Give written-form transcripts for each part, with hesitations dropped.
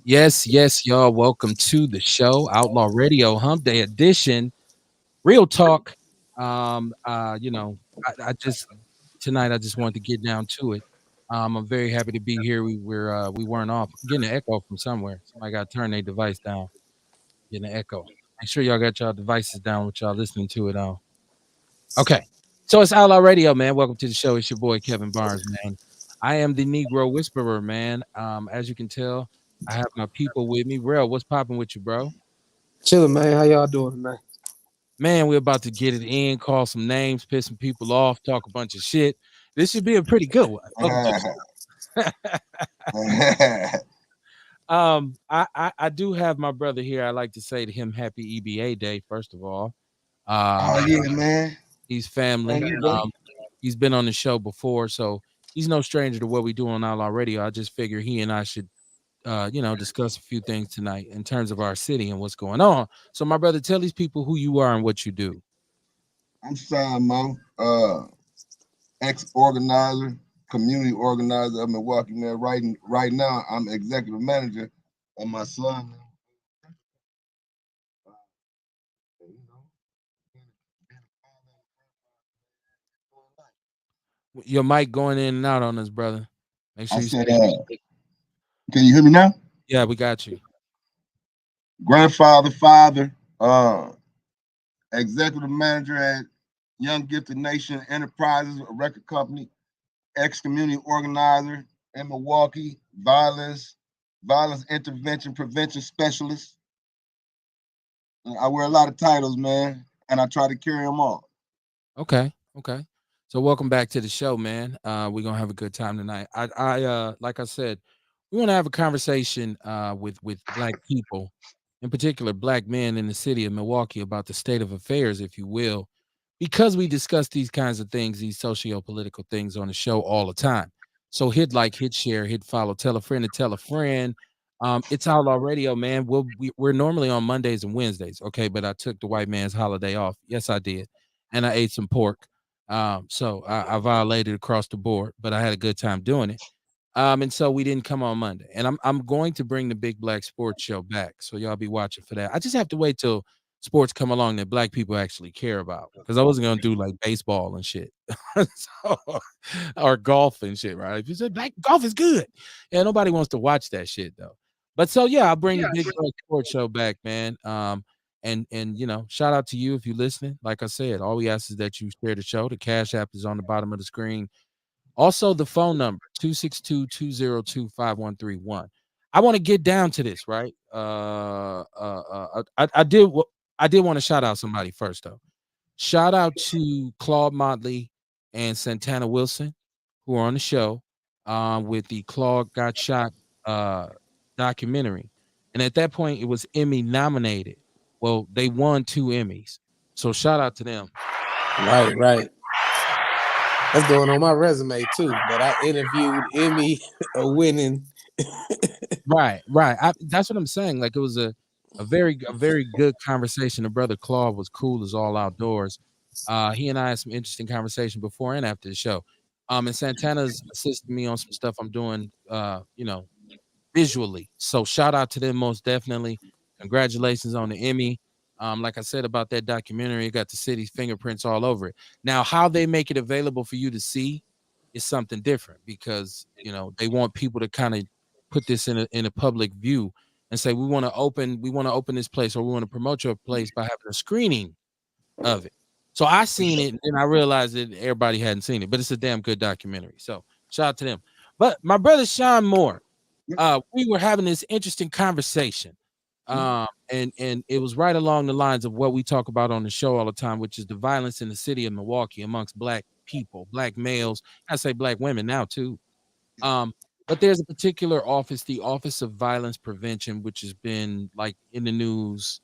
Yes, yes, y'all. Welcome to the show, Outlaw Radio Hump Day Edition. Real talk. You know, I just tonight I just wanted to get down to it. I'm very happy to be here. We weren't off. I'm getting an echo from somewhere. Somebody got to turn their device down. Getting an echo. Make sure y'all got y'all devices down with y'all listening to it on. Okay. So it's Outlaw Radio, man. Welcome to the show. It's your boy Kevin Barnes, man. I am the Negro Whisperer, man. As you can tell, I have my people with me. Real, what's popping with you, bro? Chilling, man. How y'all doing tonight? Man, we're about to get it in, call some names, piss some people off, talk a bunch of shit. This should be a pretty good one. Welcome to the show. I do have my brother here. I like to say to him, Happy EBA Day, first of all. Oh Um, yeah, man. he's family. Thank you, bro. He's been on the show before, so he's no stranger to what we do on Outlaw Radio. I just figure he and I should discuss a few things tonight in terms of our city and what's going on. So, my brother, tell these people who you are and what you do. I'm Simon, ex-organizer, community organizer of Milwaukee, man. Right now, I'm executive manager of my son. You know, being a father and Your mic going in and out on us, brother. Make I sure you said, stay. can you hear me now? Yeah, we got you. Grandfather, father, executive manager at Young Gifted Nation Enterprises, a record company, ex-community organizer in Milwaukee, violence intervention prevention specialist. I wear a lot of titles, man, and I try to carry them all. Okay, okay. So, welcome back to the show, man. We're gonna have a good time tonight. Like I said, we want to have a conversation with black people, in particular, black men in the city of Milwaukee, about the state of affairs, if you will, because we discuss these kinds of things, these socio-political things on the show all the time. So hit like, hit share, hit follow, tell a friend to tell a friend. It's Outlaw Radio, man. We're normally on Mondays and Wednesdays, okay, but I took the white man's holiday off. Yes, I did, and I ate some pork. So I violated across the board, but I had a good time doing it. And so we didn't come on Monday. And I'm going to bring the Big Black Sports Show back. So y'all be watching for that. I just have to wait till sports come along that black people actually care about. Because I wasn't gonna do like baseball and shit. So, or golf and shit, right? If you said black golf is good. Yeah, nobody wants to watch that shit though. But so yeah, I'll bring the Big Black Sports Show back, man. And shout out to you if you're listening. Like I said, all we ask is that you share the show. The Cash App is on the bottom of the screen. Also, the phone number 262-202-5131. I want to get down to this, right? I did want to shout out somebody first, though. Shout out to Claude Motley and Santana Wilson, who are on the show with the Claude Got Shot uh, documentary. And at that point, it was Emmy nominated. Well, they won 2 Emmys. So shout out to them. Right. That's going on my resume too. That I interviewed Emmy winning. Right. That's what I'm saying. Like it was a very good conversation. The brother Claude was cool as all outdoors. He and I had some interesting conversation before and after the show. And Santana's assisting me on some stuff I'm doing visually. So shout out to them most definitely. Congratulations on the Emmy. Like I said about that documentary, it got the city's fingerprints all over it. Now, how they make it available for you to see is something different because they want people to kind of put this in a public view and say we want to open this place or we want to promote your place by having a screening of it. So I seen it and I realized that everybody hadn't seen it, but it's a damn good documentary. So shout out to them. But my brother Sean Moore, we were having this interesting conversation. And it was right along the lines of what we talk about on the show all the time, which is the violence in the city of Milwaukee amongst black people, black males. I say black women now too. Um, but there's a particular office, the Office of Violence Prevention, which has been like in the news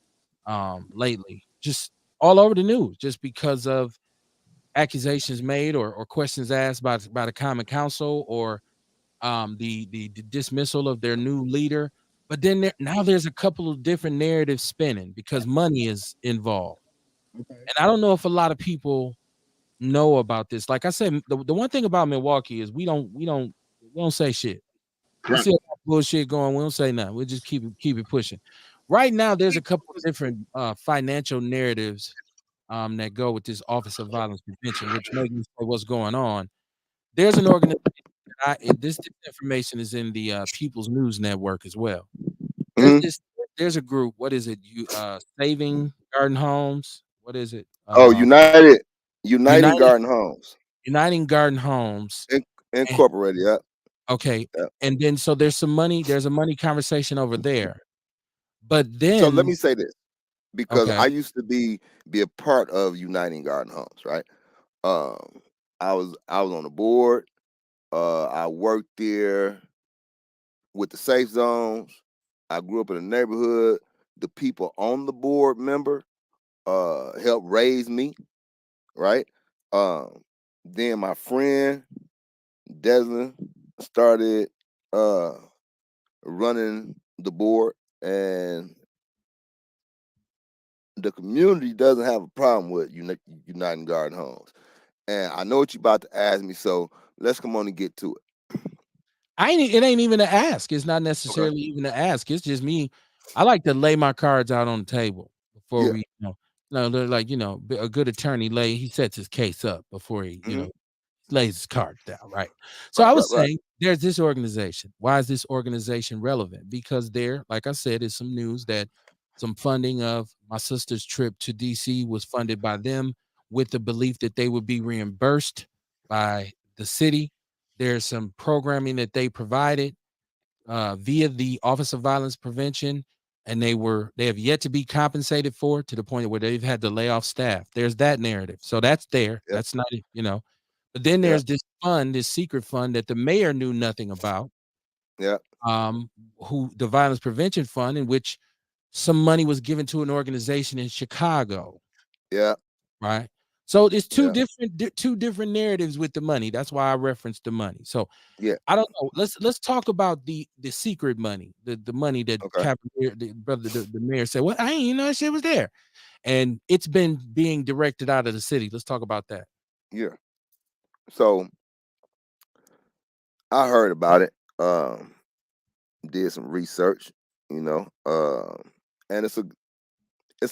lately, just all over the news, just because of accusations made or questions asked by the Common Council or the dismissal of their new leader. But then now there's a couple of different narratives spinning because money is involved. And I don't know if a lot of people know about this. Like I said, the one thing about Milwaukee is we don't say shit. We see a lot of bullshit going. We don't say nothing. We'll just keep it pushing. Right now, there's a couple of different financial narratives that go with this Office of Violence Prevention, which make me say what's going on. There's an organization. This information is in the People's News Network as well. There's Hmm. this. There's a group. What is it? You Saving Garden Homes. What is it? Oh, Uniting United Garden Homes Uniting Garden Homes. In- And, Incorporated. Yeah, okay, yeah. and then so there's some money. There's a money conversation over there. But So let then, me say this, because okay, I used to be a part of Uniting Garden Homes, right? Um, I was on the board. I worked there with the safe zones. I grew up in a neighborhood. The people on the board member helped raise me, right? Um, then my friend Desmond started uh running the board, and the community doesn't have a problem with Uniting Garden Homes. And I know what you're about to ask me, so let's come on and get to it. it ain't even a ask. It's not Okay. necessarily even a ask. It's just me. I like to lay my cards out on the table before Yeah. we, they're like, a good attorney he sets his case up before he, Hmm. lays his cards down, right? So Right. I Right. was Right. saying there's this organization. Why is this organization relevant? Because there, like I said, is some news that some funding of my sister's trip to DC was funded by them with the belief that they would be reimbursed by the city. There's some programming that they provided via the Office of Violence Prevention, and they have yet to be compensated for, to the point where they've had to lay off staff. There's that narrative. So that's there. Yeah. That's not, but then Yeah. there's this fund, this secret fund that the mayor knew nothing about, Yeah. um, who the Violence Prevention Fund, in which some money was given to an organization in Chicago, Yeah. right? So it's Yeah. two different narratives with the money. That's why I referenced the money. So Yeah. I don't know. Let's talk about the secret money, the money that Okay. the brother, the mayor said, "Well, I ain't even know that shit was there," and it's been being directed out of the city. Let's talk about that. Yeah. So I heard about it. Did some research, you know, and it's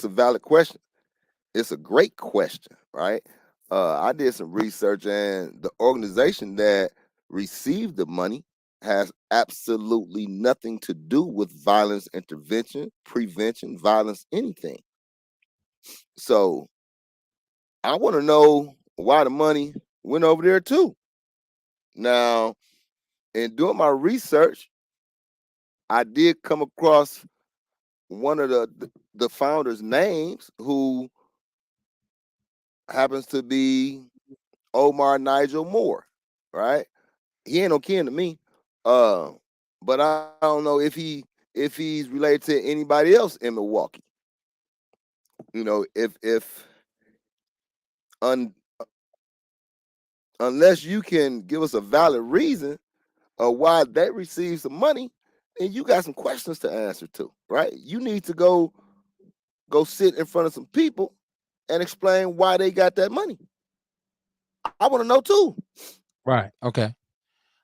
a valid question. It's a great question, right? I did some research, and the organization that received the money has absolutely nothing to do with violence intervention, prevention, violence, anything. So I want to know why the money went over there too. Now, in doing my research, I did come across one of the founders' names, who happens to be Omar Nigel Moore, right? He ain't no kin to me. Uh, but I don't know if he's related to anybody else in Milwaukee. If un, unless you can give us a valid reason of why they received some money, then you got some questions to answer to, right? You need to go sit in front of some people and explain why they got that money. I want to know too. Right. Okay.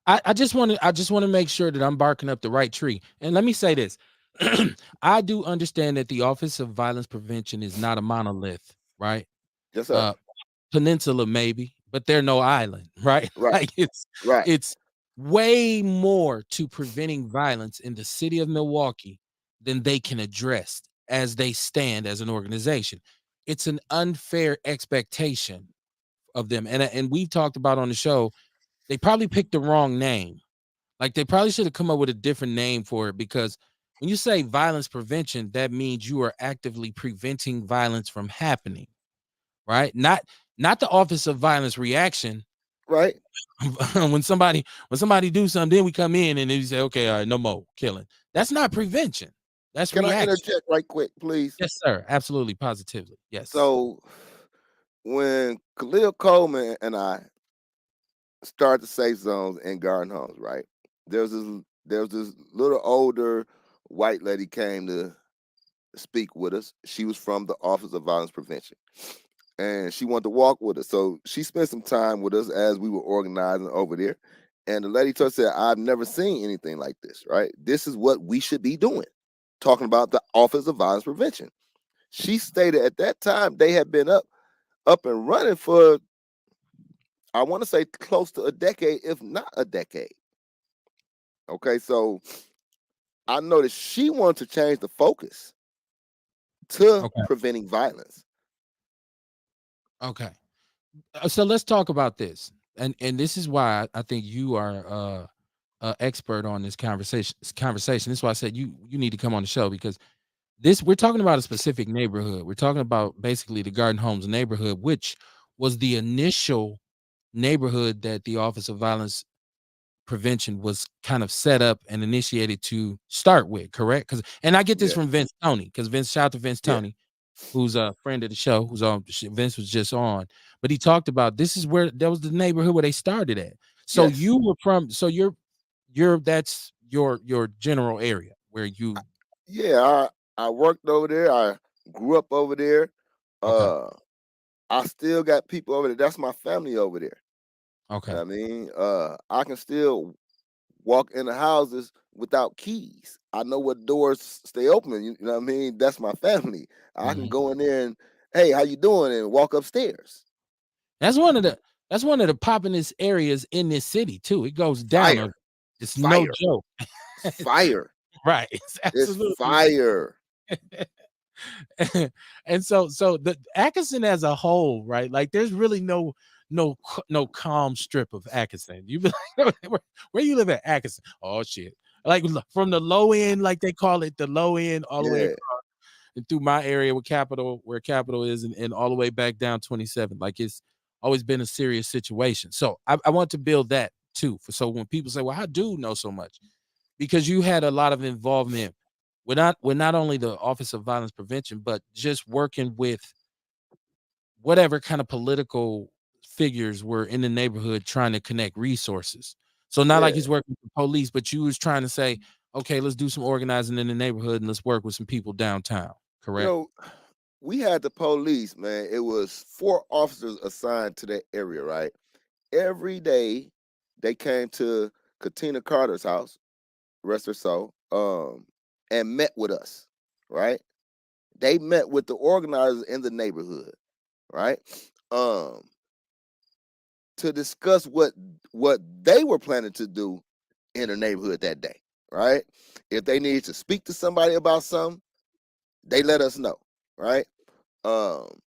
I just want to make sure that I'm barking up the right tree. And let me say this. I do understand that the Office of Violence Prevention is not a monolith, right? Yes, sir. Uh Peninsula maybe, but they're no island, right? Right, Like right. it's way more to preventing violence in the city of Milwaukee than they can address as they stand as an organization. It's an unfair expectation of them. And we've talked about on the show, they probably picked the wrong name. Like they probably should have come up with a different name for it, because when you say violence prevention, that means you are actively preventing violence from happening, right? Not the Office of Violence Reaction. Right. when somebody do something, then we come in and then you say, okay, all right, no more killing. That's not prevention. That's Can I reaction. interject right quick, please? Yes, sir. Absolutely, positively. Yes. So when Khalil Coleman and I started the safe zones in garden homes, right? There was this little older white lady came to speak with us. She was from the Office of Violence Prevention, and she wanted to walk with us. So she spent some time with us as we were organizing over there. And the lady told said, I've never seen anything like this, right? This is what we should be doing. Talking about the Office of Violence Prevention. She stated at that time they had been up and running for, I want to say, close to a decade, if not a decade. Okay, so I noticed she wanted to change the focus to Okay. preventing violence. Okay. So let's talk about this, and this is why I think you are expert on this conversation. This is why I said you need to come on the show, because this we're talking about a specific neighborhood. We're talking about basically the Garden Homes neighborhood, which was the initial neighborhood that the Office of Violence Prevention was kind of set up and initiated to start with, correct? Because and I get this Yeah, from Vince Tony, because Vince, shout out to Vince yeah, Tony, who's a friend of the show, who's on Vince was just on, but he talked about this is where that was the neighborhood where they started at. So yes, you were from, so you're that's your general area where you yeah. I worked over there. I grew up over there. okay, Uh, I still got people over there. That's my family over there. okay. I mean, I can still walk in the houses without keys. I know what doors stay open. You know what I mean? That's my family. I can Mhm. go in there and, hey, how you doing? And walk upstairs. That's one of the poppinest areas in this city too. It goes down Fire, it's no fire, joke. it's fire, Right. It's it's absolutely fire. and so the Atkinson as a whole, right? Like there's really no calm strip of Atkinson. You be like, where you live at Atkinson? Oh shit. Like from the low end, like they call it the low end, all the way Yeah, across and through my area where Capital is, and all the way back down 27. Like it's always been a serious situation. So I want to build that too. So when people say, well, how do you know so much? Because you had a lot of involvement with not only the Office of Violence Prevention, but just working with whatever kind of political figures were in the neighborhood trying to connect resources. So not like yeah. he's working with the police, but you was trying to say, okay, let's do some organizing in the neighborhood and let's work with some people downtown. You Correct? know, we had the police, man. It was 4 officers assigned to that area, right? Every day they came to Katina Carter's house, rest her soul, and met with us, right? They met with the organizers in the neighborhood, right? Um, to discuss what they were planning to do in the neighborhood that day, right? If they needed to speak to somebody about something, they let us know, right? Um,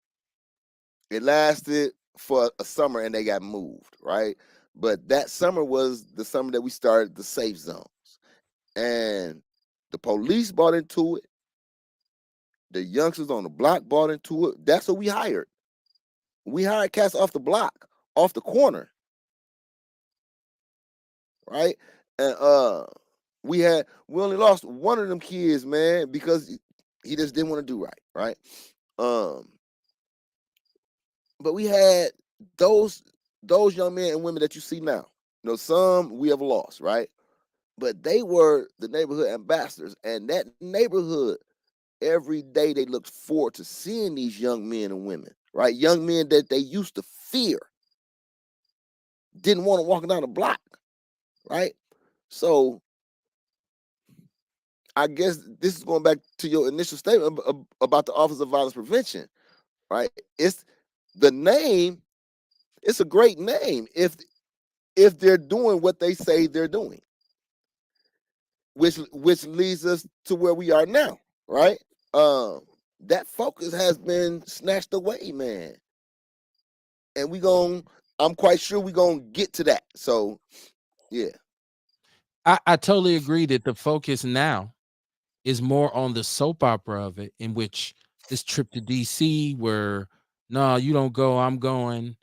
it lasted for a summer and they got moved, right? But that summer was the summer that we started the safe zones. And the police bought into it. The youngsters on the block bought into it. That's what we hired. We hired cats off the block, off the corner, right? And we only lost one of them kids, man, because he just didn't want to do right, right? Um, but we had those those young men and women that you see now. You know, some we have lost, right? But they were the neighborhood ambassadors, and that neighborhood every day they looked forward to seeing these young men and women, right? Young men that they used to fear, didn't want to walk down the block, right? So I guess this is going back to your initial statement about the Office of Violence Prevention, right? It's the name. It's a great name if they're doing what they say they're doing, which leads us to where we are now, right? Um, that focus has been snatched away, man, and I'm quite sure we gonna get to that. So yeah, I totally agree that the focus now is more on the soap opera of it, in which this trip to DC where no, you don't go, I'm going.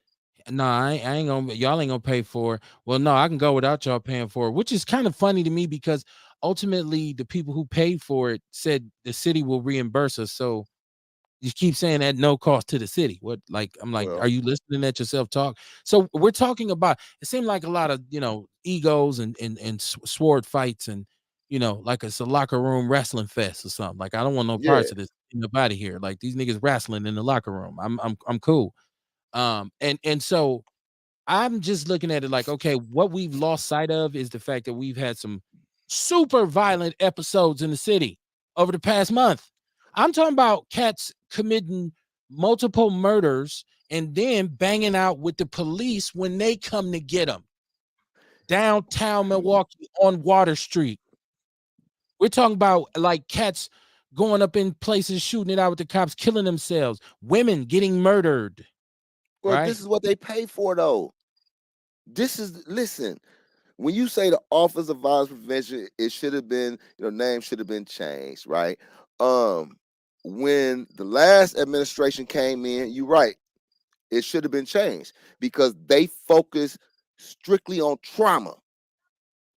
No, I ain't gonna y'all ain't gonna pay for it. Well, no, I can go without y'all paying for it, which is kind of funny to me because ultimately the people who paid for it said the city will reimburse us. So you keep saying at no cost to the city. What like I'm like, are well, you listening at yourself talk? So we're talking about it seemed like a lot of egos and sword fights and like it's a locker room wrestling fest or something. Like I don't want no yeah, parts of this in the body here. Like these niggas wrestling in the locker room. I'm cool. And so I'm just looking at it like, okay, what we've lost sight of is the fact that we've had some super violent episodes in the city over the past month. I'm talking about cats committing multiple murders and then banging out with the police when they come to get them. Downtown Milwaukee on Water Street. We're talking about like cats going up in places, shooting it out with the cops, killing themselves, women getting murdered, Well, right? this is what they pay for, though. Listen. When you say the Office of Violence Prevention, it should have been, name should have been changed, right? Um, when the last administration came in, you're right, it should have been changed because they focus strictly on trauma,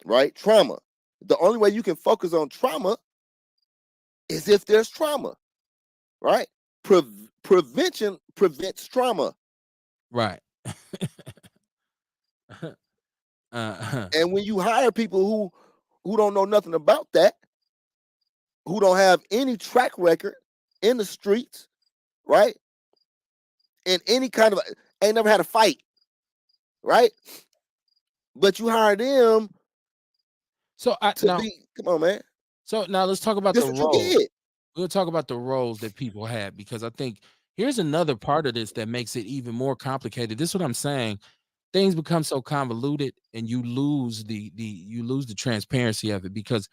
right? Trauma. The only way you can focus on trauma is if there's trauma, right? Prevention prevents trauma. Right. uh, And when you hire people who don't know nothing about that, who don't have any track record in the streets, right? In any kind of ain't never had a fight, right? But you hire them so to be, come on, man. now let's talk about This the what you role. get. We'll talk about the roles that people had because I think here's another part of this that makes it even more complicated. This is what I'm saying. Things become so convoluted and you lose the transparency of it because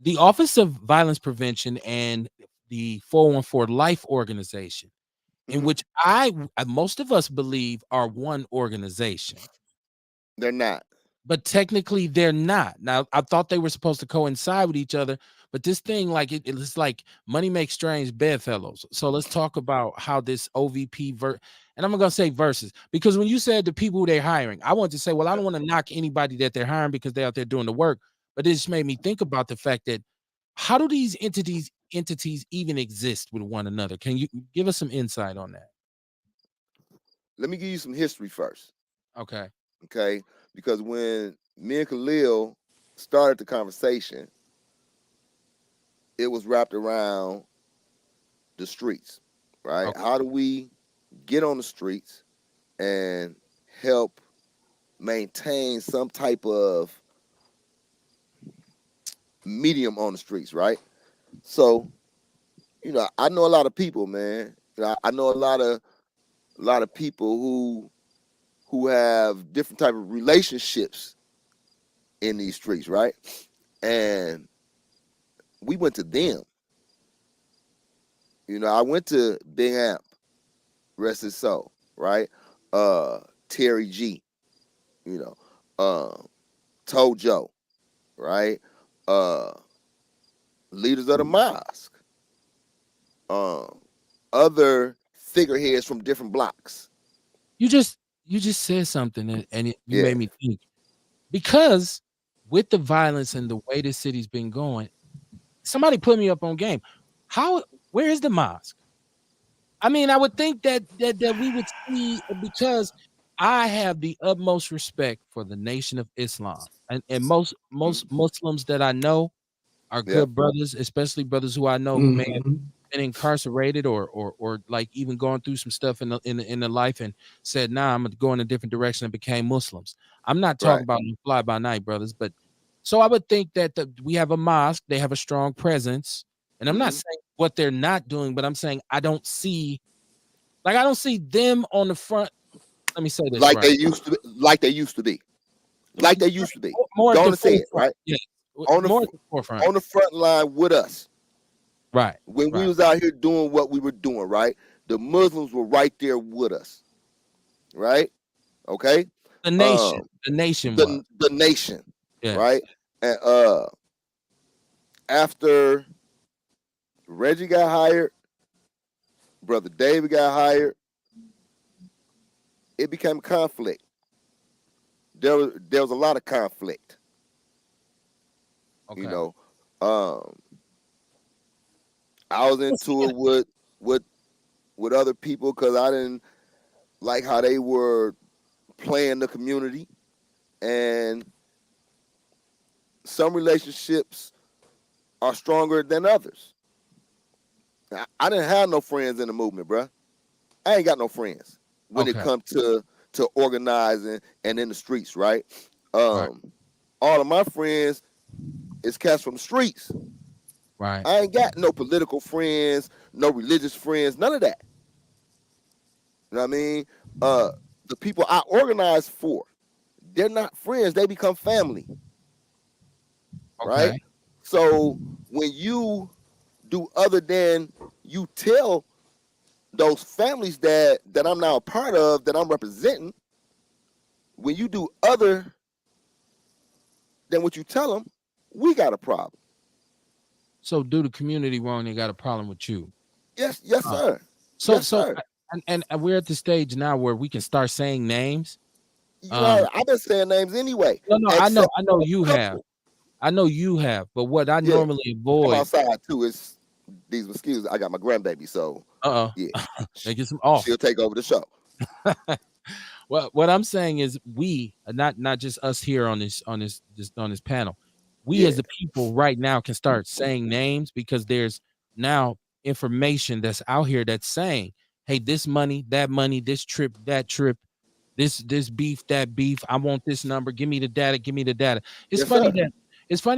the Office of Violence Prevention and the 414 Life organization, in which most of us believe are one organization. They're not. But technically they're not. Now, I thought they were supposed to coincide with each other, but this thing, like it's like money makes strange bedfellows. So let's talk about how this OVP and I'm gonna say versus because when you said the people who they're hiring, I want to say, well, I don't want to knock anybody that they're hiring because they're out there doing the work, but it just made me think about the fact that how do these entities even exist with one another? Can you give us some insight on that? Let me give you some history first, Okay. okay? Because when me and Khalil started the conversation, it was wrapped around the streets, right? Okay. How do we get on the streets and help maintain some type of medium on the streets, right? So, I know a lot of people, man. I know a lot of people who have different type of relationships in these streets, right? And we went to them. I went to Big Amp, rest his soul, right? Terry G, you know, Tojo, right? Uh, leaders of the mosque, um, other figureheads from different blocks. You just said something you Yeah. made me think. Because with the violence and the way the city's been going, somebody put me up on game. Where is the mosque? I mean, I would think that we would see because I have the utmost respect for the Nation of Islam. And most Muslims that I know are Yeah. good brothers, especially brothers who I know who may have Mhm. been incarcerated or like even going through some stuff in the life and said, nah, I'm gonna go in a different direction and became Muslims. I'm not talking Right. about fly by night brothers, but so I would think that we have a mosque, they have a strong presence, and I'm not hmm saying what they're not doing, but I'm saying I don't see them on the front. Let me say this Like right. they used to be. Like they used to be. Like they used to be. More at Go on the and say it, forefront. right? Yeah, On the more fr- at the forefront. on the front line with us Right, when we right. was out here doing what we were doing, right? The Muslims were right there with us, right? Okay. Um, The nation was. the nation, Yes. right? And after Reggie got hired, brother David got hired, it became conflict. There was a lot of conflict, you Okay. know. Um, I was Well, into speaking it with with other people because I didn't like how they were playing the community, and some relationships are stronger than others. I didn't have no friends in the movement, bruh. I ain't got no friends when it okay. comes to to organizing and in the streets, right? Right. All of my friends is cats from the streets. Right. I ain't got no political friends, no religious friends, none of that. You know what I mean? Uh, the people I organize for, they're not friends; they become family, right? Okay. So when you do other than you tell those families that I'm now a part of, that I'm representing, when you do other than what you tell them, we got a problem. So do the community wrong, they got a problem with you. Yes, Uh, sir. so Yes, so sir. and we're at the stage now where we can start saying names. You Um, heard, I've been saying names anyway, no, no, except I know for you a have. couple. I know you have, but what I Yeah, normally I'm avoid, outside too. It's these mosquitoes. I got my grandbaby, so uh-uh, yeah, they sh- get some off. she'll take over the show. Well, what I'm saying is we, not just us here on this panel, we Yeah, as the people right now can start saying names because there's now information that's out here that's saying, hey, this money, this trip, that trip, this beef, that beef, I want this number, give me the data, give me the data. It's yes, funny sir.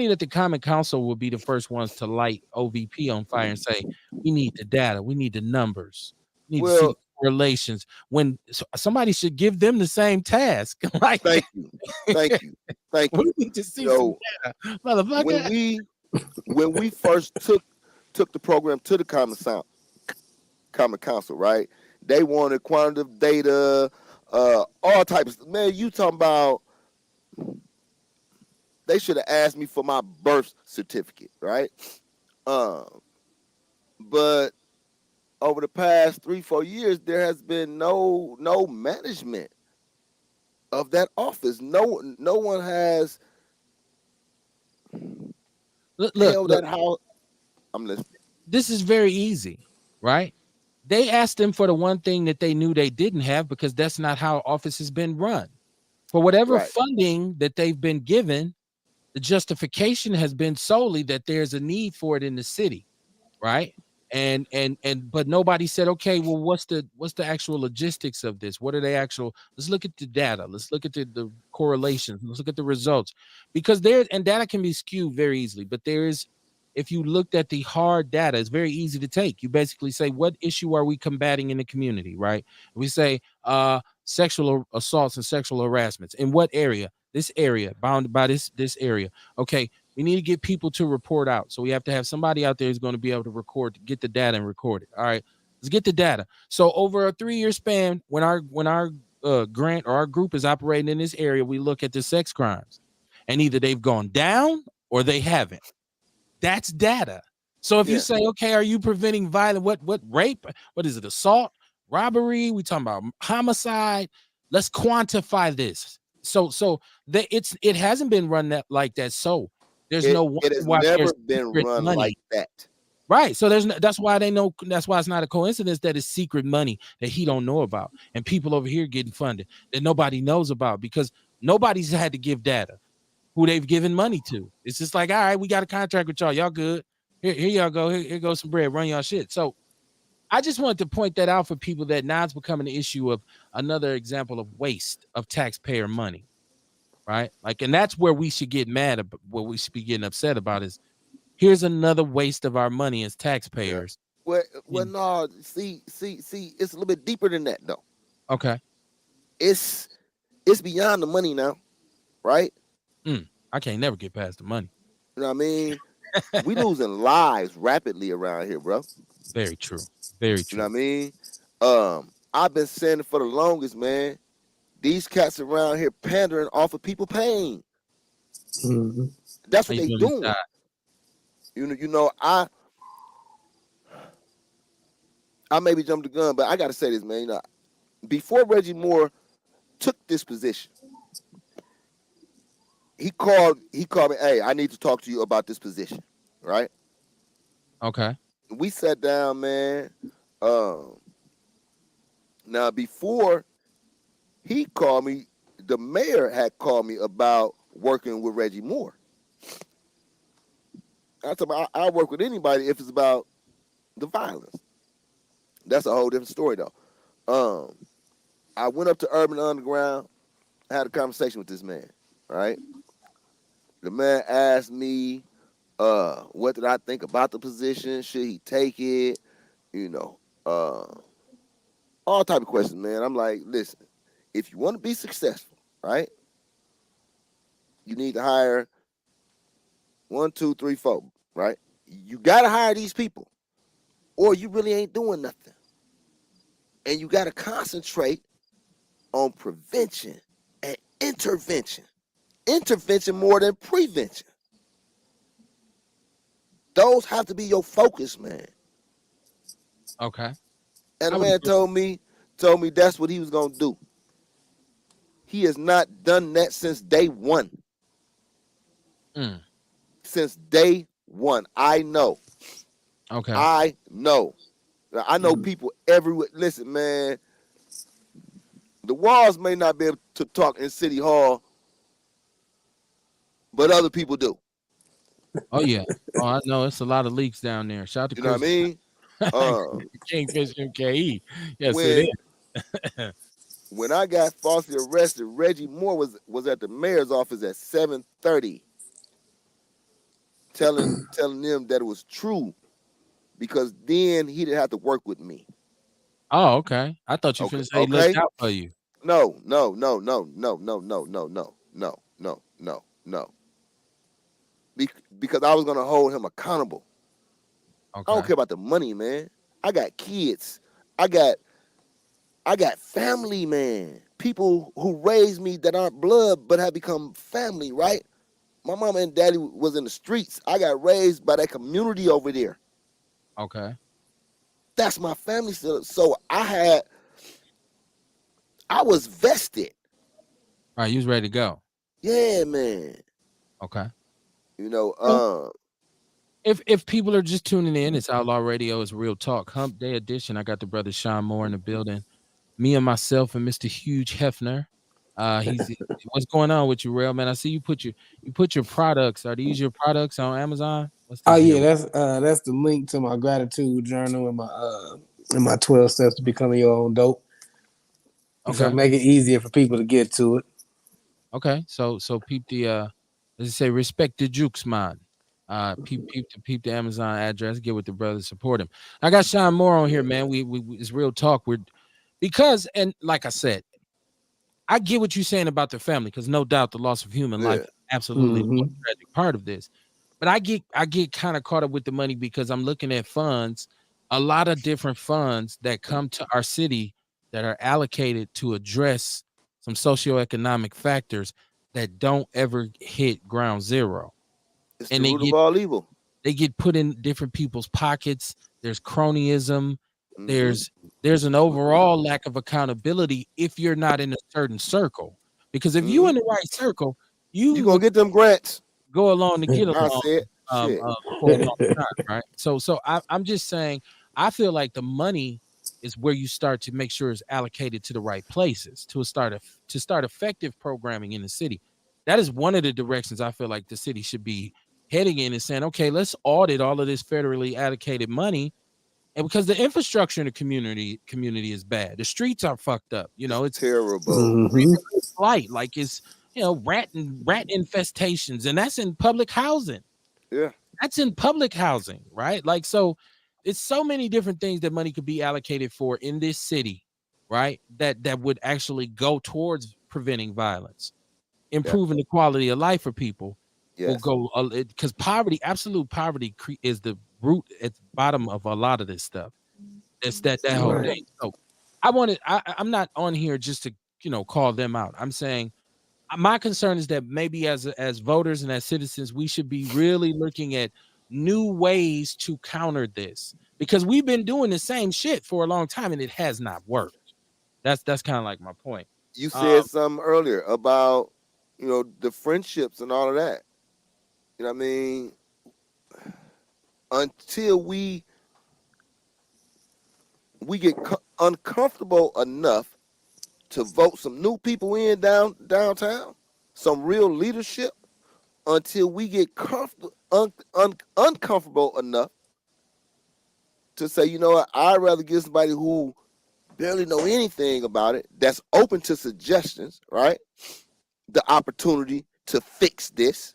that the Common Council will be the first ones to light OVP on fire and say, we need the data, we need the numbers, we need to see the Well, correlations. When somebody should give them the same task. Like, thank you, thank you, thank we you. need to You see some know, data, motherfucker. when we first took the program to the Common Council, right? They wanted quantitative data, all types. Man, you talking about? They should have asked me for my birth certificate, right? Um, but over the past 3-4 years, there has been no management of that office. No one has held Look, that house. I'm listening. this is very easy, right? They asked them for the one thing that they knew they didn't have because that's not how office has been run. For whatever Right. funding that they've been given, the justification has been solely that there's a need for it in the city, right? And but nobody said, okay, well, what's the actual logistics of this? What are they actual? Let's look at the data. Let's look at the correlations. Let's look at the results, because there, and data can be skewed very easily. But there is, if you looked at the hard data, it's very easy to take. You basically say, what issue are we combating in the community, right? We say sexual assaults and sexual harassments. In what area? This area, bounded by this area. Okay, we need to get people to report out. So we have to have somebody out there who's going to be able to record, get the data and record it. All right, let's get the data. So over a 3-year span, when our grant or our group is operating in this area, we look at the sex crimes, and either they've gone down or they haven't. That's data. So if you Yeah. say, okay, are you preventing violent, what rape, what is it, assault, robbery? We talking about homicide. Let's quantify this. So that it hasn't been run that like that. So there's no wonder It has why there's never been secret run money. like that. Right. So there's that's why they know, that's why it's not a coincidence that it's secret money that he don't know about, and people over here getting funded that nobody knows about because nobody's had to give data who they've given money to. It's just like, all right, we got a contract with y'all. Y'all good. Here y'all go. Here goes some bread. Run y'all shit. So I just wanted to point that out for people that now it's becoming an issue of another example of waste of taxpayer money, right? Like, and that's where we should get mad about, what we should be getting upset about is here's another waste of our money as Yeah. taxpayers. Well, no. See. It's a little bit deeper than that, though. Okay. It's it's beyond the money now, right? I can't never get past the money. You know what I mean? We losing lives rapidly around here, bro. Very true. Very You know true. what I mean? I've been saying it for the longest, man. These cats around here pandering off of people pain. Mhm. That's How what you they doing, Miss doing. Todd? I maybe jumped the gun, but I gotta say this, man. You know, before Reggie Moore took this position, he called me, hey, I need to talk to you about this position. Right? Okay. We sat down, man. Um, now before he called me, the mayor had called me about working with Reggie Moore. I told him I work with anybody if it's about the violence. That's a whole different story, though. Um, I went up to Urban Underground. I had a conversation with this man. Right. The man asked me, what did I think about the position? Should he take it? You know, all type of questions, man. I'm like, listen, if you want to be successful, right, you need to hire one, two, three, four, right? You gotta hire these people, or you really ain't doing nothing. And you gotta concentrate on prevention and intervention. Intervention more than prevention. Those have to be your focus, man. Okay. And I the would man agree. told me that's what he was gonna do. He has not done that since day one. Mm, Since day one. I know. okay. I know. I know Mm. people everywhere. Listen, man, the walls may not be able to talk in City Hall, but other people do. Oh yeah. Oh, I know it's a lot of leaks down there. Shout out to You know what I Chris mean? Uh, Kingfish MKE. Yes, it when is. when I got falsely arrested, Reggie Moore was at the mayor's office at 7:30, telling them that it was true because then he didn't have to work with me. Oh, okay. I thought you Okay, finna say he looked okay. out for you. No, no, no, no, no, no, no, no, no, no, no, no, no. Because I was gonna hold him accountable. I don't Okay. care about the money, man. I got kids. I got I got family, man. People who raised me that aren't blood but have become family, right? My mama and daddy was in the streets. I got raised by that community over there. Okay. That's my family still. So I was vested. All right, you was ready to go. Yeah, man. Okay. You know, So if people are just tuning in, it's Outlaw Radio, it's Real Talk Hump Day edition. I got the brother Sean Moore in the building. Me and myself and Mr. Huge Hefner. He's what's going on with you, Real man? I see you put your products. Are these your products on Amazon? What's Oh this here? yeah, that's the link to my gratitude journal and my 12 steps to becoming your own dope. So Okay. make it easier for people to get to it. Okay. So peep the let's say respect the jukes man. Peep the Amazon address, get with the brothers, support him. I got Sean Moore on here, man. It's real talk. We're because and like I said, I get what you're saying about the family, because no doubt the loss of human life yeah. is absolutely the Hmm. most tragic part of this. But I get kind of caught up with the money because I'm looking at funds, a lot of different funds that come to our city that are allocated to address some socioeconomic factors that don't ever hit ground zero. It's the And root of all evil. they get put in different people's pockets. There's cronyism. Hmm. There's there's an overall lack of accountability if you're not in a certain circle. Because if you Hmm. in the right circle, You you gonna would get them grants. go along to get I along said, shit. for a long time, right? I'm just saying, I feel like the money is where you start to make sure it's allocated to the right places to start effective programming in the city. That is one of the directions I feel like the city should be heading in, and saying, okay, let's audit all of this federally allocated money. And because the infrastructure in the community is bad, the streets are fucked up. You It's know, it's terrible. Hmm. light, like it's rat infestations, and that's in public housing. Yeah. That's in public housing, right? Like, so it's so many different things that money could be allocated for in this city, right? That would actually go towards preventing violence, Yeah. improving the quality of life for people. Will Yes. go because poverty, absolute poverty, is the root at the bottom of a lot of this stuff. It's that whole Right. thing. So I'm not on here just to call them out. I'm saying my concern is that maybe as voters and as citizens, we should be really looking at new ways to counter this, because we've been doing the same shit for a long time and it has not worked. That's kind of like my point. You Um, said something earlier about, the friendships and all of that. You know what I mean? Until we get uncomfortable enough to vote some new people in downtown, some real leadership, until we get comfortable uncomfortable enough to say, you know what, I'd rather get somebody who barely know anything about it, that's open to suggestions, right? The opportunity to fix this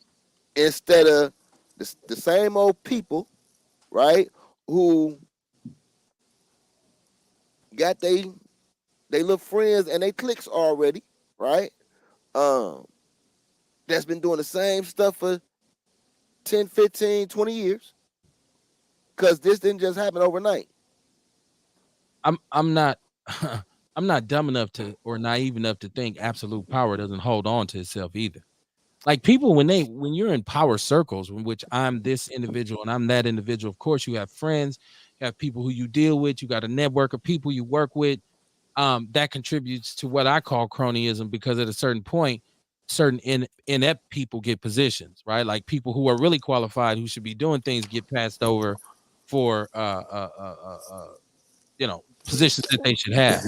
instead of the same old people, right? Who got they little friends and they cliques already, right? Um, that's been doing the same stuff for 10, 15, 20 years. Cause this didn't just happen overnight. I'm not I'm not dumb enough to or naive enough to think absolute power doesn't hold on to itself either. Like people when you're in power circles, in which I'm this individual and I'm that individual, of course you have friends, you have people who you deal with, you got a network of people you work with. That contributes to what I call cronyism because at a certain point, certain inept people get positions, right? Like people who are really qualified, who should be doing things, get passed over for positions that they should have.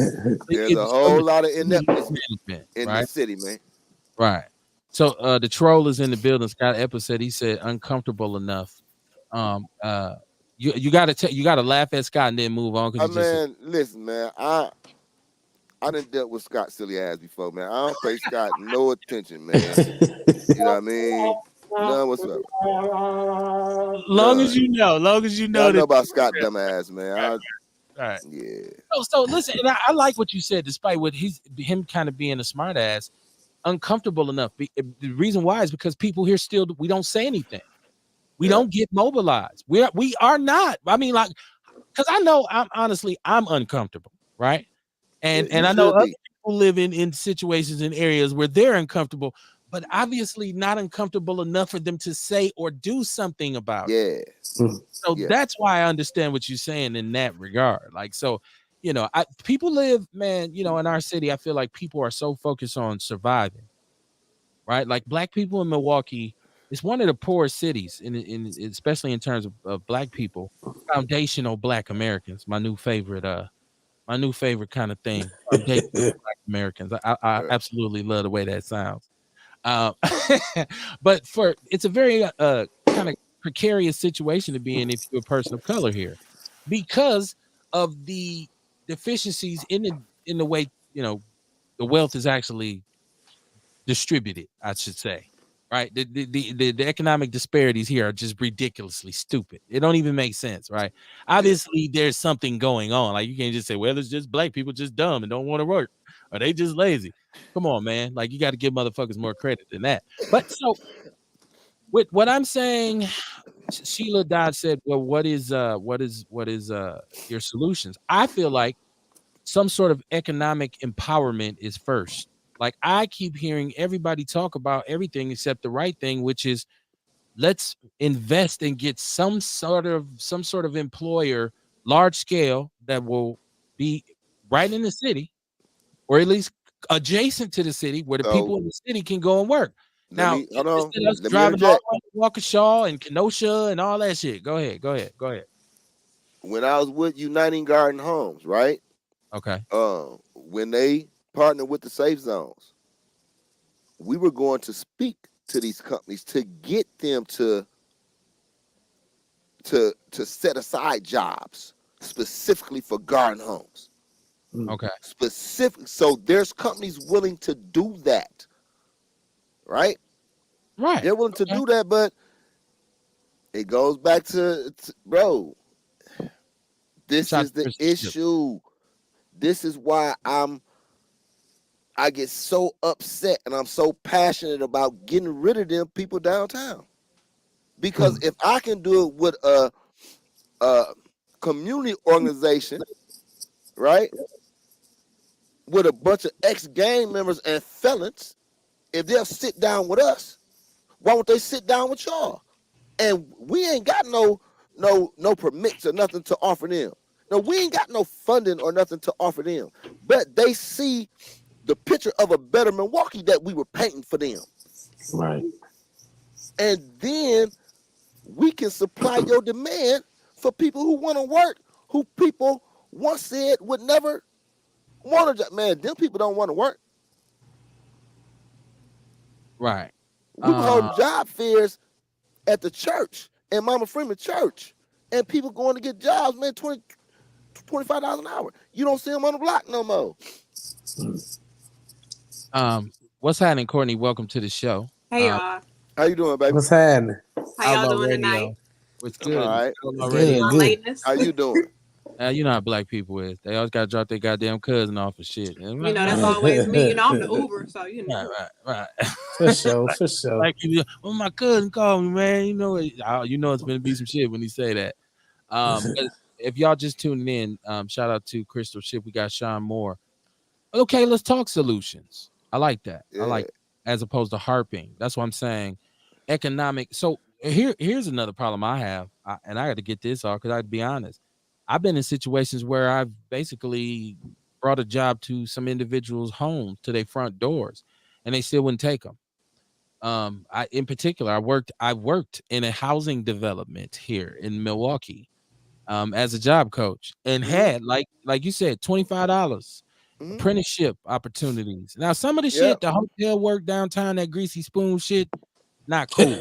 There's a whole lot of ineptness Management, in right? this city, man. Right. So the troll is in the building. Scott Epps said he said uncomfortable enough. Um uh you gotta laugh at Scott and then move on because I he just said man, listen, man. I done dealt with Scott silly ass before, man. I don't pay Scott no attention, man. You know what I mean? None whatsoever. long None. as you know, Y'all know that about Scott dumb ass, man. right, all right. Yeah. So listen, and I like what you said, despite what him kind of being a smart ass, uncomfortable enough. The reason why is because people here still we don't say anything. We Yeah. don't get mobilized. We are not. I mean, like, because I know I'm uncomfortable, right? Yeah, And you I know should other be. people live in situations in areas where they're uncomfortable, but obviously not uncomfortable enough for them to say or do something about it. Yeah. So Yeah. that's why I understand what you're saying in that regard. Like, so, people live, man, in our city, I feel like people are so focused on surviving, right? Like black people in Milwaukee, it's one of the poorest cities in especially in terms of black people, foundational black Americans, my new favorite kind of thing, foundational black Americans. I Right. absolutely love the way that sounds. Uh, but it's a very kind of precarious situation to be in if you're a person of color here, because of the deficiencies in the way the wealth is actually distributed, I should say. Right, the economic disparities here are just ridiculously stupid. It don't even make sense, right? Yeah. Obviously, there's something going on. Like you can't just say, "Well, it's just black people just dumb and don't want to work, or they just lazy." Come on, man! Like you got to give motherfuckers more credit than that. But so with what I'm saying, Sheila Dodd said, "Well, what is your solutions?" I feel like some sort of economic empowerment is first. Like I keep hearing everybody talk about everything except the right thing, which is let's invest and get some sort of employer, large scale, that will be right in the city or at least adjacent to the city where the So people in the city can go and work. let Now, me hold on. instead of us Let me driving all interject. the way to Waukesha and Kenosha and all that shit. Go ahead. When I was with Uniting Garden Homes, right? Okay. When they partnered with the safe zones, we were going to speak to these companies to get them to set aside jobs specifically for garden homes. Okay. Specific, so there's companies willing to do that, right? Right. They're willing to Okay. do that, but it goes back to bro. This Shot is the versus Ship. issue. This is why I get so upset and I'm so passionate about getting rid of them people downtown. Because if I can do it with a community organization, right, with a bunch of ex-gang members and felons, if they'll sit down with us, why won't they sit down with y'all? And we ain't got no permits or nothing to offer them. No, we ain't got no funding or nothing to offer them. But they see the picture of a better Milwaukee that we were painting for them. Right. And then we can supply your demand for people who want to work, who people once said would never want to. Man, them people don't want to work. Right. We were Uh holding job fairs at the church, and Mama Freeman Church, and people going to get jobs, man. $25 an hour. You don't see them on the block no more. What's happening, Courtney? Welcome to the show. Hey y'all, How you doing, baby? What's happening? how y'all Outlaw doing tonight? Radio. It's I'm all good. right. Outlaw Radio. Good, My good. lateness. How you doing? You know how black people is. They always got to drop their goddamn cousin off of shit. And You know that's always me. You know I'm the Uber, so you right, know. right. For sure, for sure. Like, well, my cousin called me, man. You know it's gonna be some shit when he say that. But if y'all just tuning in, shout out to Crystal Ship. We got Sean Moore. Okay, let's talk solutions. I like that. I Yeah. like as opposed to harping. That's what I'm saying. Economic. So here's another problem I have, and I got to get this off because I'd be honest. I've been in situations where I've basically brought a job to some individuals' homes to their front doors, and they still wouldn't take them. I in particular, I worked in a housing development here in Milwaukee, as a job coach, and Mhm. had like you said, $25 Mhm. apprenticeship opportunities. Now, some of the Yeah. shit, the hotel work downtown, that greasy spoon shit, not cool,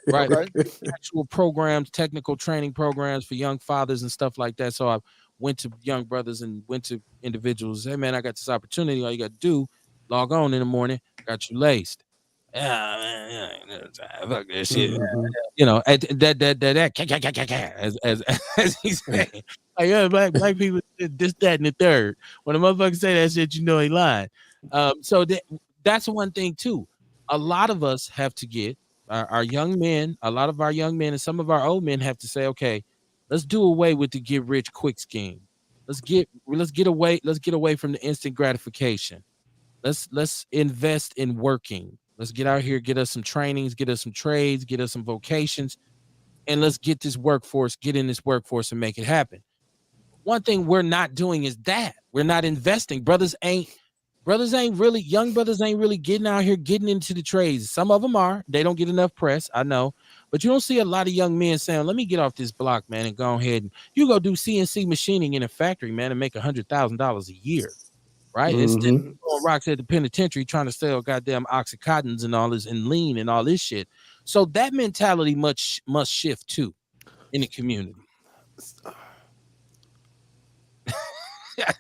right? Okay. Actual programs, technical training programs for young fathers and stuff like that. So I went to young brothers and went to individuals. Hey man, I got this opportunity. All you got to do, log on in the morning, got you laced. Yeah, man, yeah, fuck that shit. Mhm. As he said, like, yeah, black people this, that, and the third. When a motherfucker say that shit, you know he lying. So that's one thing too. A lot of us have to get our young men, a lot of our young men, and some of our old men have to say, okay, let's do away with the get rich quick scheme. Let's get away from the instant gratification. Let's invest in working. Let's get out here, get us some trainings, get us some trades, get us some vocations, and let's get this workforce, get in this workforce and make it happen. One thing we're not doing is that we're not investing. Young brothers ain't really getting out here, getting into the trades. Some of them are. They don't get enough press, I know. But you don't see a lot of young men saying, let me get off this block, man, and go ahead and you go do CNC machining in a factory, man, and make $100,000 a year. Right? Instead Mhm. of throwing rocks at the penitentiary trying to sell goddamn oxycontins and all this and lean and all this shit. So that mentality must shift too in the community.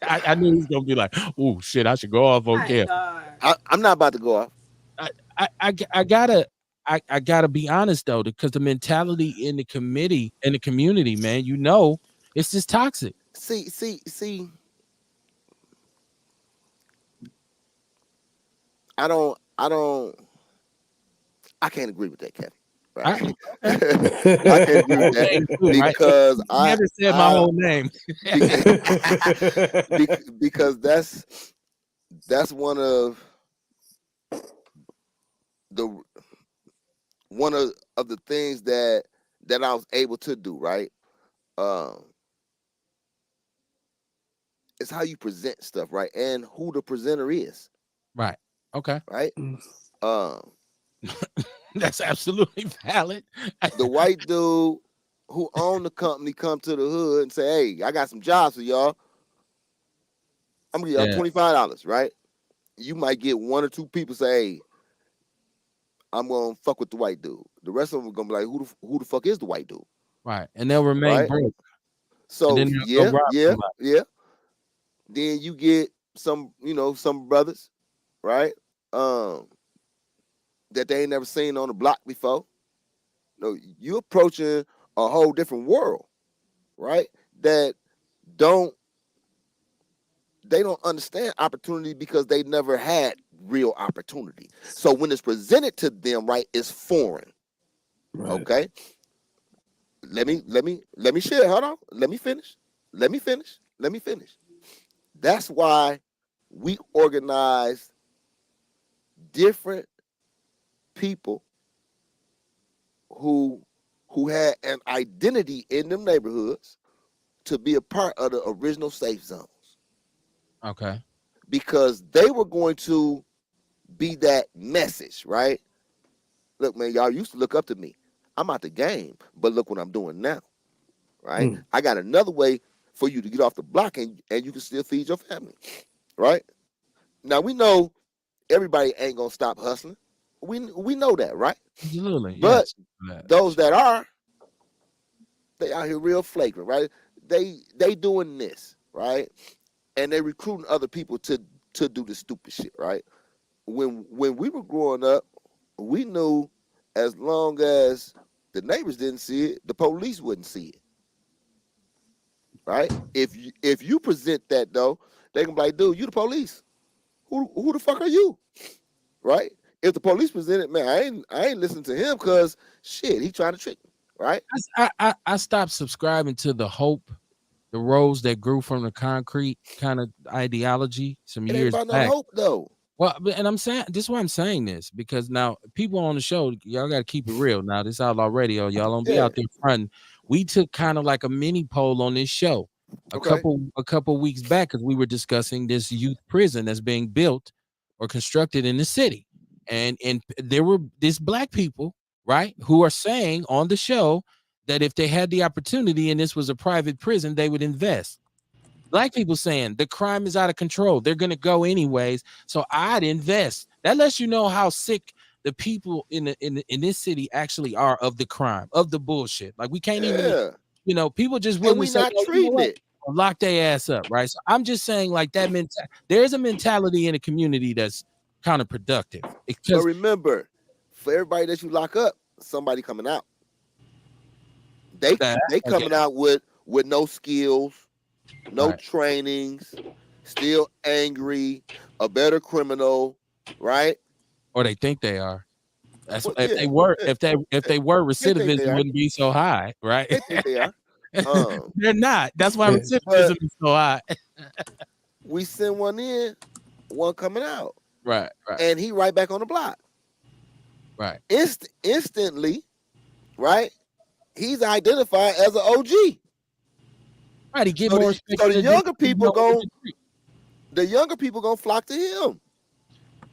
I knew he was gonna be like, "Oh shit, I should go off on My Cam." God. I'm not about to go off. I gotta be honest though, because the mentality in the community, man, it's just toxic. See. I don't. I can't agree with that, Kevin. I, Right? okay. I can't agree with Whole that name too, right? because You never said my whole name. because that's the one of the things that I was able to do, right? Um, it's how you present stuff, right? And who the presenter is, Right. Okay. right? Um, That's absolutely valid. the white dude who owned the company come to the hood and say, "Hey, I got some jobs for y'all. I'm gonna give y'all Yeah. $25, right?" You might get one or two people say, "Hey, I'm gonna fuck with the white dude." The rest of them are gonna be like, "Who the fuck is the white dude?" Right. And they'll remain Right? broke. And So then they'll go yeah, rob yeah, somebody. yeah. Then you get some brothers, right? Um, that they ain't never seen on the block before. No, you approaching a whole different world, right? That don't they don't understand opportunity because they never had real opportunity. So when it's presented to them, right, it's foreign. Right. Okay. Let me share. Hold on. Let me finish. Let me finish. Let me finish. That's why we organize different people who had an identity in them neighborhoods to be a part of the original safe zones Okay. because they were going to be that message, right? Look, man, y'all used to look up to me. I'm out the game, but look what I'm doing now, right? Mm. I got another way for you to get off the block and you can still feed your family, right? Now we know everybody ain't gonna stop hustling. We know that, right? Absolutely. But Yes. those that are, they out here real flagrant, right? they doing this, right? And they recruiting other people to do the stupid shit, right? When we were growing up, we knew as long as the neighbors didn't see it, the police wouldn't see it, right? If you present that though, they can be like, dude, you the police. Who the fuck are you, right? If the police present it, man, I ain't listening to him because shit, he trying to trick me, right? I stopped subscribing to the hope, the rose that grew from the concrete kind of ideology some It ain't years about no back. hope though. Well, and I'm saying this is why I'm saying this, because now people on the show, y'all got to keep it real. Now, this Outlaw Radio, y'all don't be Yeah. out there fronting. We took kind of like a mini poll on this show Okay. a couple weeks back because we were discussing this youth prison that's being built or constructed in the city, and there were these black people, right, who are saying on the show that if they had the opportunity and this was a private prison, they would invest. Black people saying the crime is out of control. They're going to go anyways. So I'd invest. That lets you know how sick the people in this city actually are of the crime, of the bullshit. Like we can't even, Yeah. people just And willing to we say, not oh, you know treating what? it. Lock their ass up, right? So I'm just saying, like that there's a mentality in a community that's counterproductive. But Because remember, for everybody that you lock up, somebody coming out. They coming out with no skills, no Right. trainings, still angry, a better criminal, right? Or they think they are. That's Well, if yeah, they were yeah, if they were, they think they recidivism are. wouldn't be so high, right? They think they are. They're not. That's why But recidivism is so high. we send one in, one coming out, Right, and he right back on the block. right. Instantly, right? He's identified as an OG. Right, he get So more the, respect so than the the dude younger who people know what gon' to do. the younger people gonna flock to him.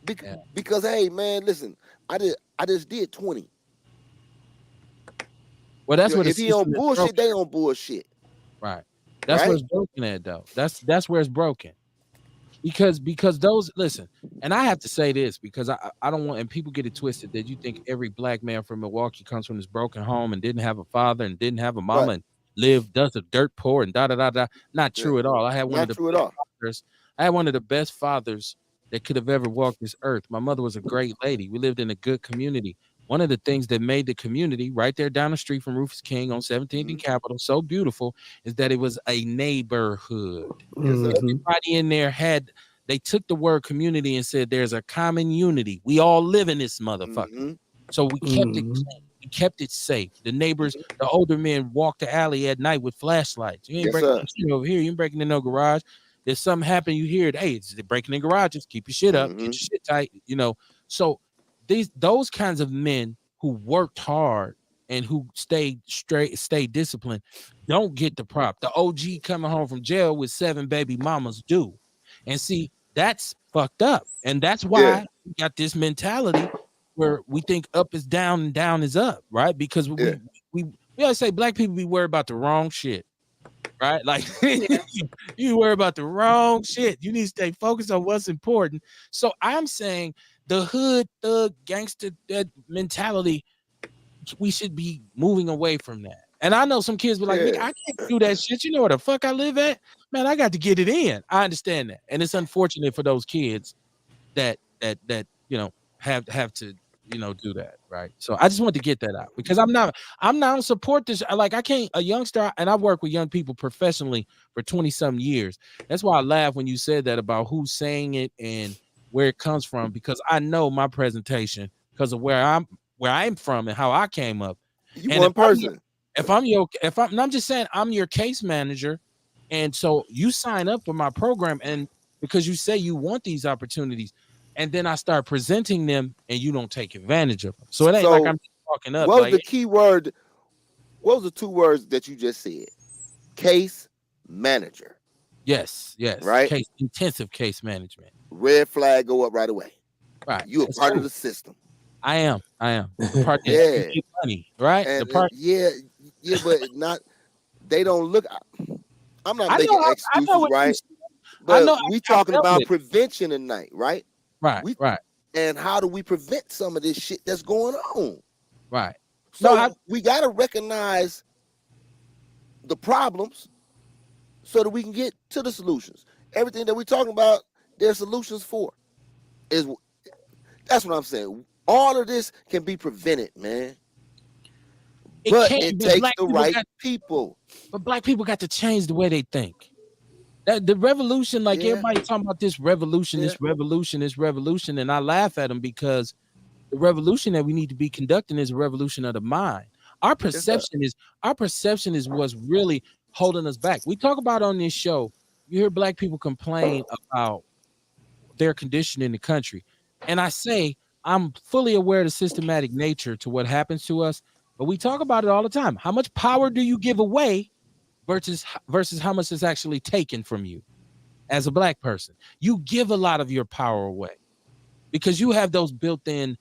Yeah. Because hey man, listen, I just did 20. Well, that's where the If he on system is broken. bullshit, they on bullshit. Right. That's where Right? it's broken at, though. That's where it's broken. Because those listen, and I have to say this because I don't want, and people get it twisted that you think every black man from Milwaukee comes from this broken home and didn't have a father and didn't have a mama Right. and lived does a dirt poor and da da da da. Not true at all. I had one of Not the true at best all. fathers. I had one of the best fathers that could have ever walked this earth. My mother was a great lady. We lived in a good community. One of the things that made the community right there down the street from Rufus King on 17th and Capitol so beautiful is that it was a neighborhood. Yes, sir. Everybody in there they took the word community and said there's a common unity. We all live in this motherfucker. So we kept it clean. We kept it safe. The neighbors, the older men walked the alley at night with flashlights. You ain't Yes, breaking sir. no shit over here. You ain't breaking in no garage. If something happened, you hear it. Hey, they're breaking in garages. Keep your shit up. Get your shit tight. So those kinds of men who worked hard and who stayed disciplined don't get the prop. The OG coming home from jail with 7 baby mamas do. And see, that's fucked up. And that's why we got this mentality where we think up is down and down is up, right? Because we always say black people be worried about the wrong shit, right? Like you worry about the wrong shit. You need to stay focused on what's important. So I'm saying the hood thug gangster that mentality, we should be moving away from that. And I know some kids be like, nigga, I can't do that shit. You know where the fuck I live at? Man, I got to get it in. I understand that. And it's unfortunate for those kids that have to do that, right? So I just want to get that out because I'm not support this. I can't, a youngster, and I work with young people professionally for 20 some years. That's why I laugh when you said that about who's saying it and where it comes from, because I know my presentation because of where I'm from and how I came up. You And one person. I'm just saying I'm your case manager, and so you sign up for my program, and because you say you want these opportunities, and then I start presenting them, and you don't take advantage of them. So it ain't like I'm just talking up. What was the key word? What was the 2 words that you just said? Case manager. Yes. Right. Intensive case management. Red flag go up right away. Right. You a part of the system. I am. The part that you money, right? And, the part. But not. They don't look. I'm not making excuses, right? But we talking about prevention tonight, right? Right. And how do we prevent some of this shit that's going on? Right. So we got to recognize the problems so that we can get to the solutions. Everything that we're talking about, there's solutions for. Is That's what I'm saying. All of this can be prevented, man. It But can't, it but takes black the people right got, people. but black people got to change the way they think. That the revolution, like Yeah, everybody talking about this revolution, yeah. this revolution, this revolution, and I laugh at them because the revolution that we need to be conducting is a revolution of the mind. Our It's a perception is our perception is what's really holding us back. We talk about on this show, you hear black people complain about their condition in the country. And I say, I'm fully aware of the systematic nature to what happens to us, but we talk about it all the time. How much power do you give away versus how much is actually taken from you as a black person? You give a lot of your power away because you have those built-in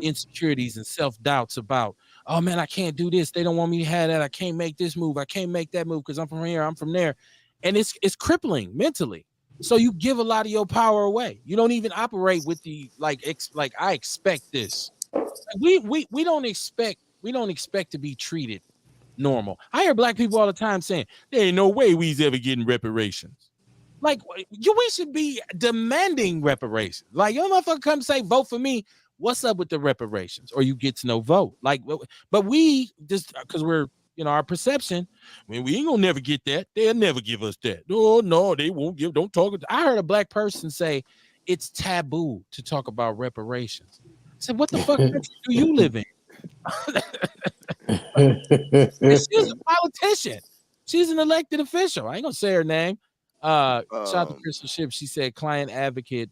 insecurities and self-doubts about, oh man, I can't do this. They don't want me to have that. I can't make this move. I can't make that move because I'm from here. I'm from there, and it's crippling mentally. So you give a lot of your power away. You don't even operate with the like I expect this. Like, we don't expect to be treated normal. I hear black people all the time saying there ain't no way we's ever getting reparations. Like we should be demanding reparations. Like your motherfucker come say vote for me. What's up with the reparations? Or you get to no vote. Like, but we just because we're our perception. I mean, we ain't gonna never get that. They'll never give us that. No, they won't give. Don't talk. I heard a black person say it's taboo to talk about reparations. I said, what the fuck country do you live in? And she's a politician. She's an elected official. I ain't gonna say her name. Shout out to Crystal Ship. She said client advocate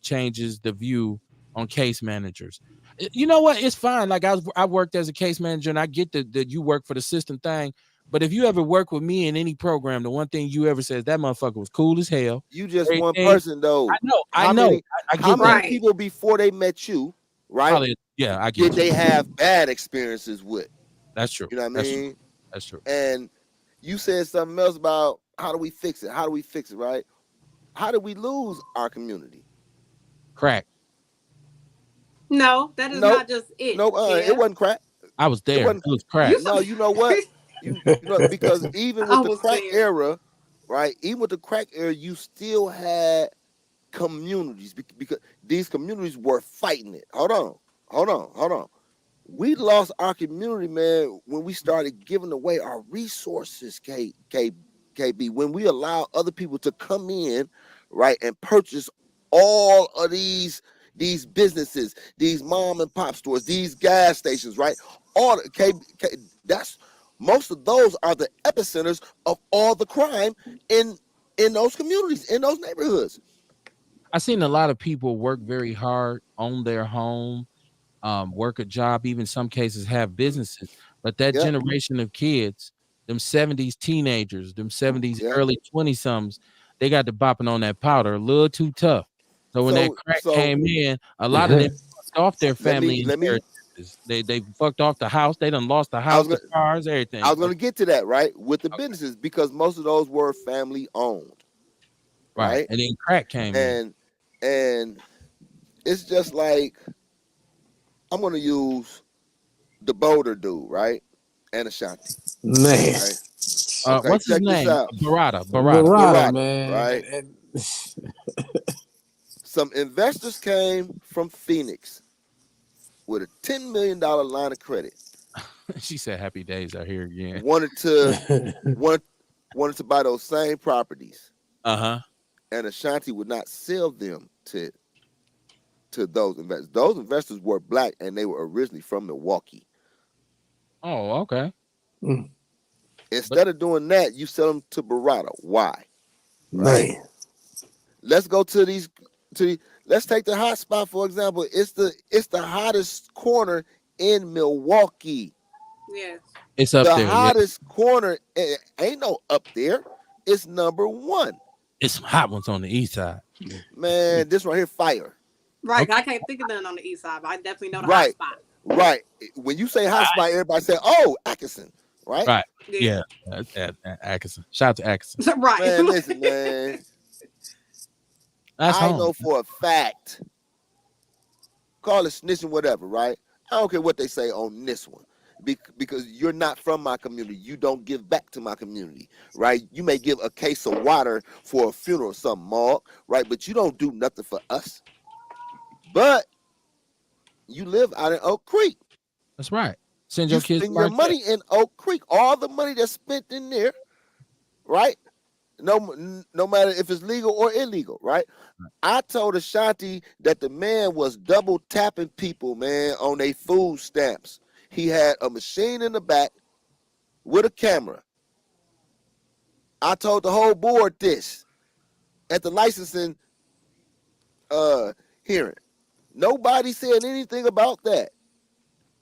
changes the view on case managers. You know what? It's fine. Like I worked as a case manager, and I get that you work for the system thing. But if you ever work with me in any program, the one thing you ever said is that motherfucker was cool as hell. You just one Everything. person though. I How know. many I how get that. many Right. people before they met you, right? Probably, yeah, I get Did you. they have bad experiences with? That's true. You know what I That's true. mean? That's true. And you said something else about how do we fix it? How do we fix it, right? How did we lose our community? Crack. No, that is Nope. not just it. Nope. It Kev. wasn't crack. I was It there. It wasn't. was You crack. No, you know what? You know because even I with the was crack there. era, right? Even with the crack era, you still had communities because these communities were fighting it. Hold on. We lost our community, man, when we started giving away our resources, KB. When we allow other people to come in, right, and purchase all of these businesses, these mom and pop stores, these gas stations, right? All that's most of those are the epicenters of all the crime in those communities, in those neighborhoods. I've seen a lot of people work very hard on their home, work a job, even some cases have businesses. But that Yep, generation of kids, them 70s teenagers, them 70s yep. early 20 somethings, they got to bopping on that powder a little too tough. So when that So crack so came in, a lot of them fucked off their let me family let me inheritances. They fucked off the house. They done lost the I was house, the gonna cars, I everything. was gonna get to that, right? With the Okay. businesses, because most of those were family owned, Right. right? And then crack came in. And it's just like I'm gonna use the Boulder dude, right? And Ashanti, Man, right? Okay, What's his check this name? out. Barada. Barada, Barada, man. right? Some investors came from Phoenix with a $10 million line of credit. She said happy days are here again. Wanted to want, wanted to buy those same properties, Uh-huh. and Ashanti would not sell them to those investors. Those investors were black, and they were originally from Milwaukee. Oh, okay. Mm, Instead of doing that, you sell them to Barada. Why? Right? man, Let's go to these. Let's take the hot spot for example. It's the hottest corner in Milwaukee. Yes. It's up The there. Yeah. hottest corner ain't no up there. It's number one. It's some hot ones on the east side. Man, this right here, fire. Right. Okay. I can't think of none on the east side, but I definitely know the hot Right, spot. right. When you say hot spot, everybody say, "Oh, Atkinson," right? Right. Yeah. Yeah. Atkinson. Shout out to Atkinson. Right. Man, listen, man. That's I home. know for a fact. Call it snitching, whatever, right? I don't care what they say on this one. because you're not from my community. You don't give back to my community, right? You may give a case of water for a funeral or something, Mark, right? But you don't do nothing for us. But you live out in Oak Creek. That's right. Send You your kids to spend your Marquette. money in Oak Creek. All the money that's spent in there, right? No matter if it's legal or illegal, right? I told Ashanti that the man was double tapping people, man, on their food stamps. He had a machine in the back with a camera. I told the whole board this at the licensing hearing. Nobody said anything about that.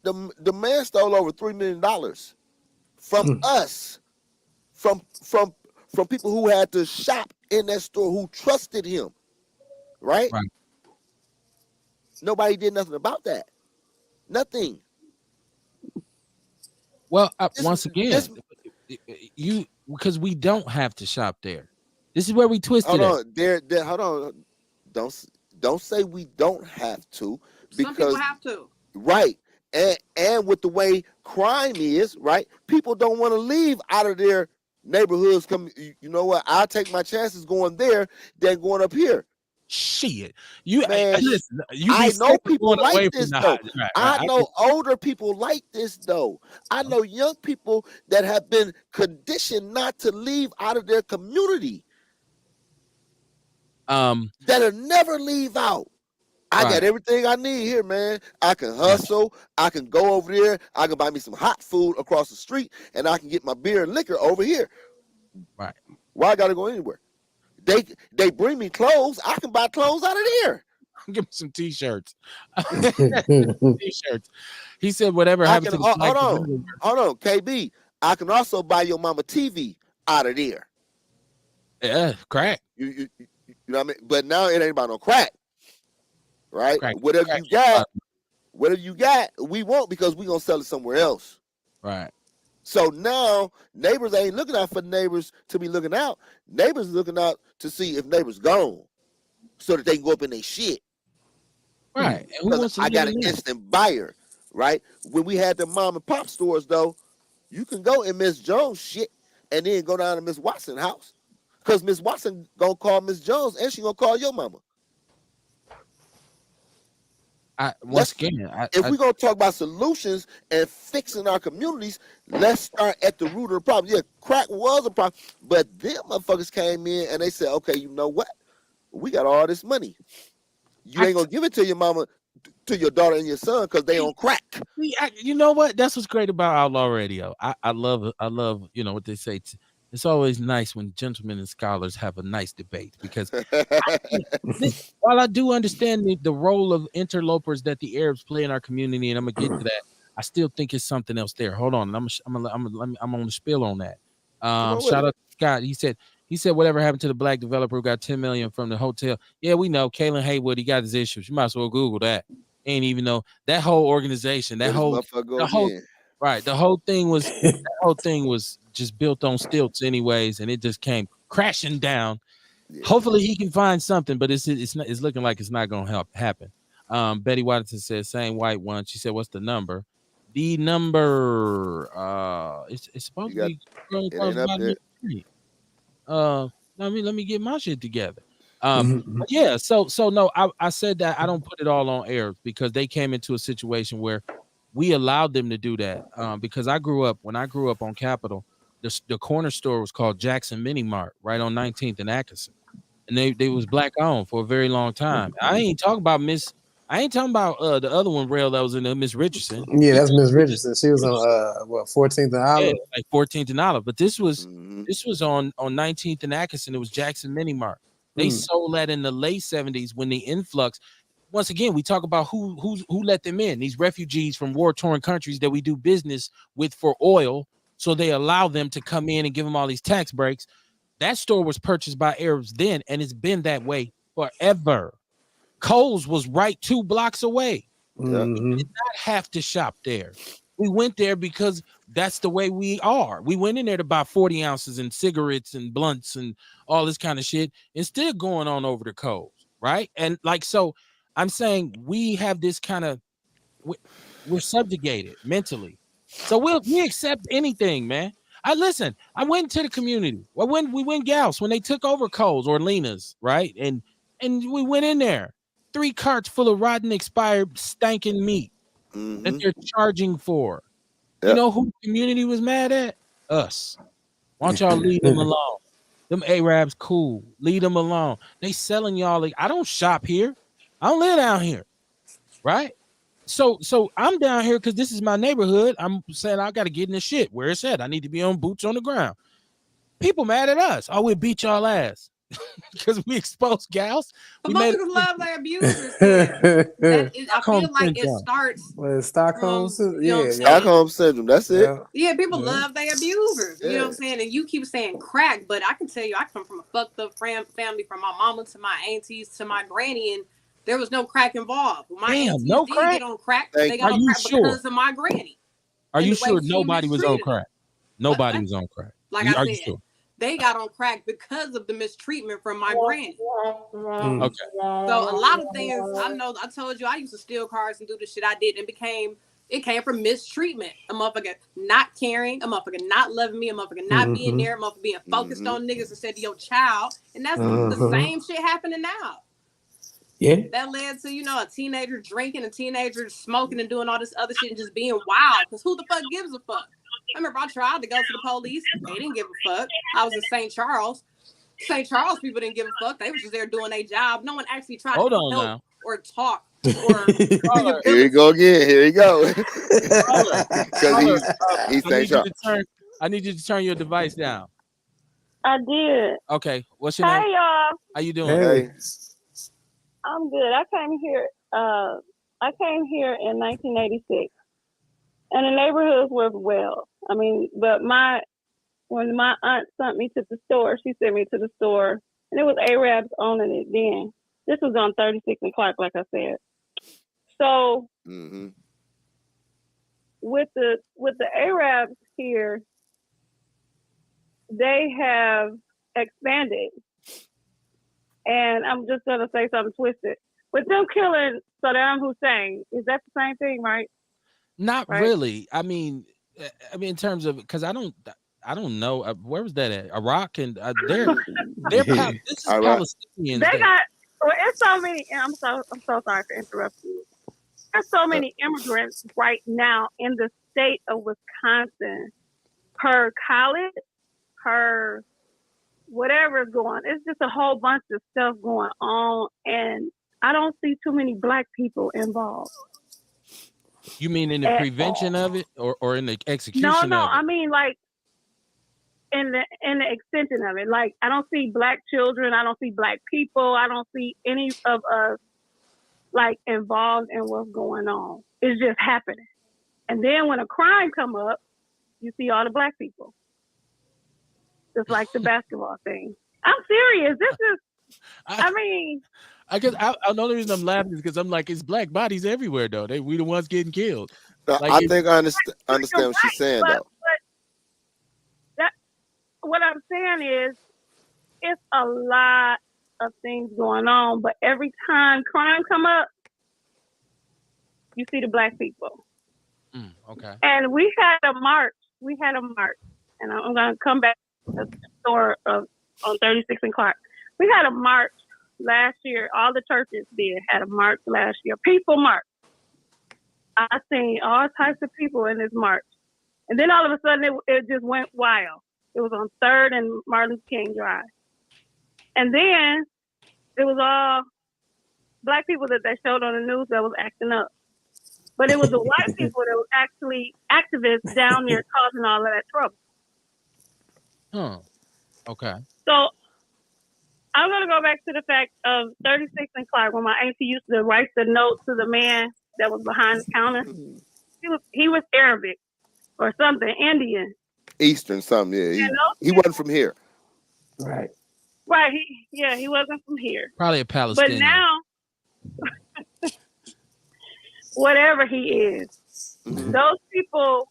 The man stole over $3 million from us, from people who had to shop in that store who trusted him, right? Right. Nobody did nothing about that. Nothing. Well, This, once again, this you because we don't have to shop there. This is where we twisted hold it. on, there, hold on. Don't say we don't have to, Some people because have to. right. And with the way crime is, right? People don't want to leave out of their neighborhoods. You know what? I'll take my chances going there than going up here. Shit, you Man, listen. You be I know safe people going like away from this the though. right. I know older people like this though. I know young people that have been conditioned not to leave out of their community, that'll never leave out. I got Right. everything I need here, man. I can hustle. I can go over there. I can buy me some hot food across the street, and I can get my beer and liquor over here. Right. Why I gotta go anywhere? They bring me clothes. I can buy clothes out of there. Give me some t-shirts. T-shirts. He said whatever I happened can to the black hold on, KB. I can also buy your mama TV out of there. Yeah, crack. You know what I mean? But now it ain't about no crack, right? Crack. Whatever Crack. you got, we won't, because we gonna sell it somewhere else. Right. So now neighbors ain't looking out for neighbors to be looking out. Neighbors looking out to see if neighbors gone, so that they can go up in their shit. Right. And who Because wants to I live got in an that? instant buyer, right? When we had the mom and pop stores though, you can go in Miss Jones shit and then go down to Miss Watson house. Because Miss Watson gonna call Miss Jones and she gonna call your mama. Once again, If we're gonna talk about solutions and fixing our communities, let's start at the root of the problem. Yeah, crack was a problem, but them motherfuckers came in and they said, okay, you know what? We got all this money. You ain't gonna give it to your mama, to your daughter and your son, because they on crack. you know what? That's what's great about Outlaw Radio. I love what they say. It's always nice when gentlemen and scholars have a nice debate, because while I do understand the role of interlopers that the Arabs play in our community, and I'm gonna get to that, I still think it's something else there. Hold on, I'm on the spill on that. Shout out to Scott. He said whatever happened to the black developer who got 10 million from the hotel. Yeah, we know Kalen Haywood. He got his issues. You might as well Google that. Ain't even know that whole organization, the whole right, the whole thing was just built on stilts anyways, and it just came crashing down. Yeah. Hopefully he can find something, but it's looking like it's not gonna happen. Betty Waddington says same white one. She said, what's the number? The number it's supposed to be going across the street. Let me get my shit together. Yeah, so no, I said that I don't put it all on Arabs, because they came into a situation where we allowed them to do that. Because when I grew up on Capitol, the corner store was called Jackson Mini Mart right on 19th and Atkinson, and they was black owned for a very long time. I ain't talking about the other one, rail, that was in Miss Richardson. Yeah, that's Miss Richardson. She was on 14th and Olive. Yeah, like 14th and Olive. But this was on 19th and Atkinson. It was Jackson Mini Mart. They sold that in the late 70s when the influx. Once again, we talk about who let them in. These refugees from war-torn countries that we do business with for oil. So they allow them to come in and give them all these tax breaks. That store was purchased by Arabs then, and it's been that way forever. Kohl's was right 2 blocks away. We did not have to shop there. We went there because that's the way we are. We went in there to buy 40 ounces and cigarettes and blunts and all this kind of shit, instead of going on over to Kohl's, right? And so I'm saying we have this kind of, we're subjugated mentally. So we accept anything, man. I went to the community. We went Gauss when they took over Coles or Lena's, right? And we went in there. 3 carts full of rotten, expired, stinking meat that they're charging for. You Yep. know who the community was mad at? Us. Why don't y'all leave them alone? Them Arabs cool. Leave them alone. They selling y'all. Like, I don't shop here. I don't live down here. Right? So I'm down here because this is my neighborhood. I'm saying I got to get in the shit where it's at. I need to be on boots on the ground. People mad at us. Oh, we beat y'all ass because we exposed gals. But We most made people love their abusers. That is, I Stockholm feel like it syndrome. starts Well, Stockholm, you know what I'm saying? Stockholm syndrome. That's it. Yeah, people love their abusers. You know what I'm saying? And you keep saying crack, but I can tell you, I come from a fucked up family, from my mama to my aunties to my granny, and there was no crack involved. When my aunties no did crack? get on crack, Thank they got Are on you crack sure? because of my granny. Are and you the way sure she nobody was on mistreated them. crack? Nobody was on crack. Like Are I you said, sure? they got on crack because of the mistreatment from my granny. Okay. So a lot of things, I know, I told you I used to steal cars and do the shit I did, and it came from mistreatment. A motherfucker not caring, a motherfucker not loving me, a motherfucker not being there, a motherfucker being focused on niggas instead of your child. And that's the same shit happening now. Yeah. That led to, a teenager drinking, a teenager smoking and doing all this other shit and just being wild. Because who the fuck gives a fuck? I remember I tried to go to the police. They didn't give a fuck. I was in St. Charles. St. Charles people didn't give a fuck. They was just there doing their job. No one actually tried to help now. or talk or rehabilitate. Here you go again. Here you go. Because he's St. Charles. I need you to turn your device down. I did. Okay. What's your name? Hey y'all. How you doing? Hey. I'm good. I came here in 1986. And the neighborhoods was well. I mean, but when my aunt sent me to the store, she sent me to the store, and it was Arabs owning it then. This was on 36 and Clark, like I said. So with the Arabs here, they have expanded, and I'm just gonna say something twisted. With them killing Saddam Hussein, is that the same thing, right? Not really. I mean, in terms of, because I don't know where was that at? Iraq, and they're this is Palestinians. They got it's so many. I'm so sorry for interrupting you. There's so many immigrants right now in the state of Wisconsin. Per college, per whatever is going. It's just a whole bunch of stuff going on, and I don't see too many Black people involved. You mean in the prevention of it, or in the execution of it? No, I mean like in the extension of it. Like I don't see Black children, I don't see Black people, I don't see any of us like involved in what's going on. It's just happening. And then when a crime come up, you see all the Black people. Just like the basketball thing. I'm serious. This is I guess the only reason I'm laughing is because I'm like, it's Black bodies everywhere though. We the ones getting killed. I think I understand what she's saying though. But what I'm saying is, it's a lot of things going on. But every time crime come up, you see the Black people. Okay. And we had a march. And I'm going to come back to the store on 36 and Clark. We had a march last year. All the churches had a march last year. People march. I seen all types of people in this march. And then all of a sudden it just went wild. It was on 3rd and Martin Luther King Drive. And then it was all Black people that they showed on the news that was acting up. But it was the white people that was actually activists down there causing all of that trouble. Okay. So I'm going to go back to the fact of 36 and Clark, when my auntie used to write the note to the man that was behind the counter. He was Arabic or something, Indian. Eastern something, yeah. He wasn't from here. Right. Right. He wasn't from here. Probably a Palestinian. But now, whatever he is, those people,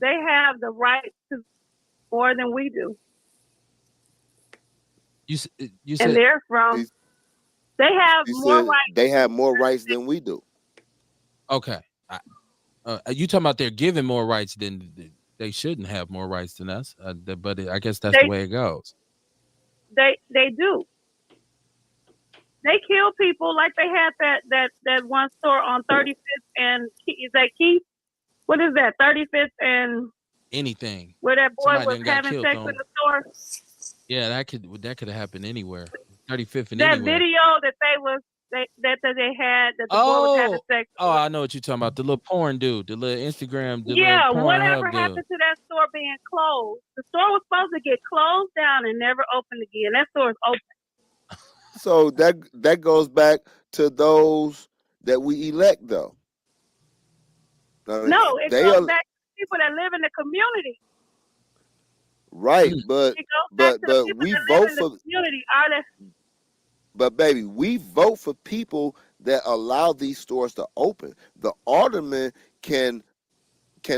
they have the right to more than we do. You said, and they're from. They have more rights. They have more rights than we do. Okay. You talking about they're giving more rights than they shouldn't have more rights than us. But I guess that's the They way it goes. they do. They kill people like they had that one store on 35th and is that Keith? What is that? 35th and Anything. where that boy Somebody was done got having killed sex in on. the store. Yeah, that could have happened anywhere. 35th and That anywhere. video that they had that the boy was having sex. Oh, I know what you're talking about. The little porn dude, the little Instagram, the little Yeah, porn whatever hub happened dude. to that store being closed? The store was supposed to get closed down and never open again. That store is open. So that goes back to those that we elect, though. No, it They goes are back to people that live in the community. right, Mm. but It goes back to the people we that vote live in the for. community. But baby, we vote for people that allow these stores to open. The alderman can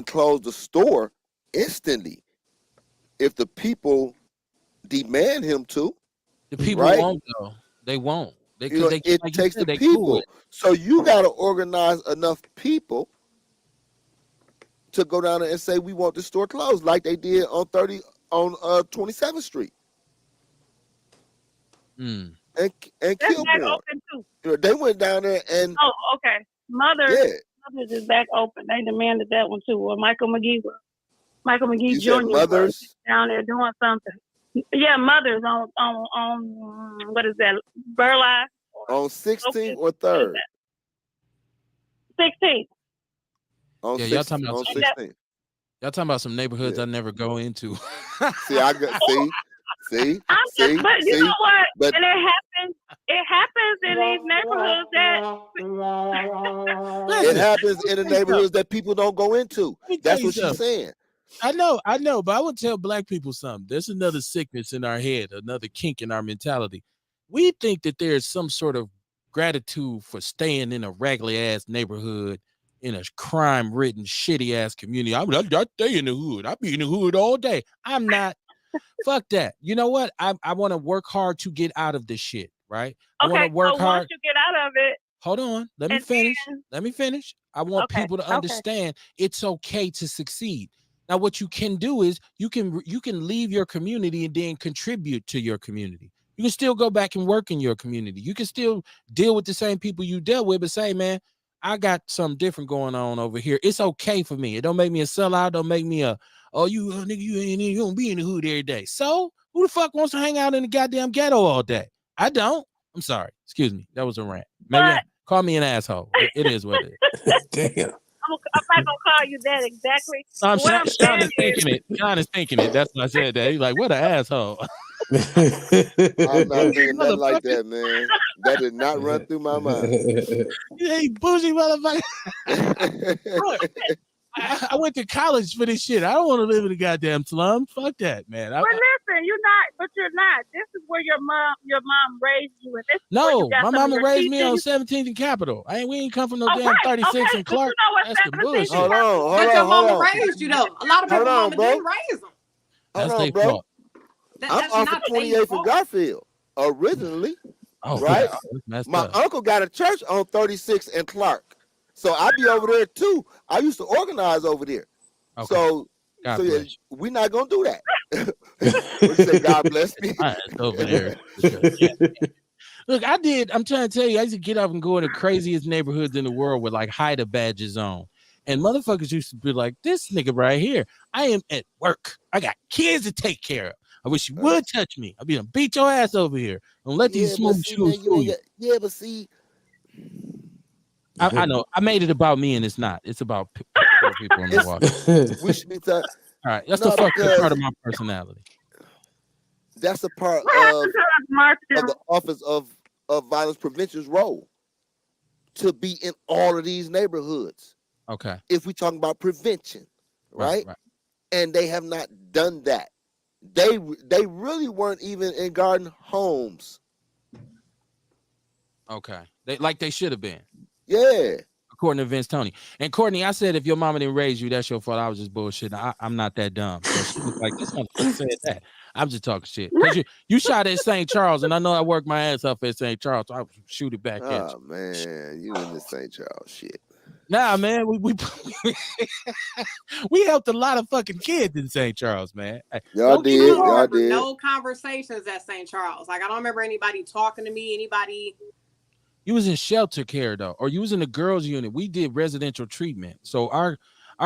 close the store instantly if the people demand him to. The people Right? won't though. They won't. They You know, they it like you takes said, the they cool with people. So you got to organize enough people to go down there and say we want the store closed, like they did on 27th Street it. Mm. and That's back Kilbourne. open too. You know, they went down there and Oh, okay. Mother's yeah, is back open. They demanded that one too. Well, Michael McGee you Jr. said was mothers down there doing something. Yeah, Mother's on what is that? Burleigh on 16th Locust? or What is 3rd. that? 16. On Yeah, y'all talking 16th. y'all talking about some neighborhoods Yeah. I never go into. See, I got see, But you know what? but And it happens in these neighborhoods that it happens in the neighborhoods that people don't go into. Let me tell That's you what she's something. saying. I know, but I would tell black people something. There's another sickness in our head, another kink in our mentality. We think that there's some sort of gratitude for staying in a raggedy ass neighborhood in a crime-ridden, shitty ass community. I stay in the hood. I be in the hood all day. I'm not. Fuck that. You know what? I want to work hard to get out of this shit, right? I want to okay. work So hard. once you get out of it, Hold on. Let me and finish. then Let me finish. I want okay, people to okay. understand it's okay to succeed. Now, what you can do is you can leave your community and then contribute to your community. You can still go back and work in your community. You can still deal with the same people you dealt with, but say, man, I got something different going on over here. It's okay for me. It don't make me a sellout. Don't make me a nigga, you don't be in the hood every day. So who the fuck wants to hang out in the goddamn ghetto all day? I don't. I'm sorry. Excuse me. That was a rant. Maybe But call me an asshole. It is what it is. Damn. I'm not gonna call you that exactly. No, But what I'm Sean saying is thinking it. Sean is thinking it. That's why I said that. He's like, what an asshole. I'm not thinking nothing like Motherfucker. that, man. That did not run through my mind. Hey, bougie motherfucker. Look, I went to college for this shit. I don't want to live in a goddamn slum. Fuck that, man. But listen, you're not. This is where your mom raised you, and this is where No, you got my some of mama your raised me on teachings. 17th and Capitol. We ain't come from no Oh, damn right, 36 okay, and but you Clark. know what That's the 17 bullshit. Hold on, But your mama hold on. raised you though. A lot of people Hold on, mama bro. didn't raise them. That's Hold their on, bro. fault. I'm That's off not of their 28th and fault. Garfield originally, Oh, right? wow. That's messed My up. uncle got a church on 36 and Clark. So I be over there too. I used to organize over there. Okay. So God yeah, bless. we're not gonna do that. What you say, God bless me? All right, it's over there. Yeah. Look, I'm trying to tell you, I used to get up and go in the craziest neighborhoods in the world with like HIDA badges on. And motherfuckers used to be like, this nigga right here, I am at work. I got kids to take care of. I wish you would touch me. I'll be gonna beat your ass over here. Don't let these smooth shoes fool you. Yeah, but see, I know. I made it about me, and it's not. It's about poor people in Milwaukee. we should be talking. All right, that's No, the fucked up because part of my personality. that's a part What happened to us, Martin? of the Office of Violence Prevention's role to be in all of these neighborhoods. Okay. If we talking about prevention, right? Right. And they have not done that. They really weren't even in Garden Homes. Okay. They should have been, Yeah. according to Vince Tony. And Courtney, I said if your mama didn't raise you, that's your fault. I was just bullshitting. I'm not that dumb. So she was like, this motherfucker said that. I'm just talking shit. Because you shot at St. Charles, and I know I worked my ass off at St. Charles, so I would shoot it back at you. Oh man, you in the St. Charles shit. Nah, man, we helped a lot of fucking kids in St. Charles, man. Y'all Don't get I me did. don't wrong. Y'all remember did. no conversations at St. Charles. Like I don't remember anybody talking to me. Anybody. You was in shelter care though, or you was in the girls' unit. We did residential treatment, so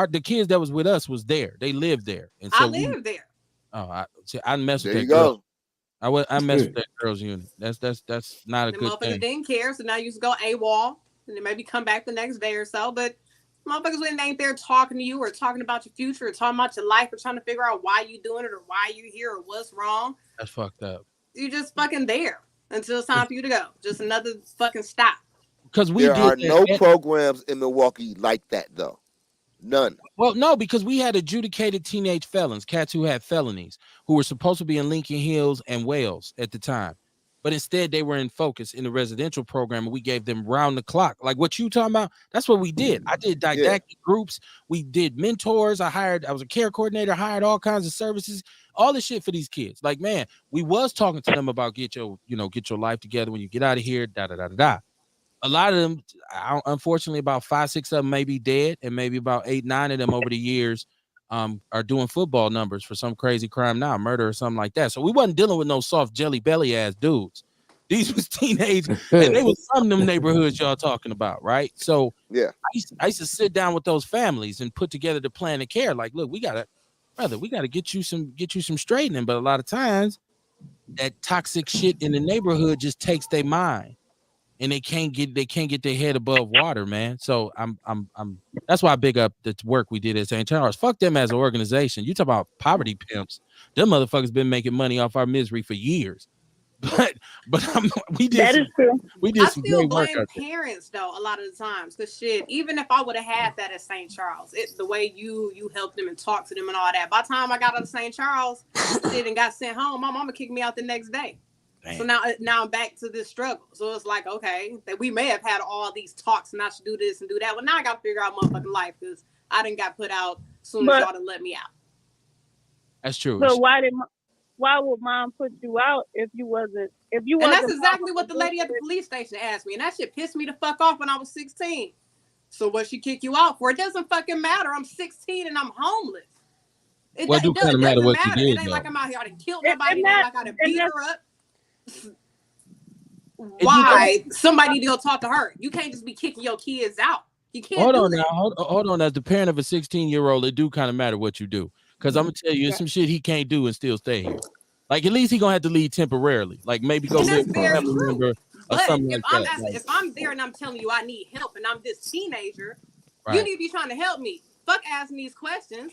the kids that was with us was there. They lived there, and I so we. lived there. Oh, I messed with There you that girl. go. I messed with that girls' unit. That's not a The good motherfuckers thing. didn't care, so now you just go AWOL and then maybe come back the next day or so. But motherfuckers when they ain't there talking to you or talking about your future or talking about your life or trying to figure out why you doing it or why you here or what's wrong. That's fucked up. You just fucking there until it's time for you to go. Just another fucking stop. Because we There did are that. no programs in Milwaukee like that, though. None. Well, no, because we had adjudicated teenage felons, cats who had felonies, who were supposed to be in Lincoln Hills and Wales at the time. But instead, they were in focus in the residential program, and we gave them round the clock. Like what you talking about, that's what we did. I did didactic groups. We did mentors. I was a care coordinator, hired all kinds of services, all this shit for these kids. Like, man, we was talking to them about get your life together when you get out of here, da da da da da. A lot of them, unfortunately, about 5, 6 of them may be dead, and maybe about 8, 9 of them over the years are doing football numbers for some crazy crime now, murder or something like that. So we wasn't dealing with no soft jelly belly ass dudes. These was teenage, and they was from them neighborhoods y'all talking about, right? So Yeah. I used to sit down with those families and put together the plan of care. Like, look, we gotta get you some straightening, but a lot of times that toxic shit in the neighborhood just takes their mind. And they can't get their head above water, man. So I'm that's why I big up the work we did at St. Charles. Fuck them as an organization. You talk about poverty pimps. Them motherfuckers been making money off our misery for years. But we did That is true. I some still great work blame out there. parents though a lot of the times because shit. Even if I would have had that at St. Charles, the way you helped them and talked to them and all that. By the time I got out of St. Charles, shit, and got sent home, my mama kicked me out the next day. Damn. So now I'm back to this struggle. So it's like, okay, that we may have had all these talks and I should do this and do that. Well, now I got to figure out motherfucking life because I didn't got put out as soon as y'all done let me out. That's true. But why would mom put you out if you wasn't? And that's exactly what the lady at the police station asked me. And that shit pissed me the fuck off when I was 16. So what she kick you out for? It doesn't fucking matter. I'm 16 and I'm homeless. It doesn't matter what you did. It ain't like I'm out here. I done killed nobody. It ain't like I done beat her up. Why? Somebody need to go talk to her. You can't just be kicking your kids out. You can't. Hold on now. Hold on. As the parent of a 16-year-old, it do kind of matter what you do. Because I'm gonna tell you, there's some shit he can't do and still stay here. Like at least he gonna have to leave temporarily. Like maybe go live with a family member or something like that. If I'm there and I'm telling you I need help and I'm this teenager, you need to be trying to help me. Fuck asking these questions.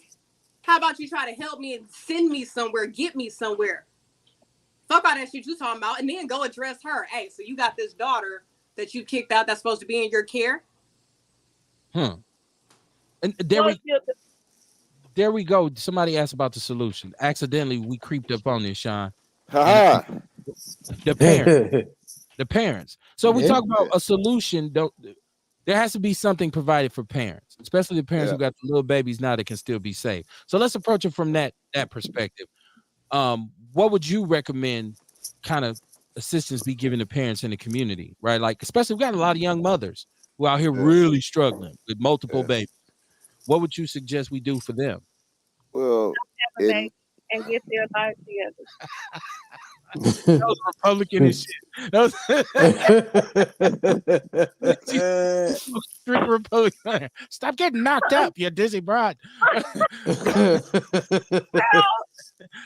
How about you try to help me and send me somewhere, get me somewhere? Fuck all that shit you talking about, and then go address her. Hey, so you got this daughter that you kicked out that's supposed to be in your care? And there we go. Somebody asked about the solution. Accidentally, we creeped up on this, Sean. The parents. So we talk about a solution. There has to be something provided for parents, especially the parents who got the little babies now that can still be safe. So let's approach it from that perspective. What would you recommend kind of assistance be given to parents in the community, right? Like, especially we got a lot of young mothers who are out here really struggling with multiple babies. What would you suggest we do for them? Well, and get their life together. That was Republican and shit. That was strict Republican. Stop getting knocked up, you dizzy broad.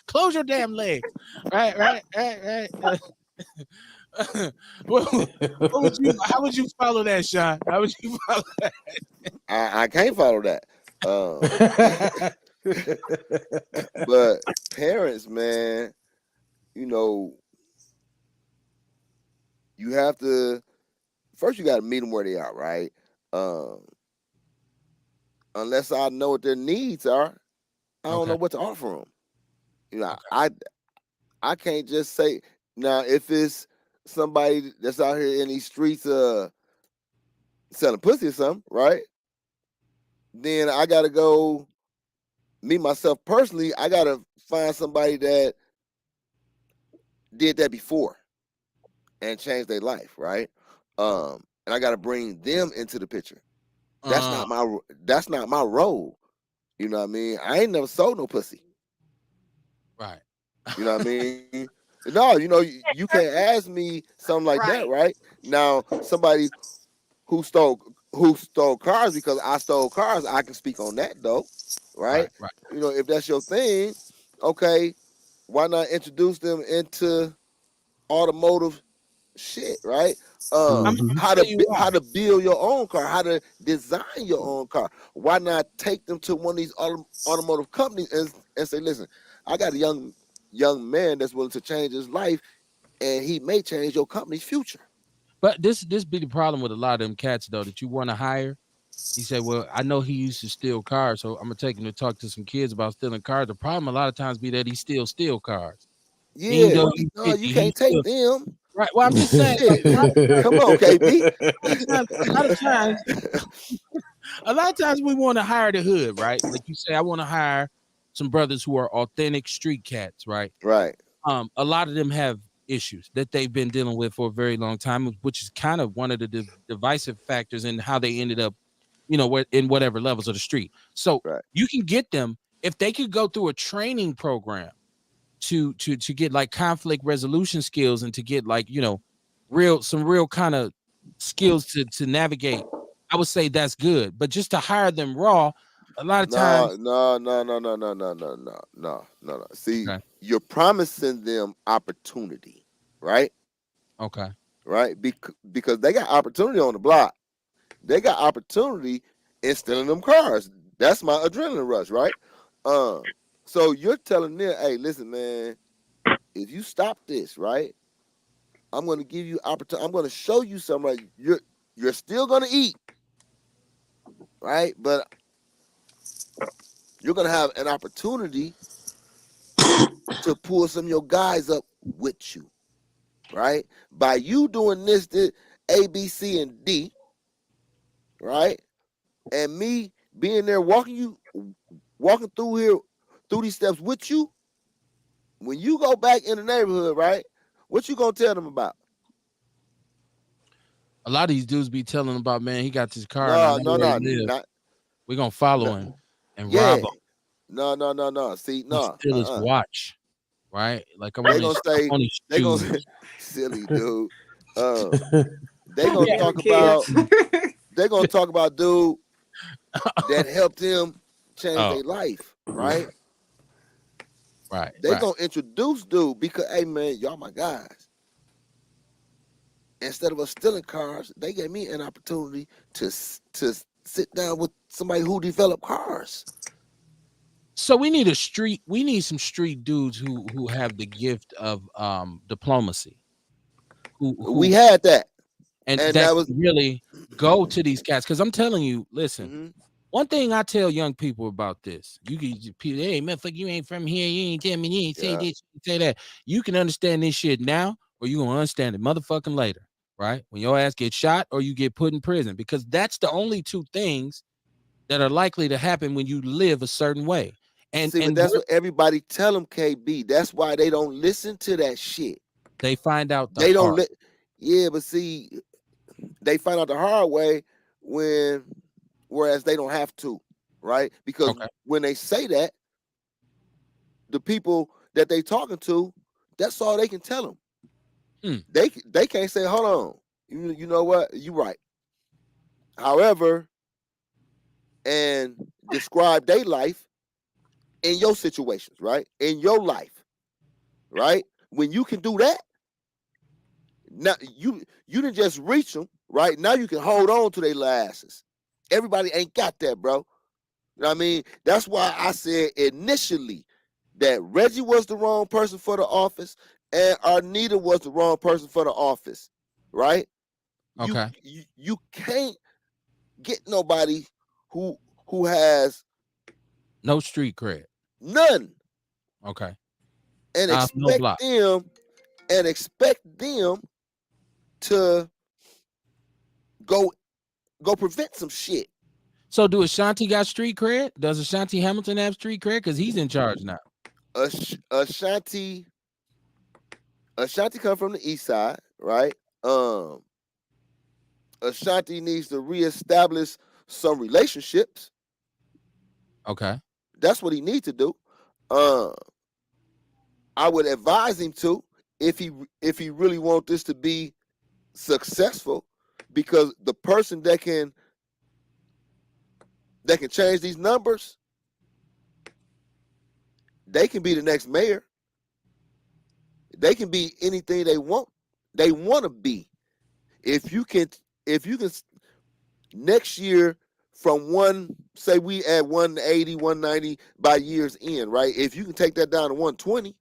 Close your damn legs. Right. How would you follow that, Sean? How would you follow that? I can't follow that. But parents, man, you have to first you got to meet them where they are, right? Unless I know what their needs are, I don't know what to offer them. I can't just say now if it's somebody that's out here in these streets selling pussy or something, right? Then I gotta go me myself personally, I gotta find somebody that did that before and changed their life, right? And I gotta bring them into the picture. That's not my role. You know what I mean? I ain't never sold no pussy. Right. You know what I mean? No, you can't ask me something like that, Right. right? Now, somebody who stole cars because I stole cars, I can speak on that though, right? Right. Right. If that's your thing, okay, why not introduce them into automotive shit, right? I'm Mhm. gonna How tell to you why. how to build your own car, how to design your own car. Why not take them to one of these automotive companies and say, listen, I got a young man that's willing to change his life, and he may change your company's future. But this be the problem with a lot of them cats though that you want to hire. He said, "Well, I know he used to steal cars, so I'm gonna take him to talk to some kids about stealing cars." The problem a lot of times be that he still steal cars. Even Yeah, though he's no, 50, you he can't take still them. right. Well, I'm just saying, like Shit, come on, KB. a lot of times, a lot of times we want to hire the hood, right? Like you say, I want to hire some brothers who are authentic street cats, right? Right, A lot of them have issues that they've been dealing with for a very long time, which is kind of one of the divisive factors in how they ended up, in whatever levels of the street. So right. you can get them if they could go through a training program to get like conflict resolution skills and to get like real kind of skills to navigate. I would say that's good, but just to hire them raw, a lot of times. No, no, no, no, no, no, no, no, no, no, no, no. See, Okay, you're promising them opportunity, right? okay. Right? Because they got opportunity on the block. They got opportunity in stealing them cars. That's my adrenaline rush, right? Um, so you're telling them, hey, listen, man, if you stop this, right, I'm gonna give you opportunity. I'm gonna show you something. Right? You're still gonna eat, right? But you're gonna have an opportunity to pull some of your guys up with you, right? By you doing this A, B, C, and D, right? And me being there walking through here, through these steps with you, when you go back in the neighborhood, right? What you gonna tell them about? A lot of these dudes be telling about, man, he got this car and I No, know no, where he no, lives. not We're gonna no. follow him and rob Yeah, him no, no, no, no. See, and no, steal his watch. Right? Like They gonna I stay. want his They gonna shoes. silly dude. Um, they gonna Yeah, talk them about. kids. They gonna talk about dude that helped him change Oh, their life, right? right, They right. gonna introduce dude because, hey man, y'all my guys. Instead of us stealing cars, they gave me an opportunity to sit down with somebody who developed cars. So we need some street dudes who have the gift of diplomacy, We who had that, and and that that was. can really go to these cats. Because I'm telling you, listen, Mm-hmm. one thing I tell young people about this, you can people, hey motherfucker, you ain't from here, you ain't tell me, you ain't say Yeah. this, you say that. You can understand this shit now, or you gonna understand it motherfucking later, right? When your ass get shot or you get put in prison, because that's the only two things that are likely to happen when you live a certain way. And See, but and that's what everybody tell them, KB. That's why they don't listen to that shit. they find out the They don't heart. let. Yeah, but see, they find out the hard way when, whereas they don't have to, right? Because Okay. when they say that, the people that they talking to, that's all they can tell them. Hmm. They can't say, hold on, you know what, you right. However, and describe their life in your situations, right? In your life, right? When you can do that, now you didn't just reach them, right? Now you can hold on to their asses. Everybody ain't got that, bro. You know what I mean? That's why I said initially that Reggie was the wrong person for the office and Arnita was the wrong person for the office, right? You Okay. you can't get nobody who has No street cred. none Okay. and No expect block. them to go prevent some shit. So do Ashanti got street cred? Does Ashanti Hamilton have street cred? Because he's in charge now. Ashanti come from the east side, right? Ashanti needs to reestablish some relationships. Okay. That's what he needs to do. I would advise him to, if he really wants this to be successful, because the person that can change these numbers, they can be the next mayor. They can be anything they want to be. If you can next year, from say we add 180, 190 by year's end, right? If you can take that down to 120,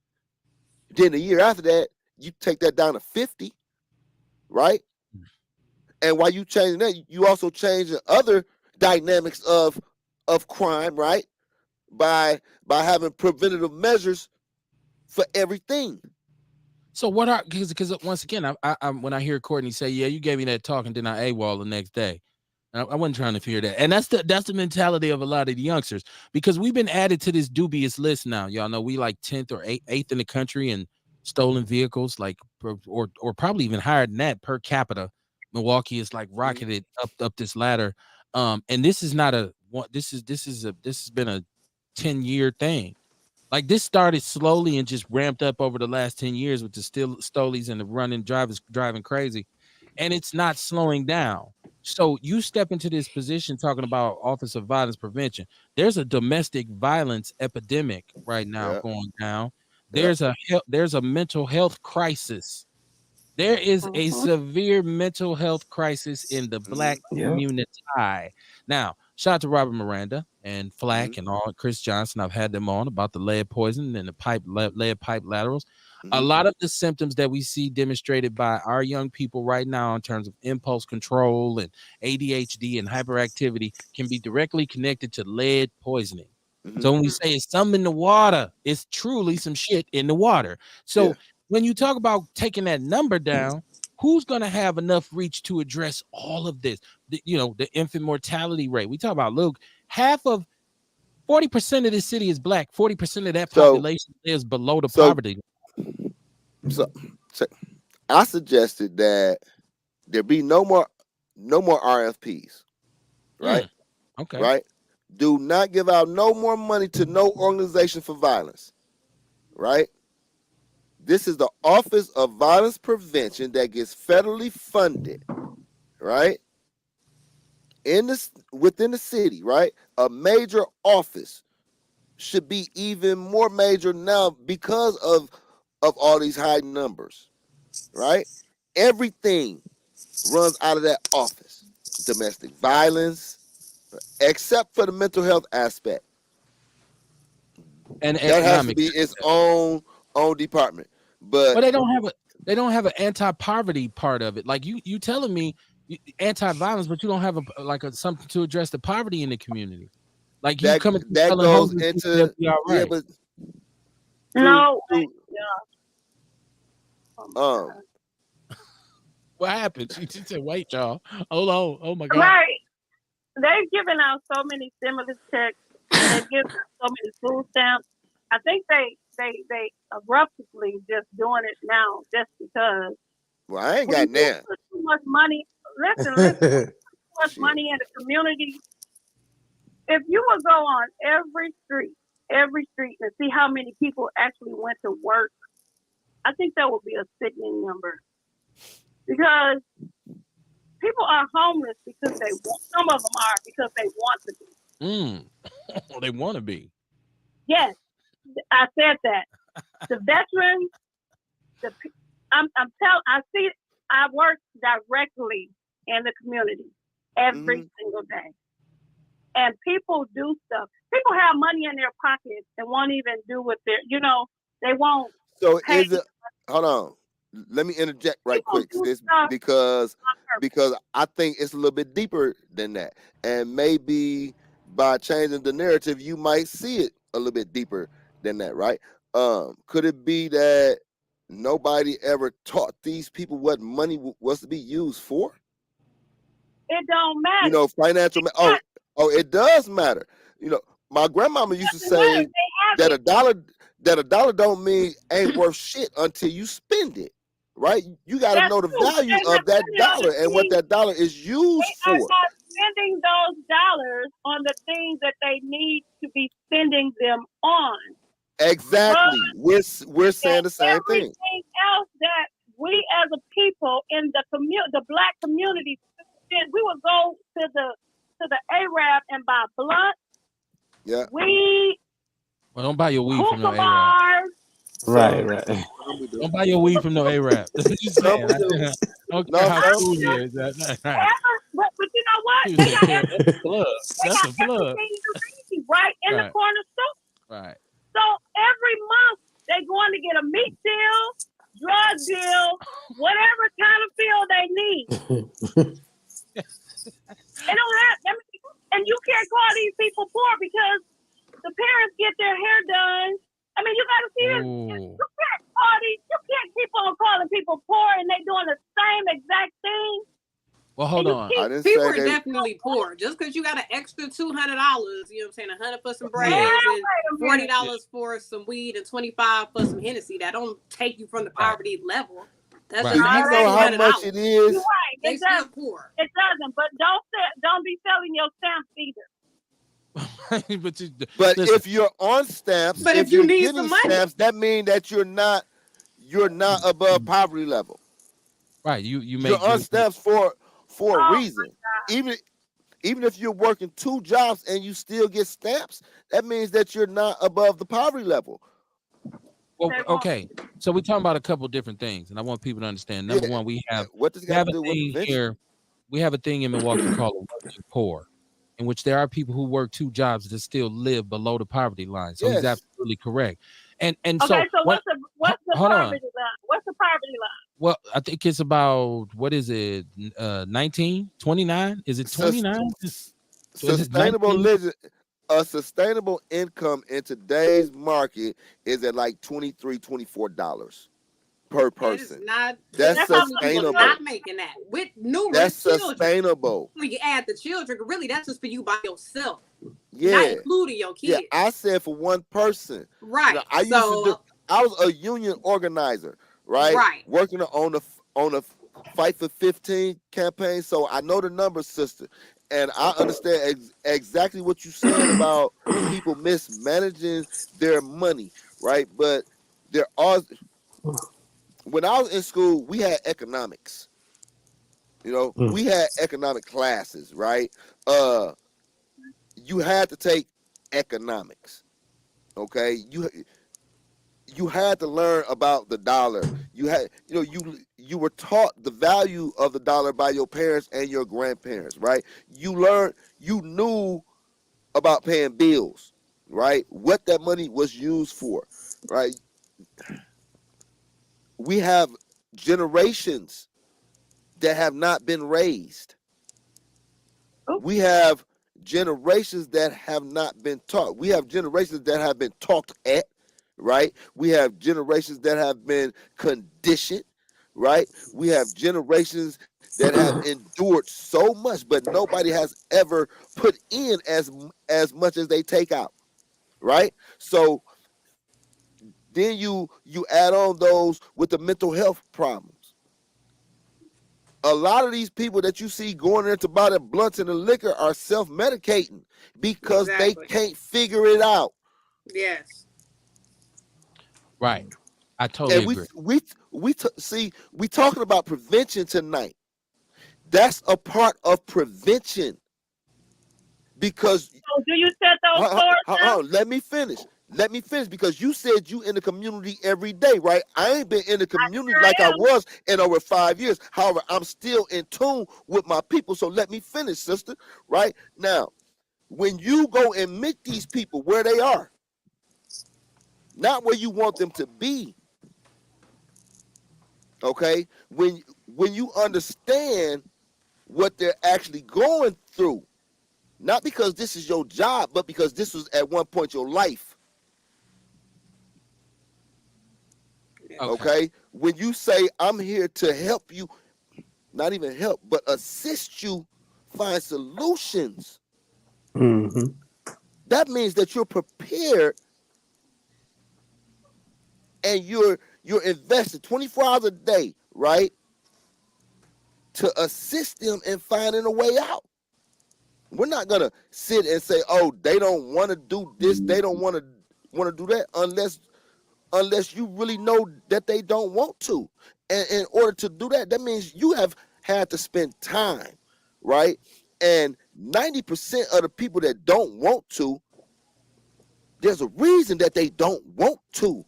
then the year after that, you take that down to 50, right? And while you changing that, you also changing other dynamics of crime, right? By having preventative measures for everything. So what are, because once again, I when I hear Courtney say, yeah, you gave me that talk and then I AWOL the next day. I wasn't trying to fear that. And that's the mentality of a lot of the youngsters, because we've been added to this dubious list now. Y'all know we like 10th or 8th in the country in stolen vehicles, like, or probably even higher than that per capita. Milwaukee is like rocketed up this ladder. And this is not a one, this has been a 10-year thing. Like, this started slowly and just ramped up over the last 10 years with the stolies and the running drivers driving crazy. And it's not slowing down. So you step into this position talking about Office of Violence Prevention. There's a domestic violence epidemic right now going down. There's a mental health crisis. There is a severe mental health crisis in the Black community. Now, shout out to Robert Miranda and Flack and all, Chris Johnson. I've had them on about the lead poison and the lead pipe laterals. A lot of the symptoms that we see demonstrated by our young people right now in terms of impulse control and ADHD and hyperactivity can be directly connected to lead poisoning. So when we say it's something in the water, it's truly some shit in the water. So when you talk about taking that number down, who's going to have enough reach to address all of this? The infant mortality rate. We talk about, look, 40% of this city is Black. 40% of that population is below the poverty. So I suggested that there be no more RFPs, right? Okay. Right? Do not give out no more money to no organization for violence, right? This is the Office of Violence Prevention that gets federally funded, right? Within the city, right? A major office should be even more major now because of all these high numbers, right? Everything runs out of that office. Domestic violence, except for the mental health aspect. And that has to be its own department. But they don't have an anti-poverty part of it. Like you telling me anti-violence, but you don't have something to address the poverty in the community. Like you coming that goes into right. but no. What happened? She said, "Wait, y'all, hold on. Oh my God!" Right, they've given out so many stimulus checks. They've given out so many food stamps. I think they abruptly just doing it now just because. Well, I ain't got now. Put too much money. Listen, too much money in the community. If you would go on every street and see how many people actually went to work, I think that would be a sickening number. Because people are homeless because some of them are because they want to be. They want to be. Yes, I said that. The veterans, I work directly in the community every single day. And people do stuff. People have money in their pockets and won't even do what they won't. So hold on. Let me interject right quick, because I think it's a little bit deeper than that. And maybe by changing the narrative, you might see it a little bit deeper than that, right? Could it be that nobody ever taught these people what money was to be used for? It don't matter. Financial. It does matter. My grandmama used to say that a dollar don't mean ain't worth shit until you spend it. Right? You got to know the value of that dollar and what that dollar is used for. spending those dollars on the things that they need to be spending them on. Exactly. We're And saying the same thing. everything else that we as a people in the black community, we would go to the Arab and buy blunt, Yeah. weed, Well, don't buy your weed from no hookah Arab. bars. Right, right. Some we do. Don't buy your weed from no Arab. Just Some saying. we do. I don't No, care how some. cool he is. Right. But you know what? He They was got, saying, that's a plug. they That's got a plug. everything you need right in the Right. corner store. Right. So every month they going to get a meat deal, drug deal, whatever kind of deal they need. They don't have, and you can't call these people poor because the parents get their hair done. I mean, you got to see this. Ooh. You can't keep on calling people poor and they doing the same exact thing. Well, hold on. I didn't People say are they. definitely poor. Just because you got an extra $200, you know what I'm saying, $100 for some braids Yeah. and $40 for some weed and $25 for some Hennessy, that don't take you from the poverty level. That's Right. Do just you an extra know how $200. much it is? You're right. They It still doesn't. poor. It doesn't. But don't be selling your stamps either. But But listen, if you're on stamps, But if if you you're need getting some money, stamps, that means that you're not above poverty level. right, you You're make on you stamps for a Oh, reason. Even if you're working 2 jobs and you still get stamps, that means that you're not above the poverty level. well, they won't. okay. So we're talking about a couple different things, and I want people to understand. Number Yeah. one, we have What does it got to a do with thing prevention? here. We have a thing in Milwaukee called a working poor, in which there are people who work 2 jobs that still live below the poverty line. So he's Yes. absolutely correct. And Okay, so so what's the hold on. poverty line? What's the poverty line? Well, I think it's about, what is it? 19, 29? Is it 29? Is it Sustainable 19? living, a sustainable income in today's market is at like $23-$24 per it is person. not. That's That's how much People sustainable. not making that with numerous That's children. sustainable. When you add the children, really, that's just for you by yourself, not Yeah. including your Yeah. kids. I said for one person. Right. I was a union organizer, right? Right. Working on a Fight for 15 campaign. So I know the numbers, sister. And I understand exactly what you're saying about people mismanaging their money, right? But there are, when I was in school, we had economics. We had economic classes, right? You had to take economics. Okay. You had to learn about the dollar. You had, you were taught the value of the dollar by your parents and your grandparents, right? You knew about paying bills, right? What that money was used for, right? We have generations that have not been raised. We have generations that have not been taught. We have generations that have been talked at, right? We have generations that have been conditioned, right? We have generations that have endured so much, but nobody has ever put in as much as they take out, right? So then you add on those with the mental health problems. A lot of these people that you see going there to buy their blunts and the liquor are self-medicating because Exactly. they can't figure it out. Yes. Right. I totally And agree. we talking about prevention tonight. That's a part of prevention because So do you set those stores out? let me finish. Let me finish because you said you in the community every day, right? I ain't been in the community like I was in over 5 years. However, I'm still in tune with my people. So let me finish, sister. Right now, when you go and meet these people where they are, not where you want them to be, okay? When you understand what they're actually going through, not because this is your job, but because this was at one point your life. Okay. When you say I'm here to help you, not even help, but assist you find solutions, that means that you're prepared and you're invested 24 hours a day, right, to assist them in finding a way out. We're not gonna sit and say, "Oh, they don't want to do this, they don't want to do that," unless you really know that they don't want to. And in order to do that, that means you have had to spend time, right? And 90% of the people that don't want to, there's a reason that they don't want to.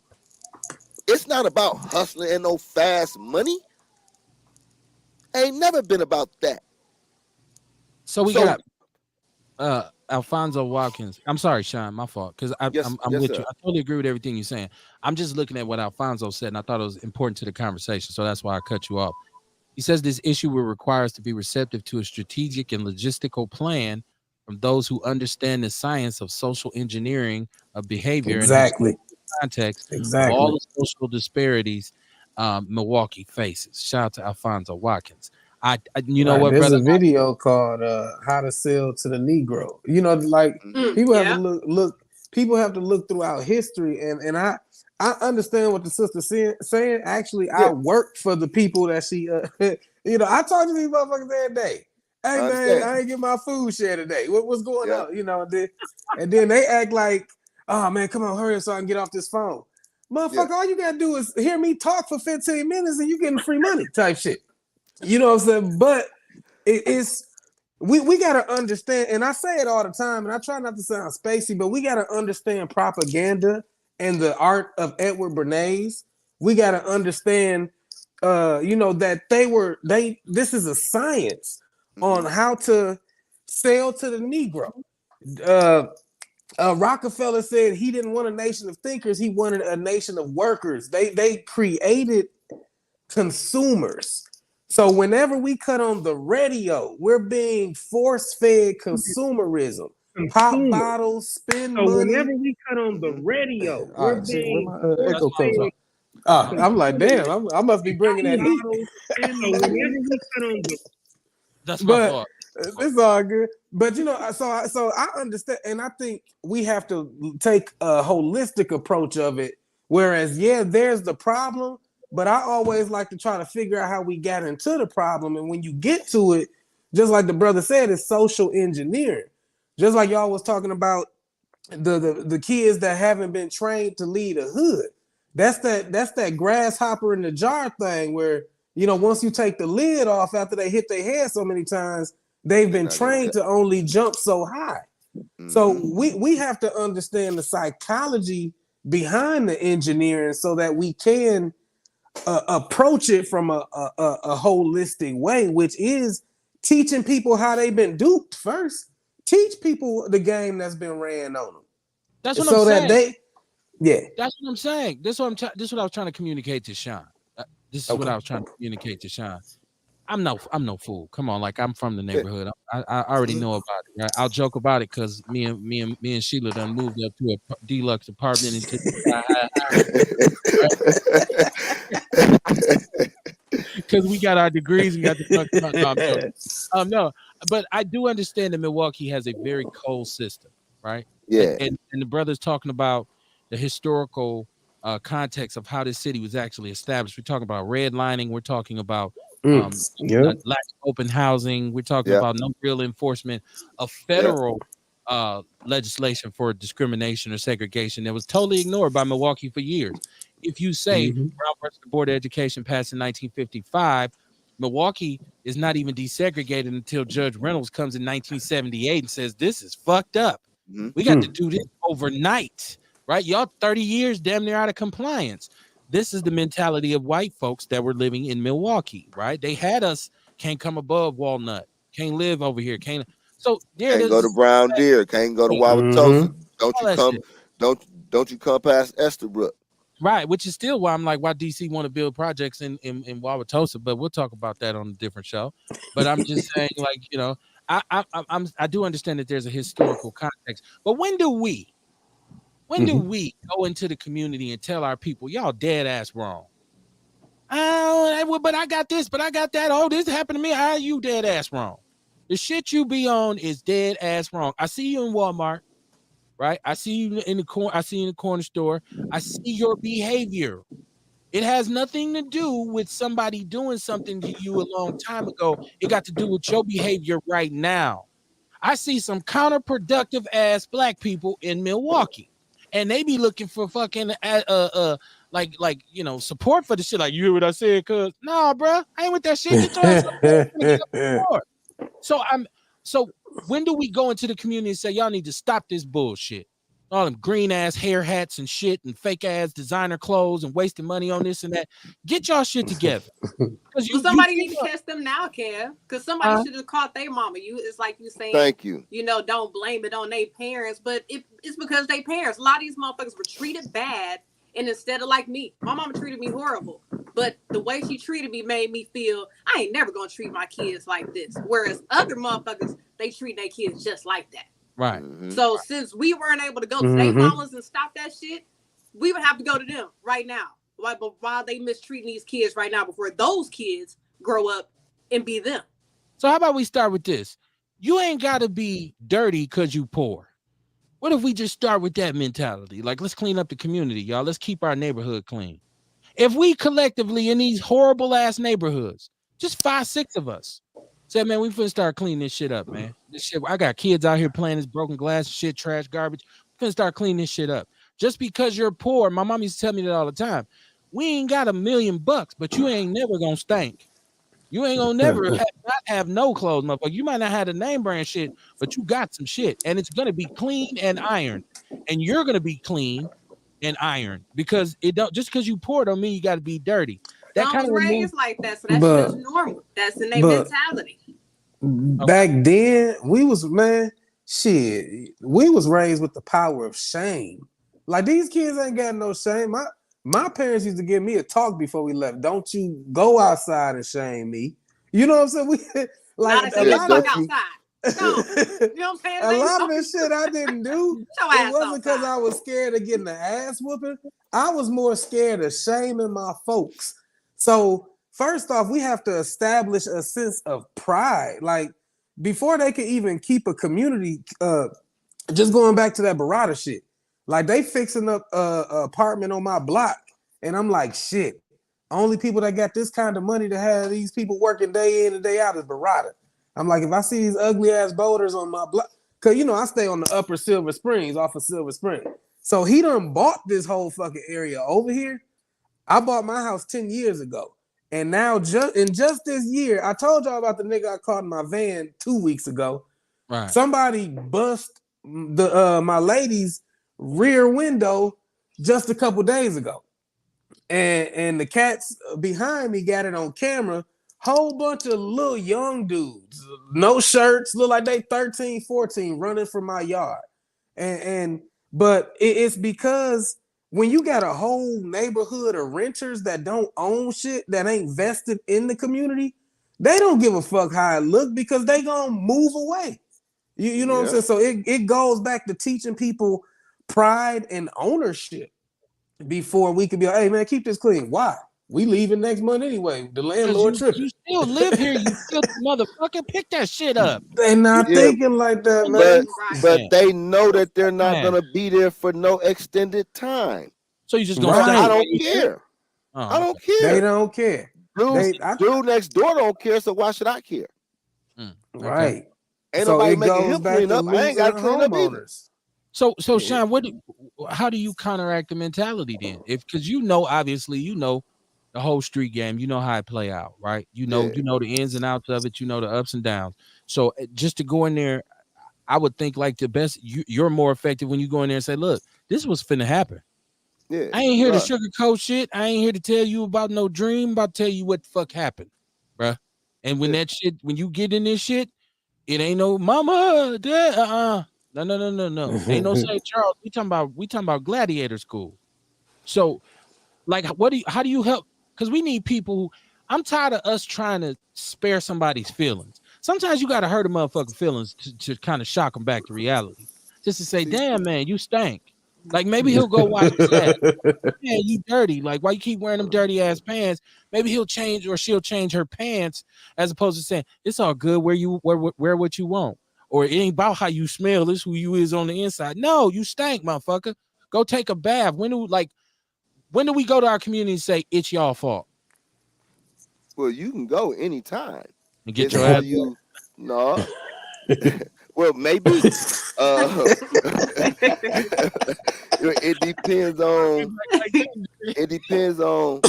It's not about hustling and no fast money. Ain't never been about that. So we So got Alfonso Watkins. I'm sorry, Sean, my fault. Because yes, I'm yes, with sir. you. I totally agree with everything you're saying. I'm just looking at what Alfonso said, and I thought it was important to the conversation. So that's why I cut you off. He says this issue will require us to be receptive to a strategic and logistical plan from those who understand the science of social engineering of behavior and historical Exactly. context of all Exactly. the social disparities Milwaukee faces. Shout out to Alfonso Watkins. You know Right. what, There's brother? a video called "How to Sell to the Negro." You know, like Mm-hmm. people have to Yeah. look. People have to look throughout history, and I understand what the sister saying. Actually, I Yeah, work for the people that she. I talk to these motherfuckers every day. Hey I man, understand. I ain't get my food share today. What's going Yeah, on? And then they act like, oh man, come on, hurry up so I can get off this phone. yeah. Motherfucker, all you gotta do is hear me talk for 15 minutes and you getting free money type shit. You know what I'm saying? But it's we gotta understand, and I say it all the time, and I try not to sound spacey, but we gotta understand propaganda and the art of Edward Bernays. We gotta understand that this is a science on Mm-hmm. how to sell to the Negro. Uh Rockefeller said he didn't want a nation of thinkers, he wanted a nation of workers. They created consumers. So whenever we cut on the radio, we're being force-fed consumerism. Pop Consumer. bottles, spend So money. whenever we cut on the Mm-hmm. radio, All we're right, shit, where being my That's echo my comes force-fed from? fault. That's my I'm fault. like, damn, I must be bringing that heat. bottles. Spend So whenever money. we cut on the That's my But fault. it's all good. But so I understand, and I think we have to take a holistic approach of it. Whereas, yeah, there's the problem, but I always like to try to figure out how we got into the problem. And when you get to it, just like the brother said, it's social engineering. Just like y'all was talking about the kids that haven't been trained to lead a hood. That's that grasshopper in the jar thing where once you take the lid off after they hit their head so many times, they've They're been not gonna trained get. to only jump so high. So Mm-hmm. we have to understand the psychology behind the engineering so that we can approach it from a holistic way, which is teaching people how they've been duped first. Teach people the game that's been ran on That's them what I'm so that saying. yeah. That's what I'm saying. This is what I was trying to communicate to Sean. This is what Okay. I was trying to communicate to Sean. I'm no fool. Come on, like I'm from the Yeah. neighborhood. I already know about it. Right? I'll joke about it because me and Sheila done moved up to a deluxe apartment into because we got our degrees. We got the front. No, I'm joking. No, but I do understand that Milwaukee has a very cold system, right? Yeah. And the brother's talking about the historical context of how this city was actually established. We're talking about redlining. We're talking about Yep. lack of open housing. We're talking Yeah. about no real enforcement of Yeah. federal legislation for discrimination or segregation that was totally ignored by Milwaukee for years. If you say Brown versus the Board of Education passed in 1955, Milwaukee is not even desegregated until Judge Reynolds comes in 1978 and says this is fucked up. Mm-hmm. We got to do this overnight, right? Y'all 30 years damn near out of compliance. This is the mentality of white folks that were living in Milwaukee, right? They had us can't come above Walnut, can't live over here, can't. So there it Can't go to is. Brown Deer. Can't go to Wauwatosa. Mm-hmm. Don't All you that come? shit. Don't you come past Estabrook? Right, which is still why I'm like, why DC want to build projects in Wauwatosa, but we'll talk about that on a different show. But I'm just saying, like, I do understand that there's a historical context, but when do we go into the community and tell our people, y'all dead ass wrong? Oh, but I got this, but I got that. Oh, this happened to me. How are you dead ass wrong? The shit you be on is dead ass wrong. I see you in Walmart, right? I see you in the corner. I see you in the corner store. I see your behavior. It has nothing to do with somebody doing something to you a long time ago. It got to do with your behavior right now. I see some counterproductive ass black people in Milwaukee, and they be looking for fucking like support for the shit. Like, you hear what I said? Cause nah, bro, I ain't with that shit. Get your ass up there. I'm gonna get up on the floor. So when do we go into the community and say y'all need to stop this bullshit? All them green ass hair hats and shit and fake ass designer clothes and wasting money on this and that. Get y'all shit together. Because somebody need to catch them now, Kev. Because somebody should have caught their mama. It's like you saying, thank you. Don't blame it on their parents, but it's because they parents. A lot of these motherfuckers were treated bad, and instead of like me, my mama treated me horrible. But the way she treated me made me feel I ain't never gonna treat my kids like this. Whereas other motherfuckers, they treat their kids just like that. Right. Mm-hmm. So since we weren't able to go to their mamas and stop that shit, we would have to go to them right now. While they mistreating these kids right now before those kids grow up and be them. So how about we start with this? You ain't got to be dirty because you poor. What if we just start with that mentality? Like, let's clean up the community, y'all. Let's keep our neighborhood clean. If we collectively in these horrible ass neighborhoods, just 5, 6 of us, said, man, we finna start cleaning this shit up, man. This shit, I got kids out here playing this broken glass shit, trash, garbage. We finna start cleaning this shit up. Just because you're poor, my mom used to tell me that all the time. We ain't got $1 million, but you ain't never gonna stink. You ain't gonna never not have no clothes, motherfucker. You might not have the name brand shit, but you got some shit, and it's gonna be clean and ironed, and you're gonna be clean and ironed because it don't just because you poor don't mean you got to be dirty. That kind of raised like that, so that's just normal. That's in their mentality. Back then, we was raised with the power of shame. Like, these kids ain't got no shame. My parents used to give me a talk before we left. Don't you go outside and shame me. You know what I'm saying? We like a lot of outside. No. You know what I'm saying? A lot of this shit I didn't do. It wasn't because I was scared of getting the ass whooping. I was more scared of shaming my folks. So first off, we have to establish a sense of pride. Like, before they could even keep a community, just going back to that Barada shit. Like, they fixing up a apartment on my block, and I'm like, shit. Only people that got this kind of money to have these people working day in and day out is Barada. I'm like, if I see these ugly ass boulders on my block, cause I stay on the upper Silver Springs off of Silver Spring. So he done bought this whole fucking area over here. I bought my house 10 years ago. And now just this year, I told y'all about the nigga I caught in my van 2 weeks ago. Right. Somebody bust my lady's rear window just a couple days ago. And the cats behind me got it on camera. Whole bunch of little young dudes, no shirts, look like they 13, 14 running from my yard. But it's because when you got a whole neighborhood of renters that don't own shit, that ain't vested in the community, they don't give a fuck how it look because they gonna move away. You know what I'm saying? So it goes back to teaching people pride and ownership before we could be like, hey man, keep this clean. Why? We leaving next month anyway. The landlord tripping. You still live here, you filthy motherfucker. Pick that shit up. They not thinking like that, man. But they know that they're not gonna be there for no extended time. So you just gonna say, I don't care. I don't care. They don't care. Dude next door don't care, so why should I care? Right. Ain't nobody making him clean up. I ain't got to clean up either. So Sean, how do you counteract the mentality then? Because obviously the whole street game, you know how it play out, right? You know the ins and outs of it, you know the ups and downs. So just to go in there, I would think like the best, you're more effective when you go in there and say, look, this was finna happen. Yeah, I ain't here to sugarcoat shit. I ain't here to tell you about no dream, about to tell you what the fuck happened, bruh. And when when you get in this shit, it ain't no mama, dad, no. Ain't no St. Charles. We talking about gladiator school. So, like, how do you help? Because we need people. I'm tired of us trying to spare somebody's feelings. Sometimes you got to hurt a motherfucking feelings to kind of shock them back to reality. Just to say, damn, man, you stank. Like, maybe he'll go wash his ass. Man, you dirty. Like, why you keep wearing them dirty ass pants? Maybe he'll change or she'll change her pants as opposed to saying, it's all good, wear what you want. Or it ain't about how you smell, it's who you is on the inside. No, you stank, motherfucker. Go take a bath. When do we go to our community and say it's y'all fault? Well, you can go anytime. And get your ass. No. Well, maybe. It depends on. It depends on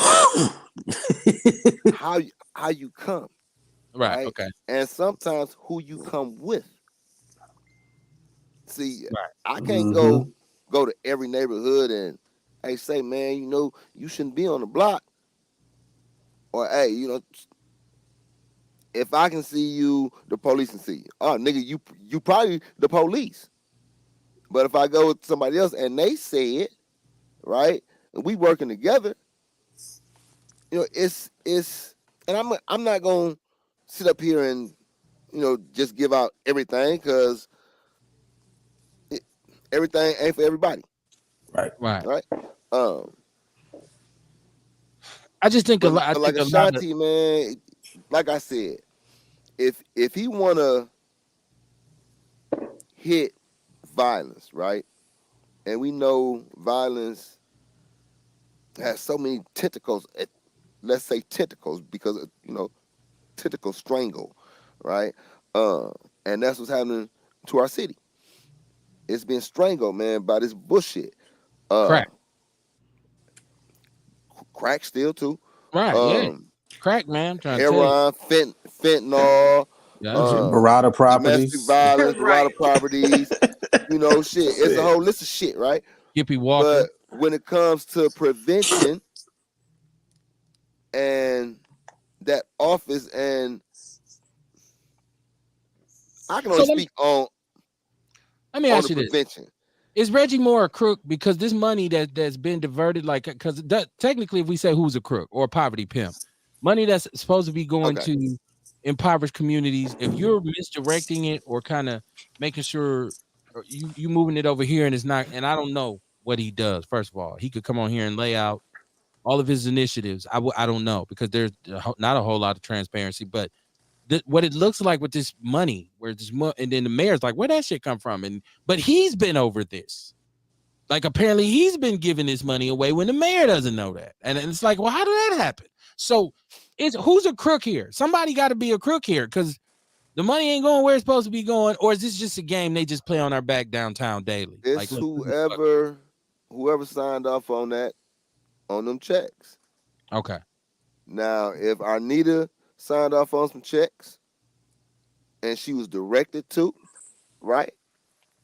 how you come, Right. right? Okay. And sometimes who you come with. See, Right. I can't Mhm. go to every neighborhood and hey say, man, you shouldn't be on the block. Or hey, if I can see you, the police can see you. Oh, nigga, you probably the police. But if I go with somebody else and they say it, right, and we working together, it's and I'm not gonna sit up here and just give out everything because everything ain't for everybody, Right. Right. right? Um, I just think a but lot. I but like think a lot of Ashanti, man, like I said, if he wanna hit violence, right, and we know violence has so many tentacles. Let's say tentacles because tentacle strangle, right? Uh, and that's what's happening to our city. It's been strangled, man, by this bullshit. Uh, crack. crack still too. Right. Yeah. Um, Crack, man. I'm trying to tell you. heroin, fentanyl, Yeah. Barada domestic properties. violence, Right. Barada properties. Shit. It's a Shit. whole list of shit, right? Hippie But walking. when it comes to prevention and that office, and I can So only speak let me on ask the you this: prevention. is Reggie Moore a crook because this money that's been diverted, like, because technically, if we say who's a crook or a poverty pimp, money that's supposed to be going Okay. to impoverished communities, if you're misdirecting it or kind of making sure you moving it over here and it's not, and I don't know what he does. First of all, he could come on here and lay out all of his initiatives. I don't know because there's not a whole lot of transparency, but what it looks like with this money, where this and then the mayor's like, where that shit come from? But he's been over this. Like apparently he's been giving this money away when the mayor doesn't know that, and it's like, well, how did that happen? So it's who's a crook here? Somebody got to be a crook here because the money ain't going where it's supposed to be going, or is this just a game they just play on our back downtown daily? Like, It's look, whoever signed off on them checks. okay, Now, if Arnita signed off on some checks and she was directed to, right?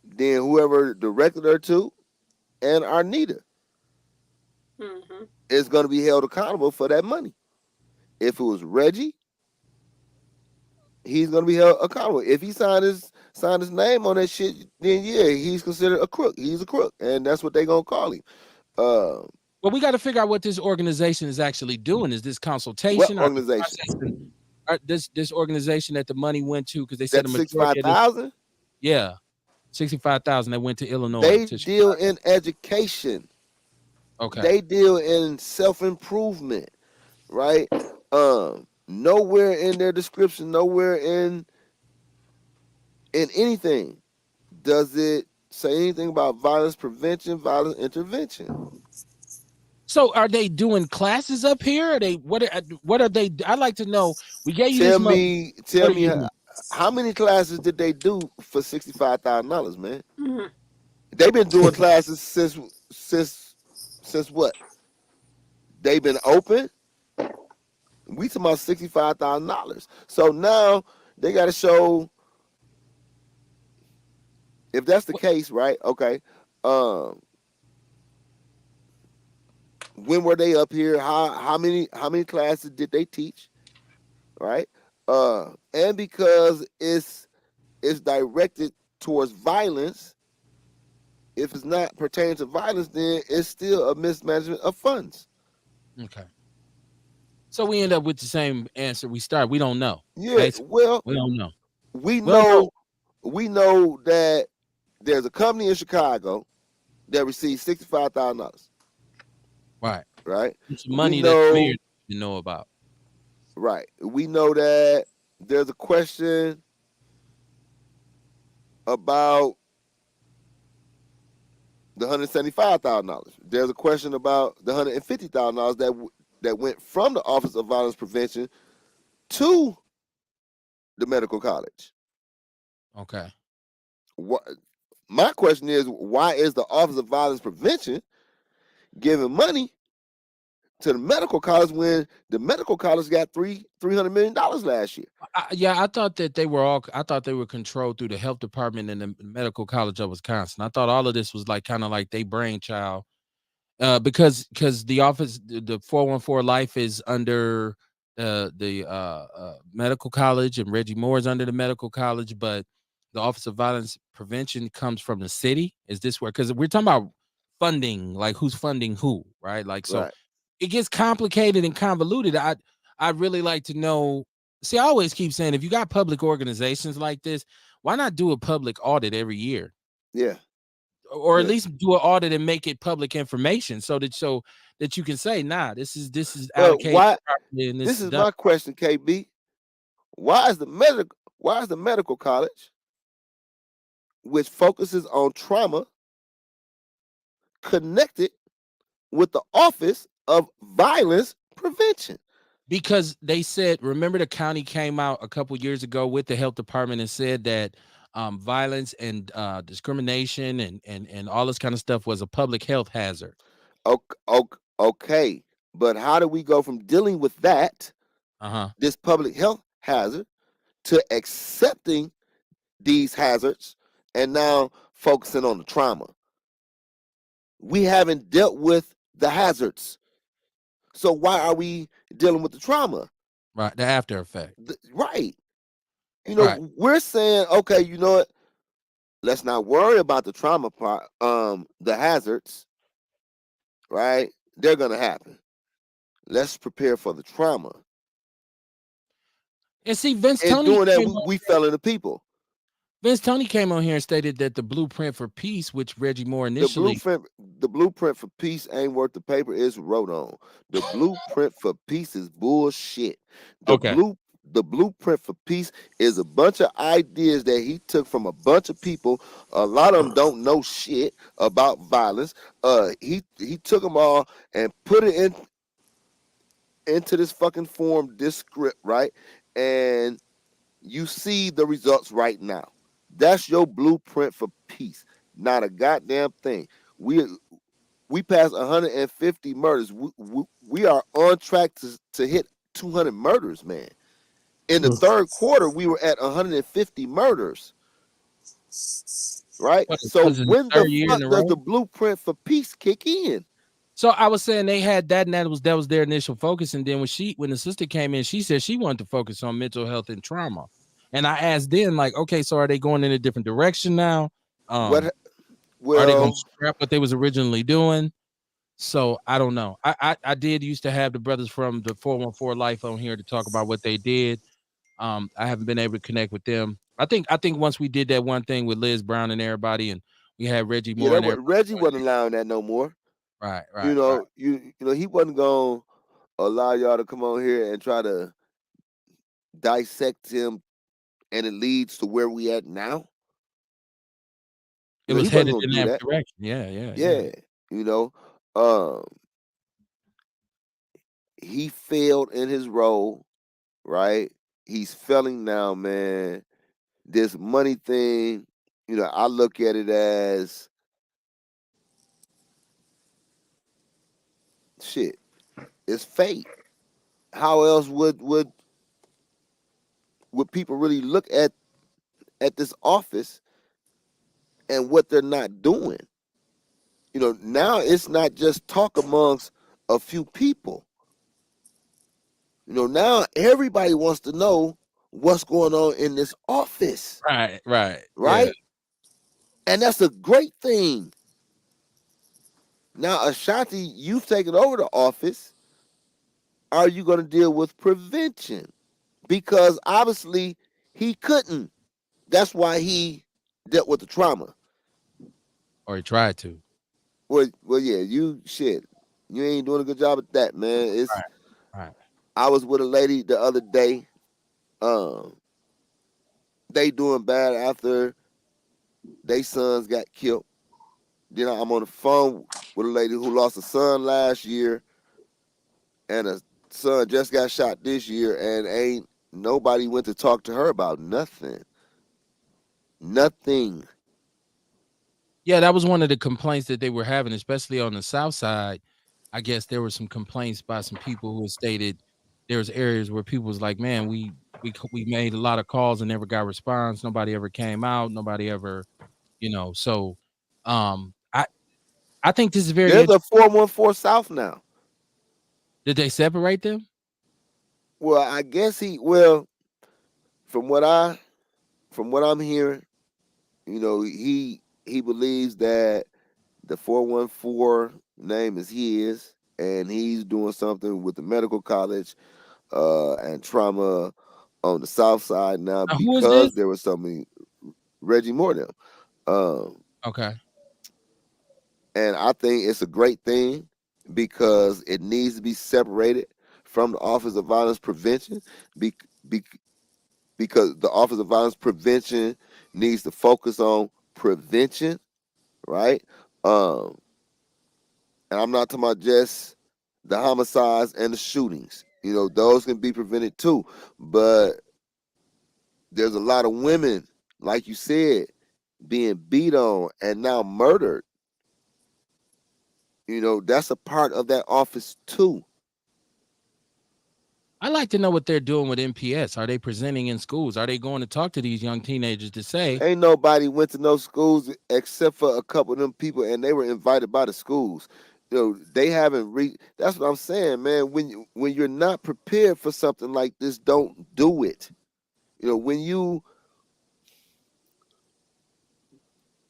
Then whoever directed her to and Arnita Mm-hmm. is going to be held accountable for that money. If it was Reggie, he's going to be held accountable. If he signed his name on that shit, then yeah, he's considered a crook. He's a crook, and that's what they're going to call him. Uh, well, we got to figure out what this organization is actually doing. Is this what consultation or organization? this organization that the money went to? Because they said That a majority of this, 65,000. yeah, 65,000 that went to Illinois They to deal Chicago. in education. Okay, They deal in self-improvement, right? Nowhere in their description, nowhere in anything does it say anything about violence prevention, violence intervention. so are they doing classes up here? Are they what are they? I'd like to know. We gave you this Tell money. me, What are you doing? how many classes did they do for $65,000, man? Mm-hmm. They've been doing classes since what? They've been open. We talking about $65,000. So now they got to show if that's the case, right? Okay. Um, when were they up here? How many classes did they teach? Right? And because it's directed towards violence, if it's not pertaining to violence, then it's still a mismanagement of funds. Okay. So we end up with the same answer we start. We don't know. Yeah, Basically, well, we don't know. we We don't know. know that there's a company in Chicago that receives $65,000. Right. Right? It's We money that the mayor know didn't know about. right. We know that there's a question about the $175,000. There's a question about the $150,000 that went from the Office of Violence Prevention to the medical college. Okay. what my question is, why is the Office of Violence Prevention giving money to the medical college when the medical college got $300 million last year? Yeah, I thought that they were all. I thought they were controlled through the health department and the medical college of Wisconsin. I thought all of this was like kind of like they brainchild, because the office, the 414 Life is under the medical college, and Reggie Moore is under the medical college, but the Office of Violence Prevention comes from the city. Is this where? Because we're talking about funding, like who's funding who, right? Like so, Right. it gets complicated and convoluted. I'd really like to know. See, I always keep saying, if you got public organizations like this, why not do a public audit every year? Yeah. Or at Yeah. least do an audit and make it public information so that you can say, nah, this is But allocated why? properly and this This is is done. my question, KB. Why is the medical college, which focuses on trauma, connected with the Office of Violence Prevention? Because they said, remember the county came out a couple years ago with the health department and said that violence and discrimination and all this kind of stuff was a public health hazard. Okay, but how do we go from dealing with that, Uh-huh. this public health hazard, to accepting these hazards and now focusing on the trauma? We haven't dealt with the hazards, so why are we dealing with the trauma? Right. The after effect. Right. Right. We're saying, okay, you know what? Let's not worry about the trauma part, the hazards, right? They're gonna happen. Let's prepare for the trauma. And see, Vince And Tony doing that, came on we fell into people. Vince Tony came on here and stated that the blueprint for peace, which Reggie Moore The initially blueprint for peace ain't worth the paper it's wrote on. The blueprint for peace is bullshit. The okay. blue the blueprint for peace is a bunch of ideas that he took from a bunch of people. A lot of them don't know shit about violence. He took them all and put it into this fucking form, this script, right? And you see the results right now. That's your blueprint for peace. Not a goddamn thing. We passed 150 murders. We are on track to hit 200 murders, man. In the third quarter, we were at 150 murders. Right? So Was it the when the third year in fuck a does row? the blueprint for peace kick in? So I was saying they had that, and that was their initial focus. And then when the sister came in, she said she wanted to focus on mental health and trauma. And I asked then, like, okay, so are they going in a different direction now? What? Are they going to Well, scrap what they was originally doing? So I don't know. I did used to have the brothers from the 414 Life on here to talk about what they did. I haven't been able to connect with them. I think once we did that one thing with Liz Brown and everybody, and we had Reggie yeah, Moore and everybody. Reggie wasn't allowing that no more. Right. He wasn't gonna allow y'all to come on here and try to dissect him, and it leads to where we at now. It was He wasn't headed gonna in do that that. direction. Yeah. Yeah, um, he failed in his role, right? He's failing now, man. This money thing, I look at it as shit. It's fate. How else would people really look at this office and what they're not doing? Now it's not just talk amongst a few people. Now everybody wants to know what's going on in this office, Right. Yeah. right? And that's a great thing. Now, Ashanti, you've taken over the office. Are you going to deal with prevention? Because obviously he couldn't. That's why he dealt with the trauma. Or he tried to. Well, yeah, you ain't doing a good job at that, man. Right. I was with a lady the other day. They doing bad after they sons got killed. Then I'm on the phone with a lady who lost a son last year, and a son just got shot this year, and ain't nobody went to talk to her about nothing. Nothing. Yeah, that was one of the complaints that they were having, especially on the south side. I guess there were some complaints by some people who stated there's areas where people was like, "Man, we made a lot of calls and never got response. Nobody ever came out. Nobody ever, So, I think this is very There's a interesting. 414 South now. Did they separate them? Well, I guess from what I from what I'm hearing, he believes that the 414 name is his, and he's doing something with the medical college and trauma on the south side now Who is this? because there was something Reggie Moore. Um, Okay. and I think it's a great thing because it needs to be separated from the Office of Violence Prevention be, be, because the Office of Violence Prevention needs to focus on prevention, right? Um, and I'm not talking about just the homicides and the shootings. Those can be prevented too. But there's a lot of women, like you said, being beat on and now murdered. That's a part of that office too. I like to know what they're doing with MPS. Are they presenting in schools? Are they going to talk to these young teenagers to say, Ain't nobody went to no schools except for a couple of them people, and they were invited by the schools. They haven't That's what I'm saying, man. When you're not prepared for something like this, don't do it. When you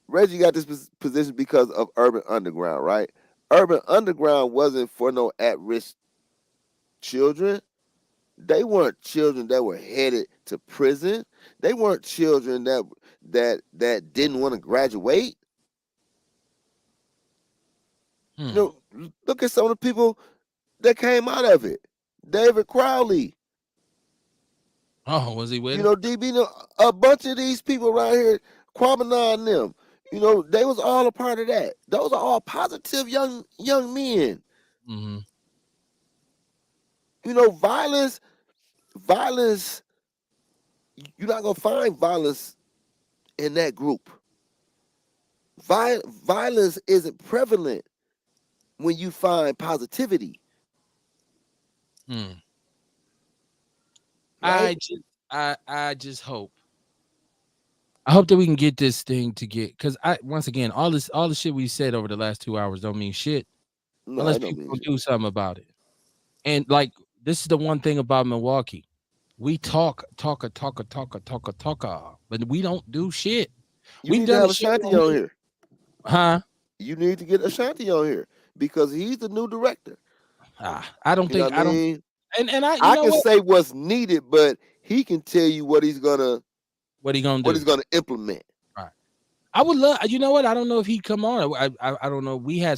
Reggie got this position because of Urban Underground, right? Urban Underground wasn't for no at-risk children. They weren't children that were headed to prison. They weren't children that didn't want to graduate. hmm, Look at some of the people that came out of it. David Crowley, oh, was he with it? DB, a bunch of these people around here, Kwame and them, they was all a part of that. Those are all positive young men. Mm-hmm. Violence, you're not gonna find violence in that group. Violence isn't prevalent when you find positivity, Hmm. right? I just hope. I hope that we can get this thing to get because once again all the shit we said over the last 2 hours don't mean shit No, unless I don't people mean don't shit. do something about it. And like this is the one thing about Milwaukee. We talk, but we don't do shit. You We've need to done the have shit Ashanti on on here. here. Huh? You need to get Ashanti on here because he's the new director. I don't You know think what I I don't mean? and I you I know can what? say what's needed, but he can tell you what he's gonna What he gonna what do? he's gonna implement. Right. I would love. You know what? I don't know if he'd come on. I don't know. We had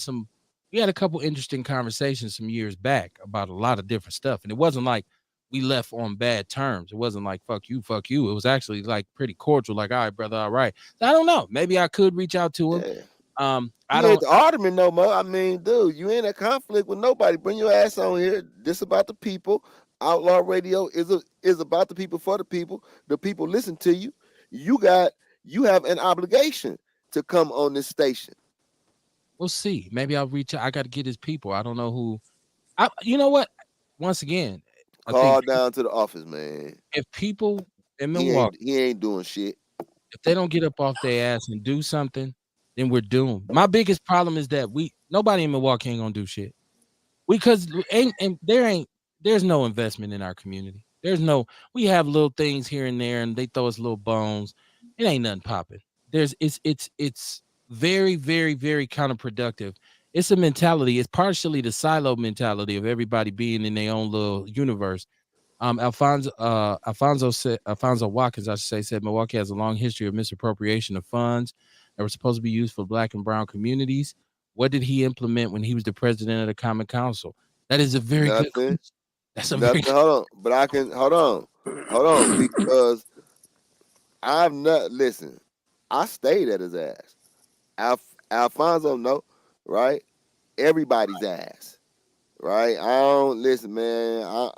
a couple interesting conversations some years back about a lot of different stuff, and it wasn't like we left on bad terms. It wasn't like fuck you, fuck you. It was actually like pretty cordial. Like all right, brother, all right. So I don't know. Maybe I could reach out to him. Yeah. I You ain't don't. the alderman no more. I mean, dude, you ain't a conflict with nobody. Bring your ass on here. This about the people. Outlaw Radio is about the people for the people. The people listen to you. You got you have an obligation to come on this station. We'll see. Maybe I'll reach out. I got to get his people. I don't know who. You know what? Once again, I think Call down to the office, man. if people in He ain't Milwaukee, he ain't doing shit. if they don't get up off their ass and do something, then we're doomed. My biggest problem is that nobody in Milwaukee ain't gonna do shit. Because ain't and there ain't there's no investment in our community. We have little things here and there and they throw us little bones. It ain't nothing popping. It's very, very, very counterproductive. It's a mentality. It's partially the silo mentality of everybody being in their own little universe. Alfonso Watkins, I should say, said Milwaukee has a long history of misappropriation of funds that were supposed to be used for Black and Brown communities. What did he implement when he was the president of the Common Council? That is a very good Nothing. question. That's a very Nothing. Hold on. But I can hold on. Hold on. Because I've not listen. I stayed at his ass. Alfonso, no, right? Everybody's ass, right? I don't listen, man. I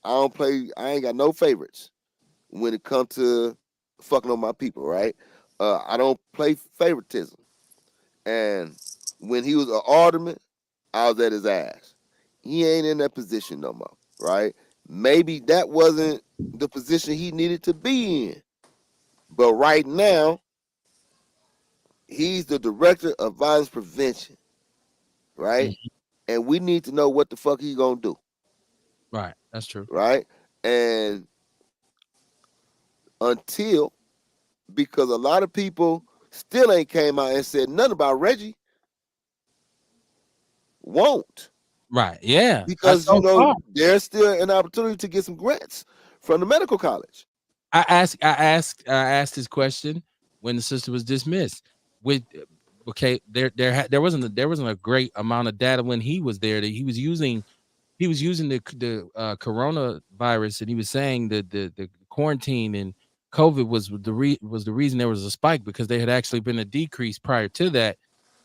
don't play. I ain't got no favorites when it comes to fucking on my people, right? I don't play favoritism. And when he was an alderman, I was at his ass. He ain't in that position no more, right? Maybe that wasn't the position he needed to be in. But right now, he's the director of violence prevention, right? Mhm. And we need to know what the fuck he gonna do, Right. That's true. right? And until, because a lot of people still ain't came out and said nothing about Reggie, won't. Right. Yeah. Because So far, there's still an opportunity to get some grants from the medical college. I asked this question when the sister was dismissed. With okay, there wasn't a great amount of data when he was there that he was using the coronavirus, and he was saying that the quarantine and COVID was the reason there was a spike, because there had actually been a decrease prior to that.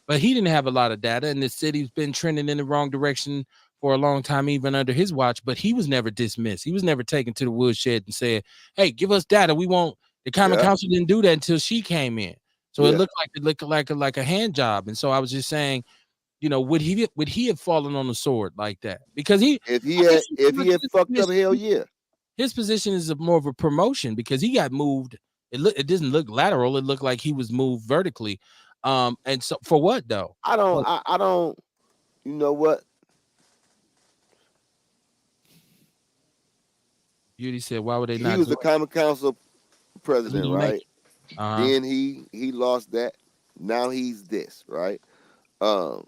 But he didn't have a lot of data, and the city's been trending in the wrong direction for a long time, even under his watch. But he was never dismissed. He was never taken to the woodshed and said, "Hey, give us data. We won't." The Common Yeah, Council didn't do that until she came in. So yeah. it looked like a hand job. And so I was just saying, would he have fallen on the sword like that? Because If he I think had if he had fucked up, hell yeah. his position is more of a promotion, because he got moved. It doesn't look lateral. It looked like he was moved vertically. And so for what though? What I don't. You know what? Beauty said, why would they He not was do the it? Common Council Because we president, didn't make right? it. Uh-huh. Then he lost that. Now he's this, right? Um,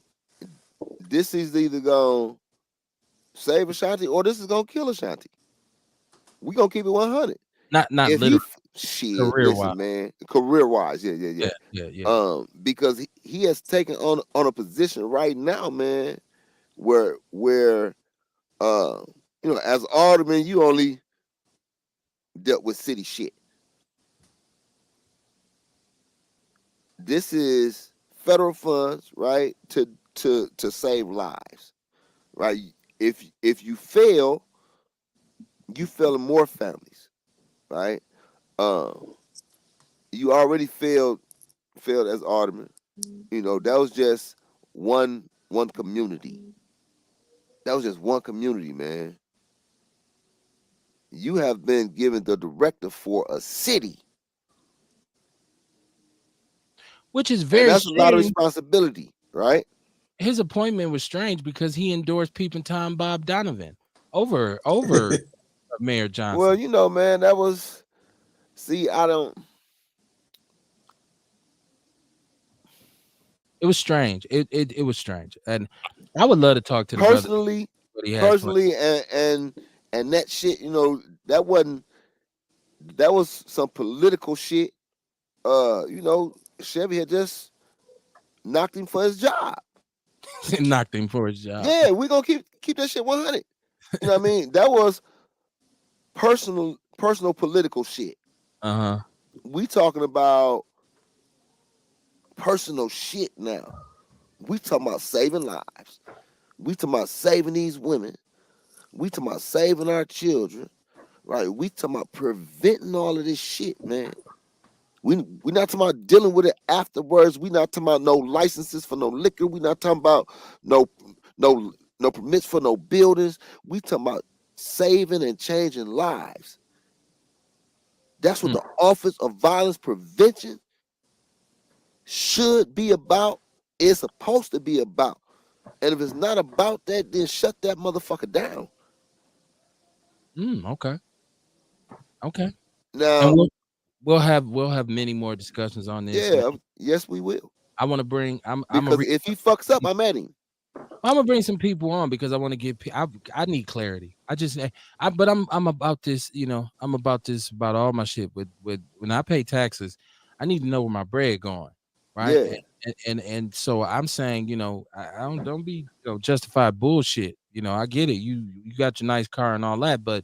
this is either gonna save Ashanti or this is gonna kill Ashanti. We gonna keep it 100. Not If he literally, shit, career wise. listen, man, career wise, yeah, yeah, yeah. Yeah, yeah, yeah. Because he has taken on a position right now, man, where uh, as alderman, you only dealt with city shit. This is federal funds, right? To save lives, right? If you fail, you fail in more families, right? Um, you already failed as alderman. That was just one community. That was just one community, man. You have been given the directive for a city, Which is and very that's a lot of strange. responsibility, right? His appointment was strange because he endorsed Peeping Tom Bob Donovan over Mayor Well, Johnson. man, that was. See, I don't It was strange. It was strange. And I would love to talk to the brother, personally, what he has planned. personally, and that shit. That wasn't. That was some political shit. Chevy had just knocked him for his job. Knocked him for his job. Yeah, we gonna keep that shit 100. You know what I mean? That was personal political shit. Uh-huh. We talking about personal shit now. We talking about saving lives. We talking about saving these women. We talking about saving our children. Right? We talking about preventing all of this shit, man. We not talking about dealing with it afterwards. We not talking about no licenses for no liquor. We not talking about no no no permits for no buildings. We talking about saving and changing lives. That's what Hmm. the Office of Violence Prevention should be about. It's supposed to be about. And if it's not about that, then shut that motherfucker down. Okay. Okay. And Now, we'll have many more discussions on this, man. yeah, yes, we will. I want to bring I'm gonna Because read if he fucks up, I'm at him. I'm gonna bring some people on because I want to get. I need clarity. But I'm about this. I'm about this about all my shit. With when I pay taxes, I need to know where my bread going, right? Yeah. And so I'm saying, I don't be justify bullshit. I get it. You got your nice car and all that, but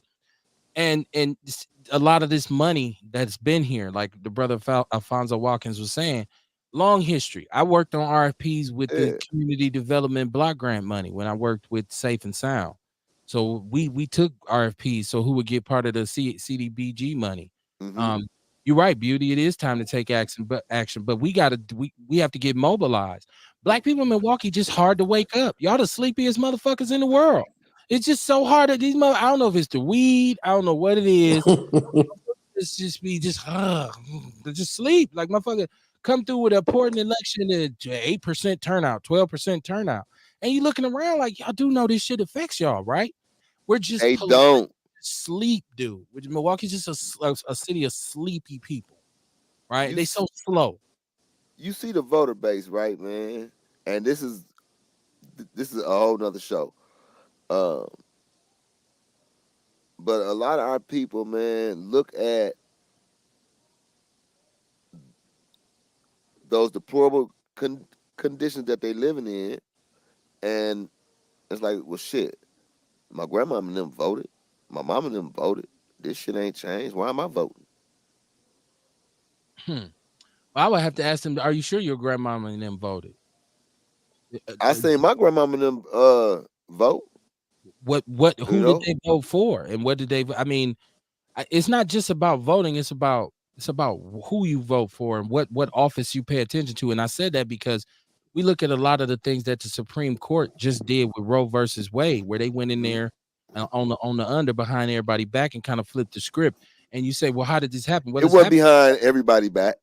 a lot of this money that's been here, like the brother Alfonso Watkins was saying, long history. I worked on RFPs with the Yeah. community development block grant money when I worked with Safe and Sound. So we took RFPs. So who would get part of the CDBG money? Mm-hmm. Um, You're right, Beauty. It is time to take action, but we have to get mobilized. Black people in Milwaukee just hard to wake up. Y'all the sleepiest motherfuckers in the world. It's just so hard that these I don't know if it's the weed, I don't know what it is. It's just be just sleep like motherfucker come through with an important election at 8% turnout, 12% turnout, and you looking around like y'all do know this shit affects y'all, right? We're just They don't. sleep, dude. Milwaukee's just a city of sleepy people, right? You They so slow. you see the voter base, right, man? And this is a whole nother show. Um, but a lot of our people, man, look at those deplorable conditions that they living in, and it's like, well, shit. My grandmama and them voted. My mama and them voted. This shit ain't changed. Why am I voting? Hmm. I would have to ask them. Are you sure your grandmama and them voted? I seen my grandmama and them vote. What? You Who did know, they vote for, and what did they? I mean, it's not just about voting. It's about who you vote for and what office you pay attention to. And I said that because we look at a lot of the things that the Supreme Court just did with Roe versus Wade, where they went in Mhm. there on the under behind everybody back and kind of flipped the script. And you say, well, how did this happen? Well, It it's wasn't happened. behind everybody back.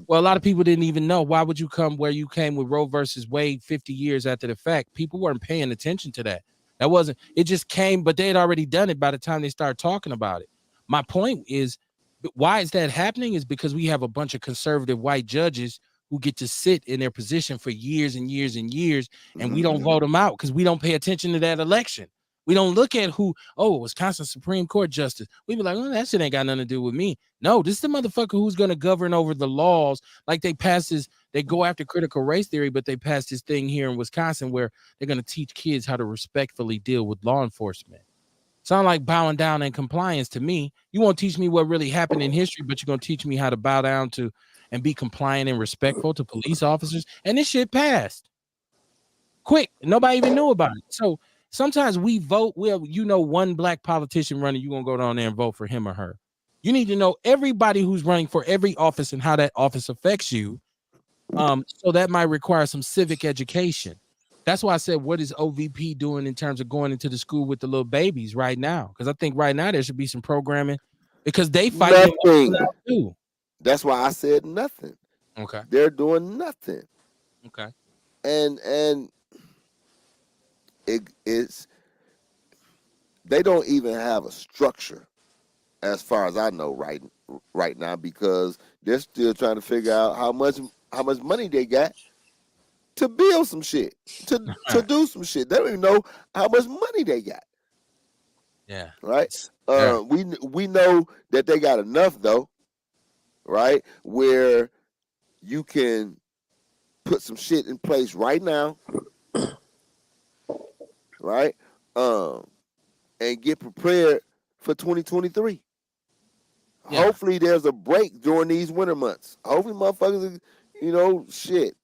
Well, a lot of people didn't even know. Why would you come where you came with Roe versus Wade 50 years after the fact? People weren't paying attention to that. That wasn't, it just came, but they had already done it by the time they started talking about it. My point is, why is that happening? Is because we have a bunch of conservative white judges who get to sit in their position for years and years and years, and we don't Mhm. vote them out because we don't pay attention to that election. We don't look at who, Wisconsin Supreme Court justice. We be like, that shit ain't got nothing to do with me. No, this is the motherfucker who's going to govern over the laws. Like they go after critical race theory, but they passed this thing here in Wisconsin where they're going to teach kids how to respectfully deal with law enforcement. Sound like bowing down in compliance to me. You won't teach me what really happened in history, but you're going to teach me how to bow down to and be compliant and respectful to police officers. And this shit passed quick. Nobody even knew about it. So sometimes we vote. Well, one black politician running, you're going to go down there and vote for him or her. You need to know everybody who's running for every office and how that office affects you. So that might require some civic education. That's why I said, what is OVP doing in terms of going into the school with the little babies right now? Because I think right now there should be some programming because they fighting it Nothing. too. That's why I said nothing. Okay. They're doing nothing, Okay. and it's they don't even have a structure, as far as I know, right now, because they're still trying to figure out how much money they got to build some shit, to do some shit. They don't even know how much money they got. Yeah. Right? Yeah. We know that they got enough though, right? Where you can put some shit in place right now, right? And get prepared for 2023. Yeah. Hopefully there's a break during these winter months. Hopefully motherfuckers, shit.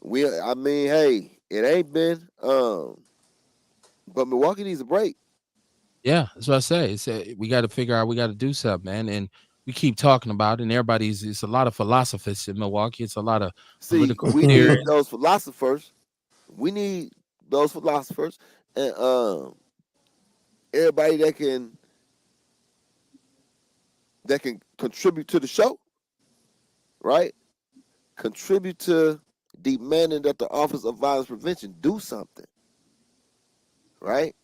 I mean, hey, it ain't been but Milwaukee needs a break. Yeah. That's what I say. We got to figure out, we got to do something, man. And we keep talking about it, and it's a lot of philosophers in Milwaukee. It's a lot of See, political we theory. need those philosophers. We need those philosophers and everybody that can contribute to the show, right? Contribute to demanding that the Office of Violence Prevention do something, right?